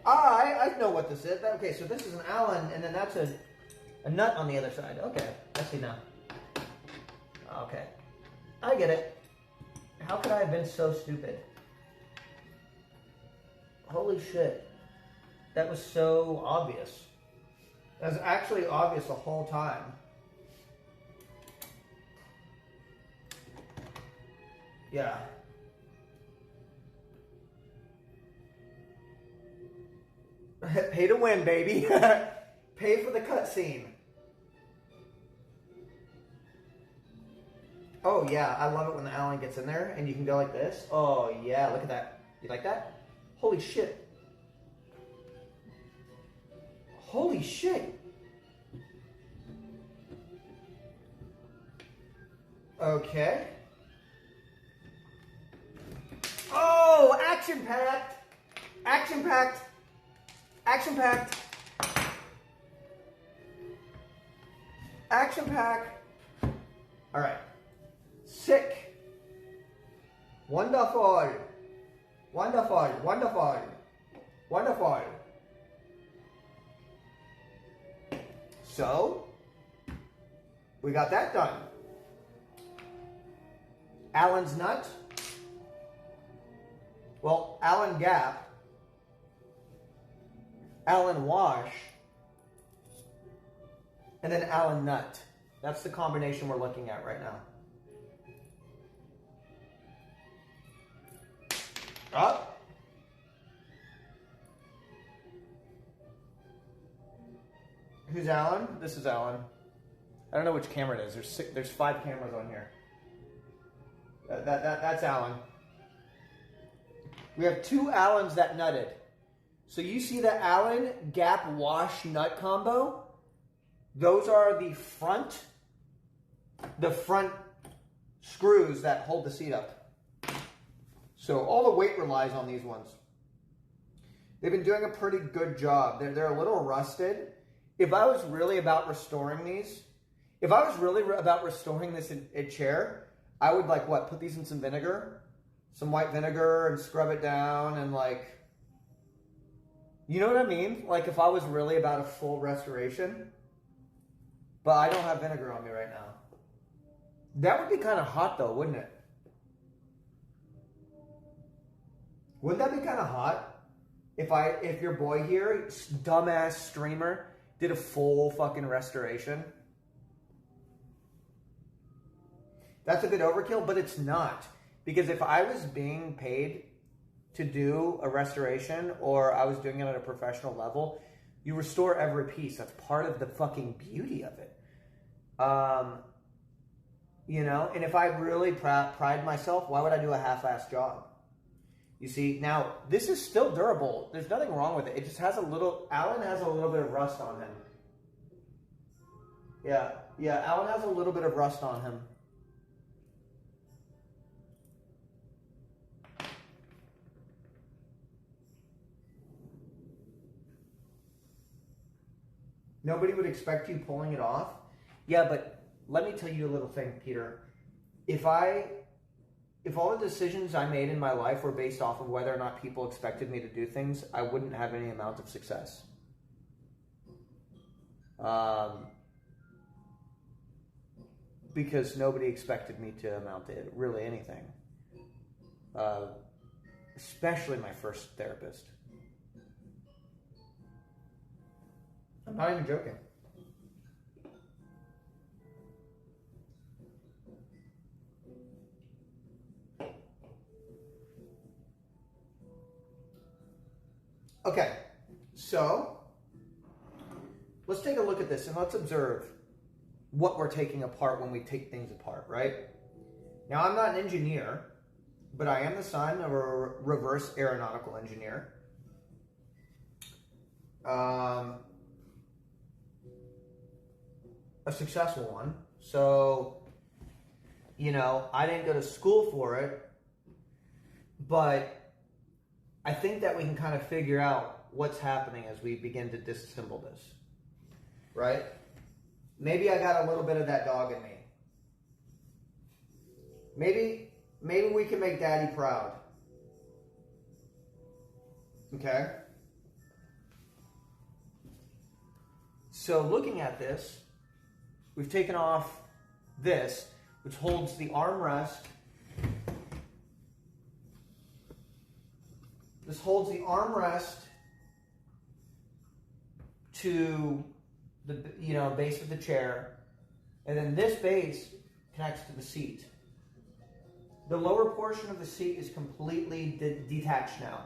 A: I know what this is. Okay, so this is an Allen, and then that's a nut on the other side. Okay, I see now. Okay. I get it. How could I have been so stupid? Holy shit. That was so obvious. That was actually obvious the whole time. Yeah. Pay to win, baby. Pay for the cutscene. Oh yeah, I love it when the Allen gets in there and you can go like this. Oh yeah, look at that. You like that? Holy shit. Holy shit. Okay. Oh, action-packed. Action-packed. Action-packed. Action-packed. All right. Sick. Wonderful. Wonderful. Wonderful. Wonderful. So, we got that done. Allen's nut. Well, Allen gap. Allen wash. And then Allen nut. That's the combination we're looking at right now. Up. Who's Alan? This is Alan. I don't know which camera it is. There's 5 cameras on here. That's Alan. We have 2 Allens that nutted. So you see the Allen gap wash nut combo? Those are the front screws that hold the seat up. So all the weight relies on these ones. They've been doing a pretty good job. They're a little rusted. If I was really about restoring these, if I was really about restoring this chair, I would like what? Put these in some vinegar, some white vinegar, and scrub it down, and like, you know what I mean? Like if I was really about a full restoration, but I don't have vinegar on me right now. That would be kind of hot though, wouldn't it? Wouldn't that be kind of hot if your boy here, dumbass streamer, did a full fucking restoration? That's a bit overkill, but it's not. Because if I was being paid to do a restoration, or I was doing it at a professional level, you restore every piece. That's part of the fucking beauty of it. You know, and if I really pride myself, why would I do a half-assed job? You see, now, this is still durable. There's nothing wrong with it. It just has a little, Alan has a little bit of rust on him. Yeah, Alan has a little bit of rust on him. Nobody would expect you pulling it off. Yeah, but let me tell you a little thing, Peter. If all the decisions I made in my life were based off of whether or not people expected me to do things, I wouldn't have any amount of success. Because nobody expected me to amount to really anything. Especially my first therapist. I'm not even joking. Okay, so let's take a look at this and let's observe what we're taking apart when we take things apart, right? Now, I'm not an engineer, but I am the son of a reverse aeronautical engineer. A successful one. So, you know, I didn't go to school for it, but I think that we can kind of figure out what's happening as we begin to disassemble this, right? Maybe I got a little bit of that dog in me. Maybe we can make Daddy proud. Okay? So looking at this, we've taken off this, which holds the armrest. This holds the armrest to the base of the chair, and then this base connects to the seat. The lower portion of the seat is completely detached now.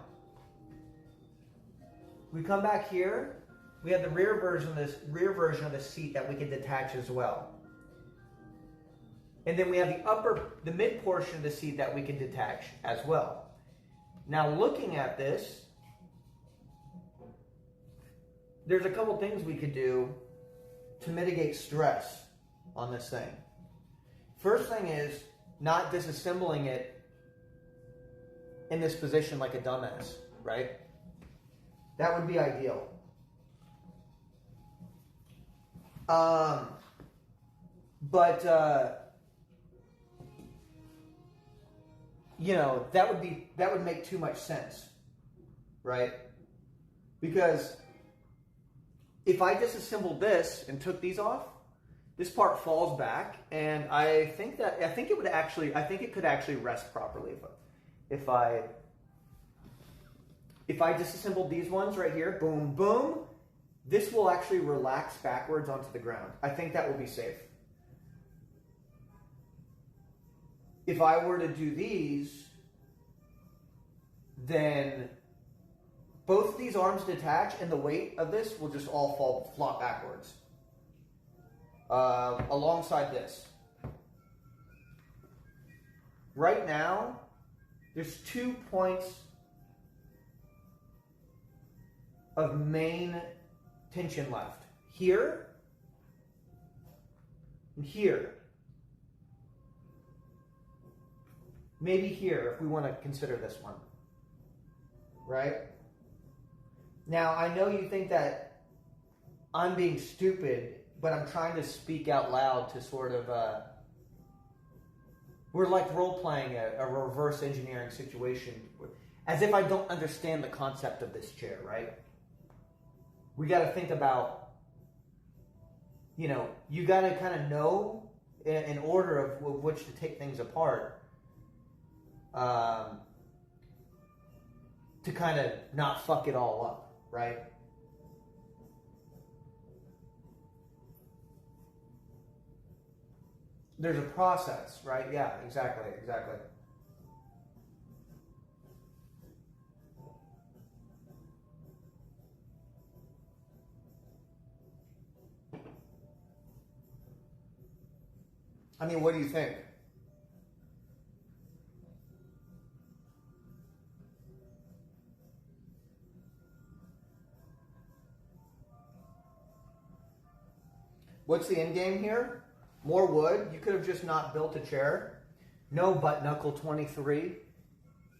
A: We come back here. We have the rear version of the seat that we can detach as well. And then we have the mid portion of the seat that we can detach as well. Now looking at this, there's a couple things we could do to mitigate stress on this thing. First thing is not disassembling it in this position like a dumbass, right? That would be ideal. That would make too much sense, right? Because if I disassembled this and took these off, this part falls back, and I think it could actually rest properly if I disassembled these ones right here, boom, boom, this will actually relax backwards onto the ground. I think that will be safe. If I were to do these, then both of these arms detach and the weight of this will just all flop backwards. Alongside this. Right now, there's 2 points of main tension left. Here and here. Maybe here, if we want to consider this one. Right? Now, I know you think that I'm being stupid, but I'm trying to speak out loud to sort of... we're like role-playing a reverse engineering situation. As if I don't understand the concept of this chair, right? We got to think about, you know, you got to kind of know in order of which to take things apart to kind of not fuck it all up, right? There's a process, right? Yeah, exactly. I mean, what do you think? What's the end game here? More wood. You could have just not built a chair. No butt knuckle 23.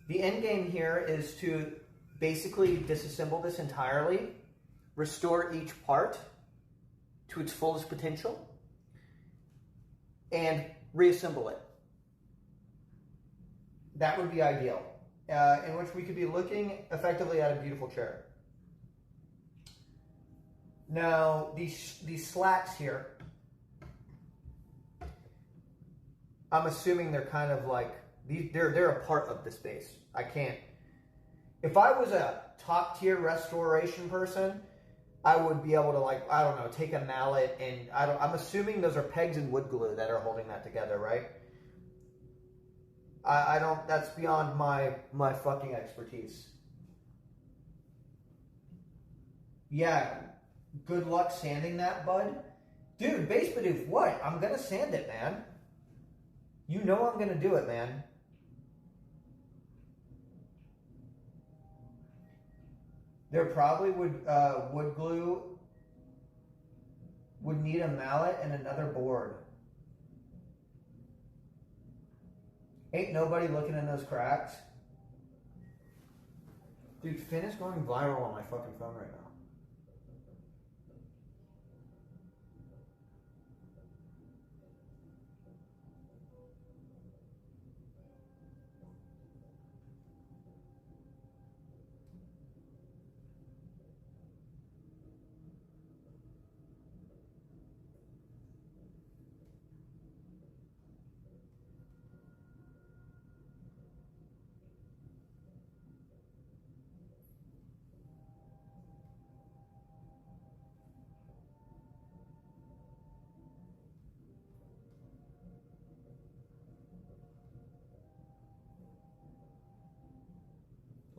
A: The end game here is to basically disassemble this entirely, restore each part to its fullest potential, and reassemble it. That would be ideal, in which we could be looking effectively at a beautiful chair. Now, these slats here, I'm assuming they're kind of like, they're a part of this base. I can't, if I was a top tier restoration person, I would be able to, like, I don't know, take a mallet and I'm assuming those are pegs and wood glue that are holding that together, right? I don't, that's beyond my fucking expertise. Yeah, good luck sanding that, bud. Dude, base Bidoof, what? I'm gonna sand it, man. You know I'm gonna do it, man. There probably would, wood glue would need a mallet and another board. Ain't nobody looking in those cracks. Dude, Finn is going viral on my fucking phone right now.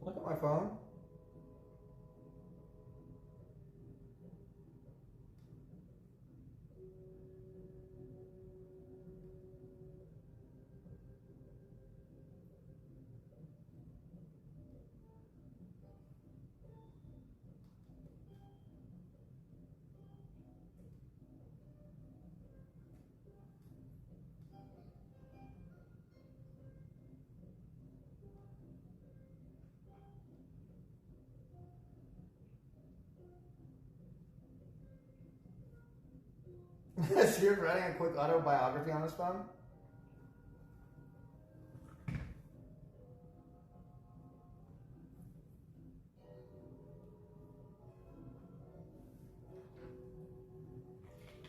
A: Look at my phone. So you're writing a quick autobiography on this phone?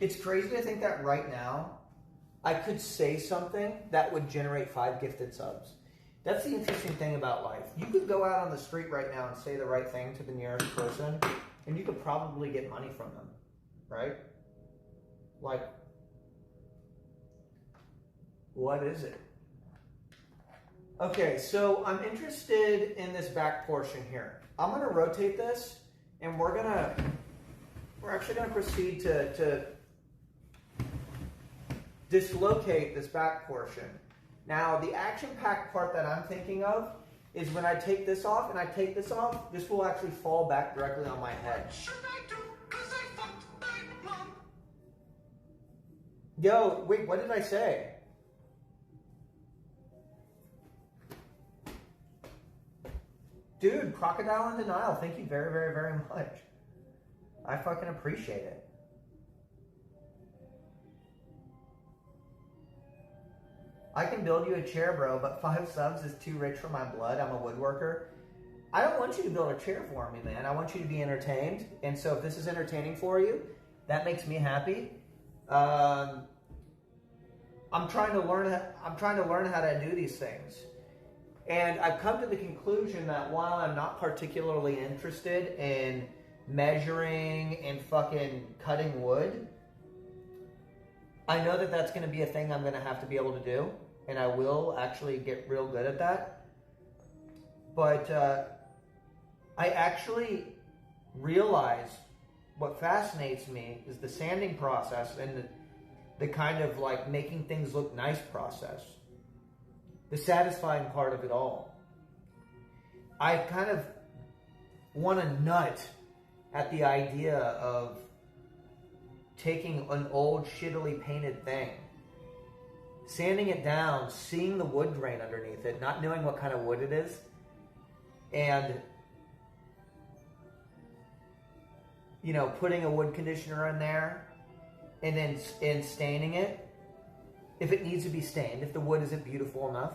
A: It's crazy to think that right now I could say something that would generate 5 gifted subs. That's the interesting thing about life. You could go out on the street right now and say the right thing to the nearest person, and you could probably get money from them, right? Like, what is it?
C: Okay, so I'm interested in this back portion here. I'm gonna rotate this, and we're actually gonna proceed to dislocate this back portion. Now, the action-packed part that I'm thinking of is when I take this off and I take this off, this will actually fall back directly on my head.
B: What should I do? 'Cause I fucked my mom.
C: Yo, wait, what did I say? Dude, Crocodile in Denial, thank you very, very, very much. I fucking appreciate it. I can build you a chair, bro, but 5 subs is too rich for my blood. I'm a woodworker. I don't want you to build a chair for me, man. I want you to be entertained. And so if this is entertaining for you, that makes me happy. I'm trying to learn how to do these things. And I've come to the conclusion that while I'm not particularly interested in measuring and fucking cutting wood, I know that that's going to be a thing I'm going to have to be able to do. And I will actually get real good at that. But I actually realize what fascinates me is the sanding process and the kind of like making things look nice process. The satisfying part of it all. I kind of want to nut at the idea of taking an old shittily painted thing, sanding it down, seeing the wood grain underneath it, not knowing what kind of wood it is, and, you know, putting a wood conditioner in there, and then staining it, if it needs to be stained, if the wood isn't beautiful enough.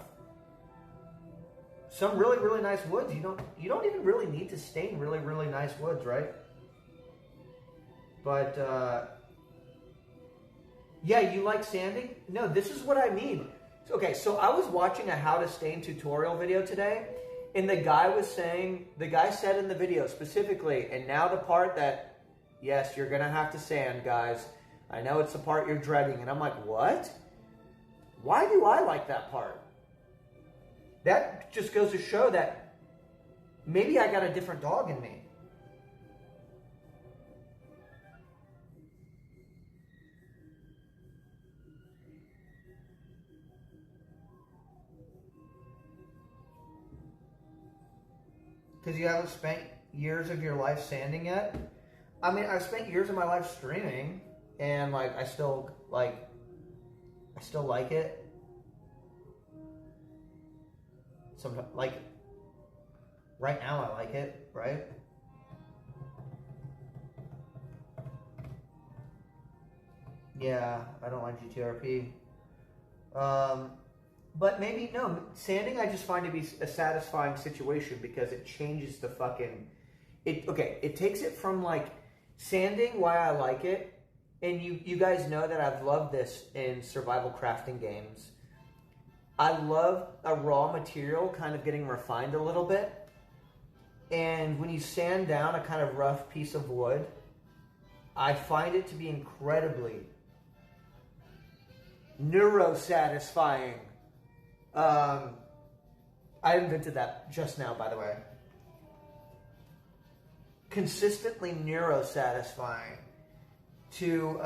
C: Some really, really nice woods, you don't even really need to stain really, really nice woods, right? But, yeah, you like sanding? No, this is what I mean. Okay, so I was watching a how to stain tutorial video today, and the guy said in the video specifically, and now the part that, yes, you're gonna have to sand, guys. I know it's the part you're dreading, and I'm like, what? Why do I like that part? That just goes to show that maybe I got a different dog in me. Because you haven't spent years of your life sanding yet? I mean, I've spent years of my life streaming, and like I still like it. Sometimes, like right now, I like it, right? Yeah, I don't like GTRP. But maybe, no, sanding I just find to be a satisfying situation because it changes the fucking, it takes it from like sanding, why I like it, and you guys know that I've loved this in survival crafting games. I love a raw material kind of getting refined a little bit, and when you sand down a kind of rough piece of wood, I find it to be incredibly neuro-satisfying. I invented that just now, by the way. Consistently neuro-satisfying to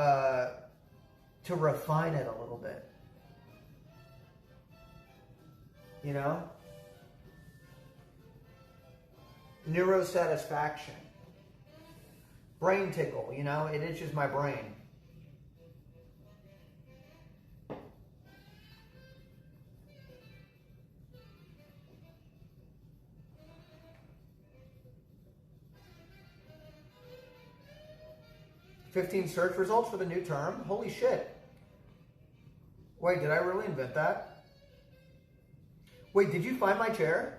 C: refine it a little bit. You know? Neurosatisfaction. Brain tickle, you know? It itches my brain. $15 search results for the new term? Holy shit. Wait, did I really invent that? Wait, did you find my chair?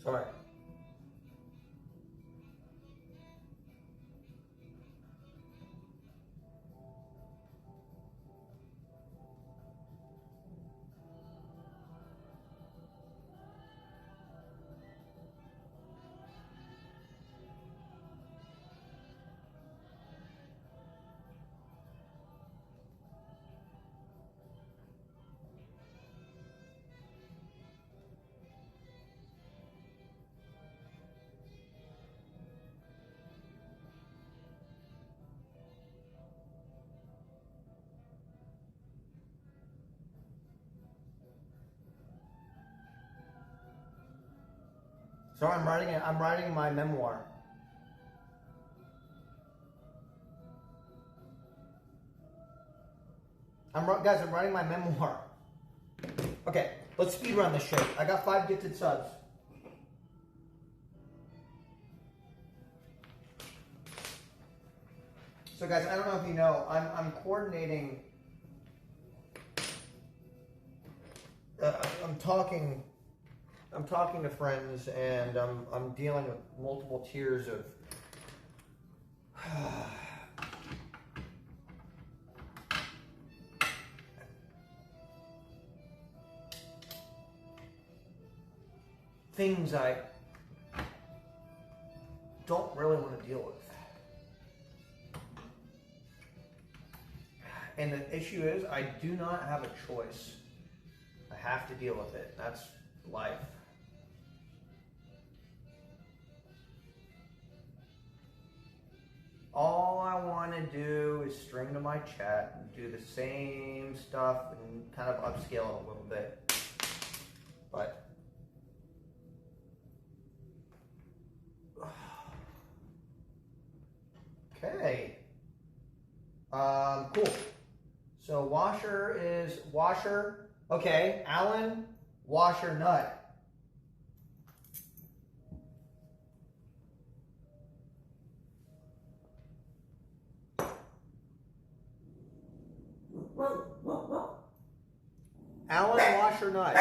A: Sorry. So I'm writing my memoir. Guys, I'm writing my memoir. Okay, let's speed run this shit. I got 5 gifted subs. So guys, I don't know if you know, I'm coordinating. I'm talking to friends, and I'm dealing with multiple tiers of things I don't really want to deal with. And the issue is, I do not have a choice. I have to deal with it. That's life. All I want to do is stream to my chat and do the same stuff and kind of upscale it a little bit. But okay. Cool. So washer is washer. Okay, Alan, washer nut. Alan, washer nut.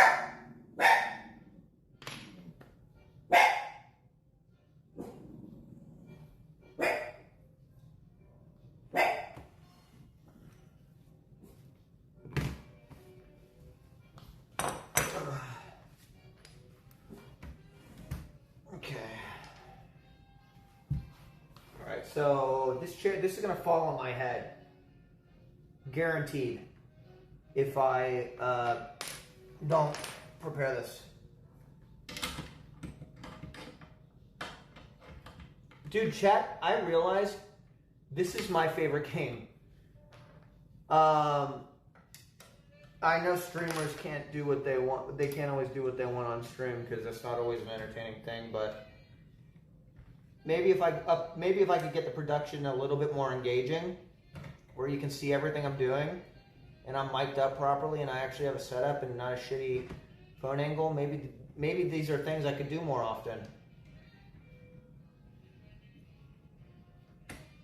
A: Okay. All right. So this is gonna fall on my head, guaranteed. If I don't prepare this. Dude, chat, I realize this is my favorite game. I know streamers can't do what they want. They can't always do what they want on stream because that's not always an entertaining thing. But maybe if I could get the production a little bit more engaging, where you can see everything I'm doing, and I'm mic'd up properly, and I actually have a setup and not a shitty phone angle. Maybe these are things I could do more often.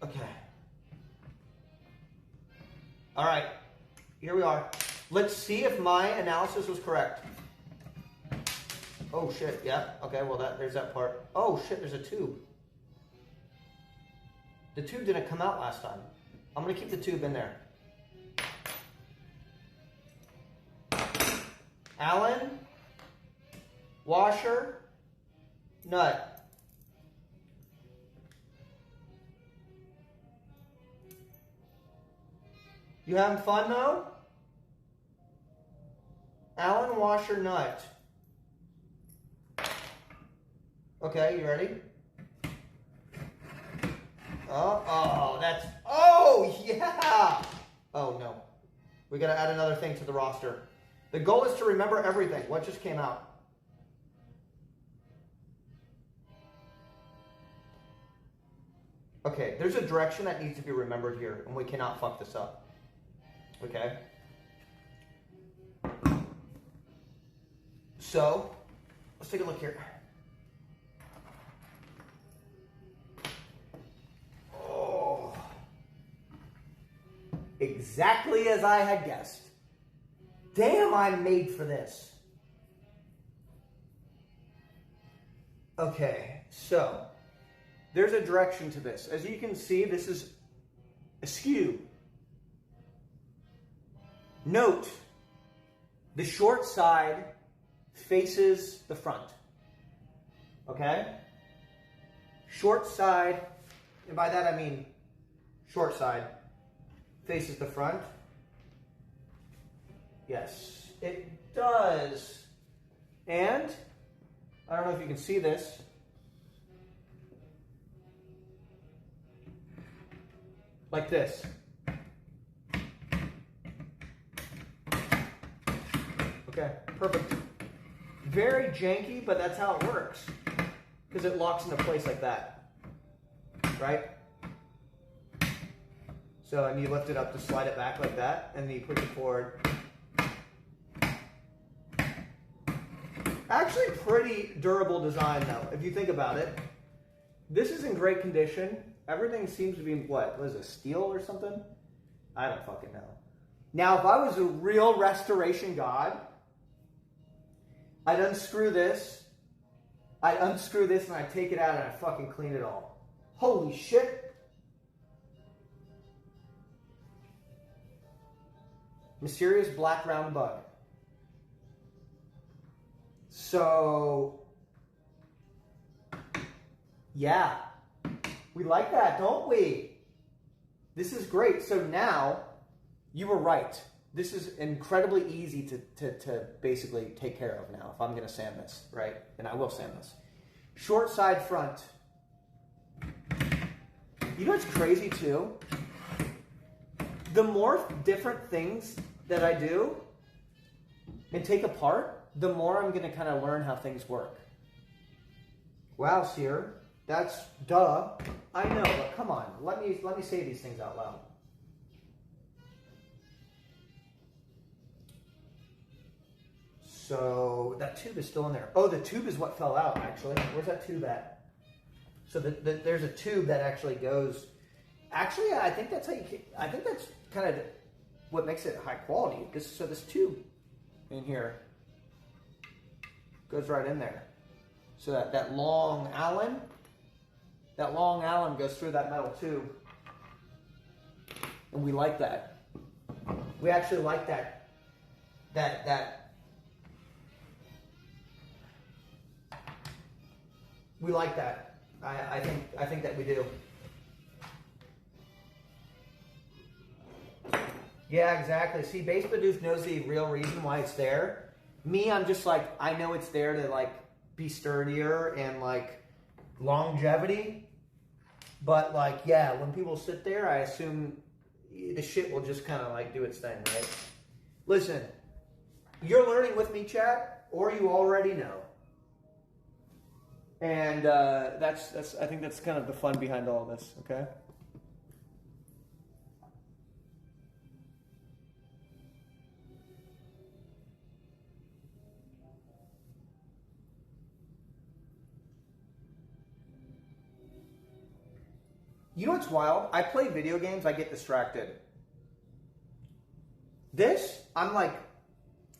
A: Okay. All right. Here we are. Let's see if my analysis was correct. Oh shit. Yeah. Okay. Well, there's that part. Oh shit. There's a tube. The tube didn't come out last time. I'm gonna keep the tube in there. Alan, washer, nut. You having fun though? Alan, washer, nut. Okay, you ready? Oh, yeah! Oh no. We gotta add another thing to the roster. The goal is to remember everything. What just came out? Okay, there's a direction that needs to be remembered here, and we cannot fuck this up. Okay? So, let's take a look here. Oh. Exactly as I had guessed. Damn, I'm made for this. Okay, so there's a direction to this. As you can see, this is askew. Note, the short side faces the front. Okay? Short side, and by that I mean short side, faces the front. Yes, it does. And, I don't know if you can see this, like this. Okay, perfect. Very janky, but that's how it works. Because it locks into place like that. Right? So, and you lift it up to slide it back like that, and then you push it forward. Actually, pretty durable design though, if you think about it. This is in great condition. Everything seems to be, what is it, steel or something? I don't fucking know. Now, if I was a real restoration god, I'd unscrew this, and I'd take it out and I'd fucking clean it all. Holy shit. Mysterious black round bug. So, yeah, we like that, don't we? This is great. So now, you were right. This is incredibly easy to basically take care of now if I'm going to sand this, right? And I will sand this. Short side front. You know what's crazy too? The more different things that I do and take apart, the more I'm going to kind of learn how things work. Wow, Cyr, that's duh. I know, but come on, let me say these things out loud. So that tube is still in there. Oh, the tube is what fell out, actually. Where's that tube at? So there's a tube that actually goes. Actually, I think that's how you. I think that's kind of what makes it high quality. So this tube in here goes right in there. So that long Allen goes through that metal tube, and we like that. We actually like that. We like that. I think that we do. Yeah, exactly. See, Base Bidoof knows the real reason why it's there. Me, I'm just like, I know it's there to like be sturdier and like longevity. But like, yeah, when people sit there, I assume the shit will just kind of like do its thing, right? Listen, you're learning with me, chat, or you already know. And that's I think that's kind of the fun behind all of this, okay? You know what's wild? I play video games, I get distracted. This, I'm like,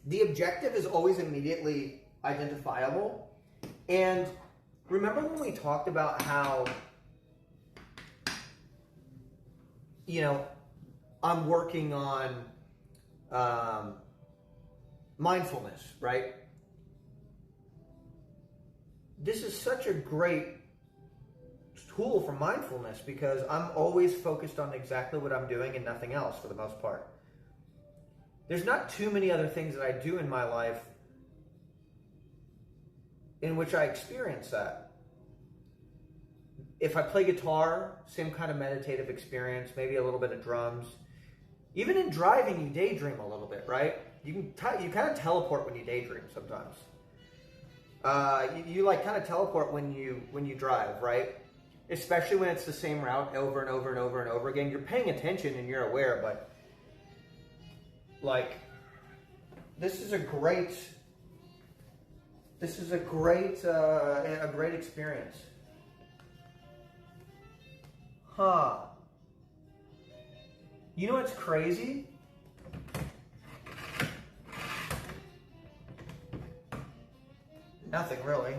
A: the objective is always immediately identifiable. And remember when we talked about how, you know, I'm working on mindfulness, right? This is such a great tool for mindfulness because I'm always focused on exactly what I'm doing and nothing else for the most part. There's not too many other things that I do in my life in which I experience that. If I play guitar, same kind of meditative experience, maybe a little bit of drums. Even in driving, you daydream a little bit, right? You kind of teleport when you daydream sometimes. You like kind of teleport when you drive, right? Especially when it's the same route over and over and over and over again. You're paying attention and you're aware, but like this is a great experience. Huh. You know what's crazy? Nothing really.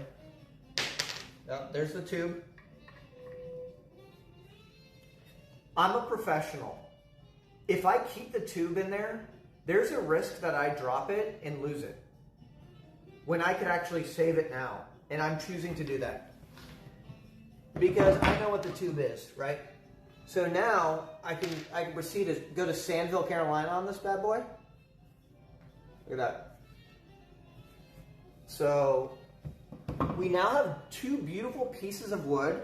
A: Oh, there's the tube.
C: I'm a professional. If I keep the tube in there, there's a risk that I drop it and lose it, when I could actually save it now. And I'm choosing to do that because I know what the tube is, right? So now I can proceed to go to Sandville, Carolina on this bad boy. Look at that. So we now have two beautiful pieces of wood,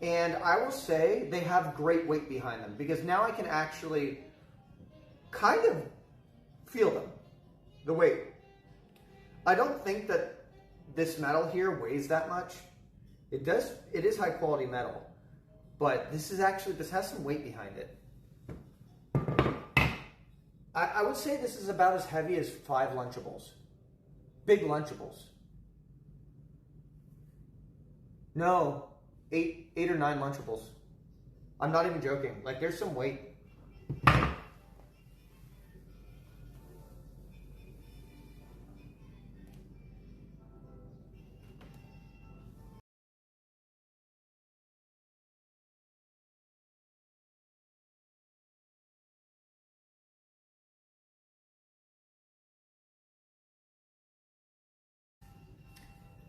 C: and I will say they have great weight behind them because now I can actually kind of feel them, the weight. I don't think that this metal here weighs that much. It is high quality metal, but this has some weight behind it. I would say this is about as heavy as 5 Lunchables. Big Lunchables. No, 8 or 9 Lunchables. I'm not even joking. Like, there's some weight.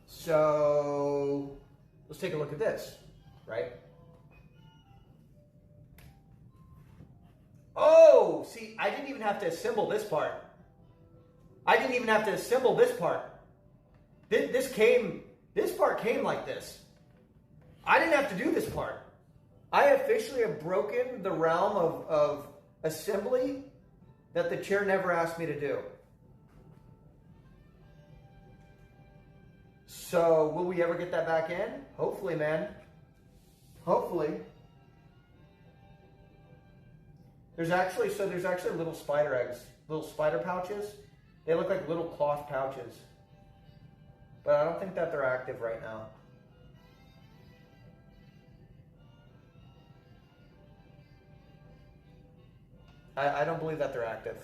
C: So let's take a look at this, right? Oh, see, I didn't even have to assemble this part. This part came like this. I didn't have to do this part. I officially have broken the realm of assembly that the chair never asked me to do. So, will we ever get that back in? Hopefully, man. Hopefully. There's actually little spider eggs, little spider pouches. They look like little cloth pouches. But I don't think that they're active right now. I don't believe that they're active.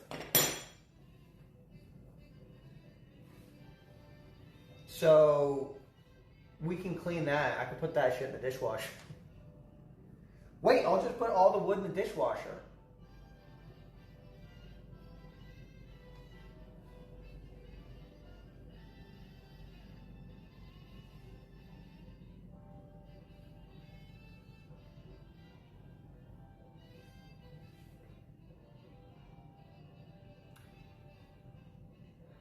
C: So we can clean that. I can put that shit in the dishwasher. Wait, I'll just put all the wood in the dishwasher.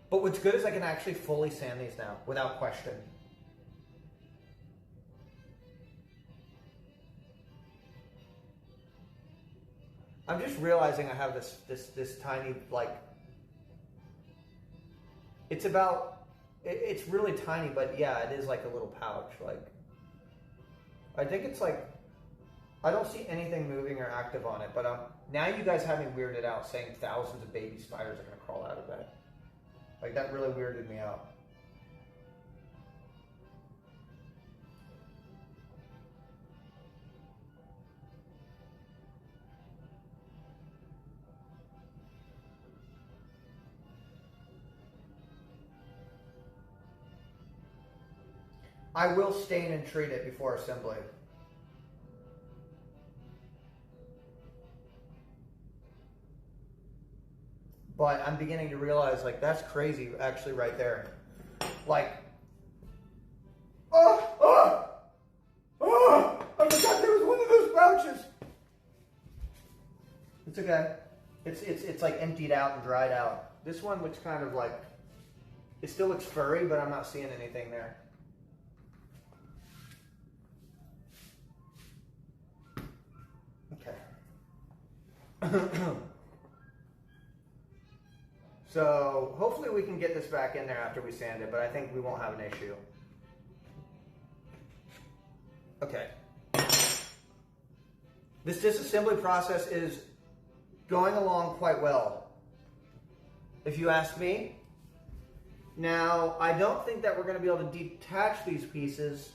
C: But what's good is I can actually fully sand these now, without question. I'm just realizing I have this tiny, like, it's really tiny, but yeah, it is like a little pouch. Like, I think it's like, I don't see anything moving or active on it, but now you guys have me weirded out saying thousands of baby spiders are gonna crawl out of that. Like, that really weirded me out. I will stain and treat it before assembly. But I'm beginning to realize, like, that's crazy, actually, right there. Like, I forgot there was one of those pouches. It's okay. It's like emptied out and dried out. This one looks kind of like, it still looks furry, but I'm not seeing anything there. Okay. So hopefully we can get this back in there after we sand it, but I think we won't have an issue. Okay. This disassembly process is going along quite well, if you ask me. Now, I don't think that we're going to be able to detach these pieces.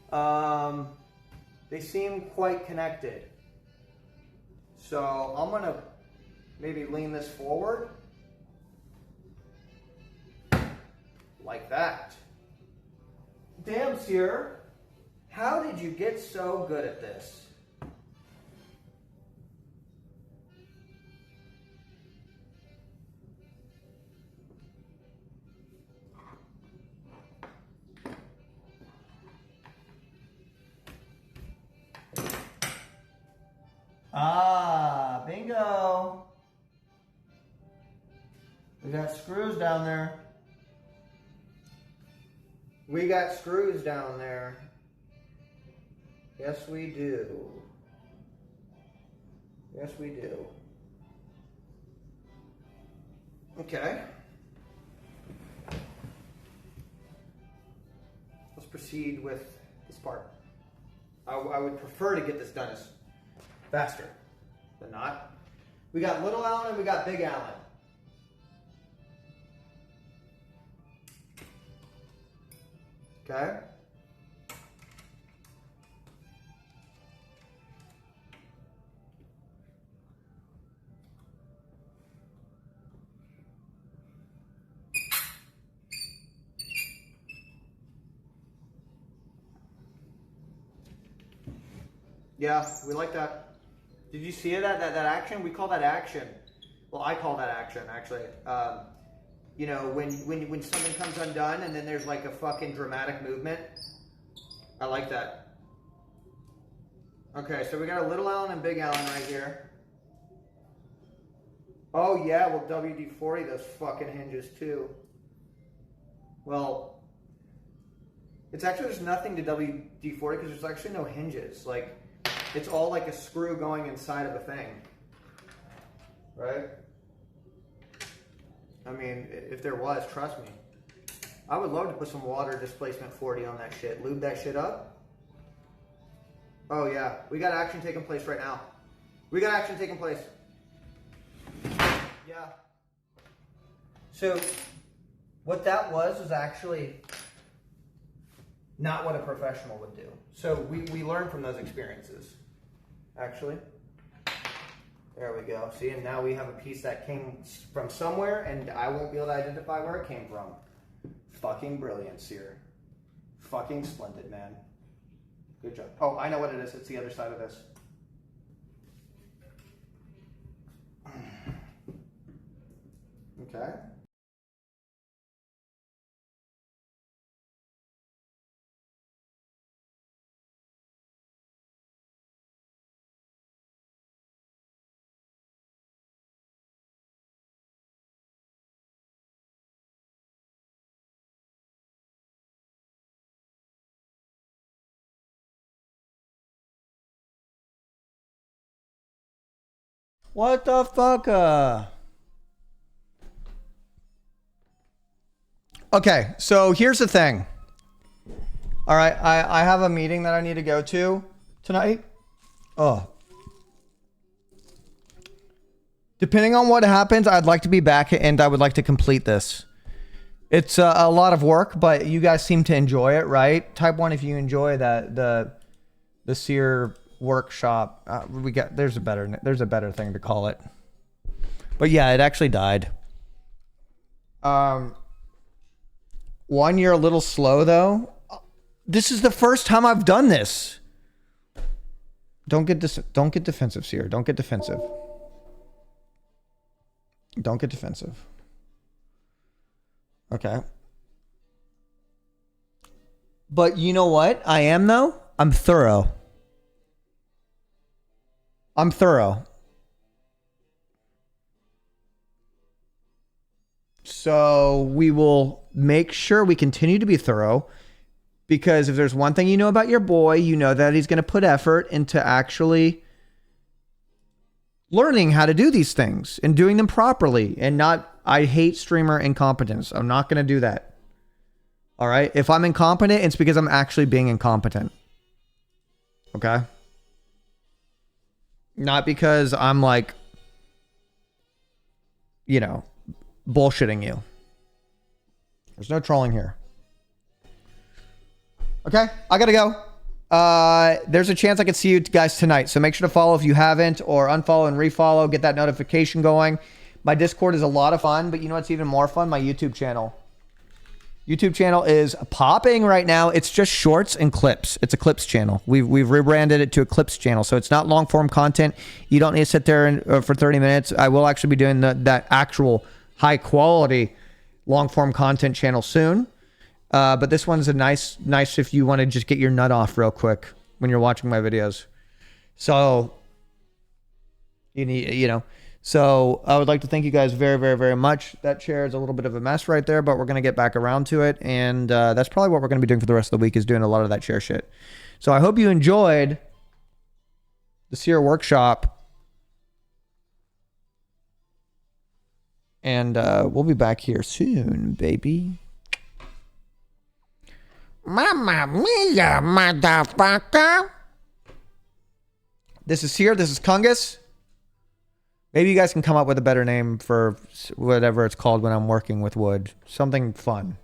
C: They seem quite connected. So I'm going to maybe lean this forward. Like that.
A: Damn, Cyr. How did you get so good at this? Ah, bingo. We got screws down there. We got screws down there. Yes, we do. Yes, we do. Okay. Let's proceed with this part. I would prefer to get this done as faster than not. We got Little Allen and we got Big Allen. Okay. Yeah, we like that. Did you see that action? We call that action. Well, I call that action, actually. You know, when something comes undone and then there's like a fucking dramatic movement. I like that. Okay, so we got a Little Allen and Big Allen right here. Oh yeah, well WD-40 those fucking hinges too. Well, it's actually there's nothing to WD-40 because there's actually no hinges. Like, it's all like a screw going inside of a thing, right? I mean, if there was, trust me. I would love to put some water displacement 40 on that shit. Lube that shit up. Oh yeah, we got action taking place right now. We got action taking place. Yeah. So, what that was actually not what a professional would do. So we learn from those experiences, actually. There we go. See, and now we have a piece that came from somewhere, and I won't be able to identify where it came from. Fucking brilliant, Cyr. Fucking splendid, man. Good job. Oh, I know what it is. It's the other side of this. Okay. What the fuck? Okay, so here's the thing. All right, I have a meeting that I need to go to tonight. Oh. Depending on what happens, I'd like to be back and I would like to complete this. It's a lot of work, but you guys seem to enjoy it, right? Type 1 if you enjoy that the Cyr workshop. There's a better thing to call it. But yeah, it actually died. One, you're a little slow though. This is the first time I've done this. Don't get defensive, Cyr. Don't get defensive. Don't get defensive. Okay. But you know what I am though? I'm thorough. I'm thorough. So we will make sure we continue to be thorough, because if there's one thing you know about your boy, you know that he's going to put effort into actually learning how to do these things and doing them properly, and not, I hate streamer incompetence. I'm not going to do that. All right. If I'm incompetent, it's because I'm actually being incompetent. Okay. Not because I'm like, you know, bullshitting you. There's no trolling here. Okay, I gotta go. There's a chance I could see you guys tonight, so make sure to follow if you haven't, or unfollow and refollow, get that notification going. My Discord is a lot of fun, but you know what's even more fun? My YouTube channel. YouTube channel is popping right now. It's just shorts and clips. It's a clips channel. We've rebranded it to a clips channel. So it's not long form content. You don't need to sit there for 30 minutes. I will actually be doing that actual high quality long form content channel soon. But this one's a nice if you want to just get your nut off real quick when you're watching my videos. So so I would like to thank you guys very, very, very much. That chair is a little bit of a mess right there, but we're going to get back around to it. And that's probably what we're going to be doing for the rest of the week, is doing a lot of that chair shit. So I hope you enjoyed the Cyr workshop. And we'll be back here soon, baby.
B: Mamma mia, motherfucker.
A: This is Cyr. This is Kungus. Maybe you guys can come up with a better name for whatever it's called when I'm working with wood. Something fun.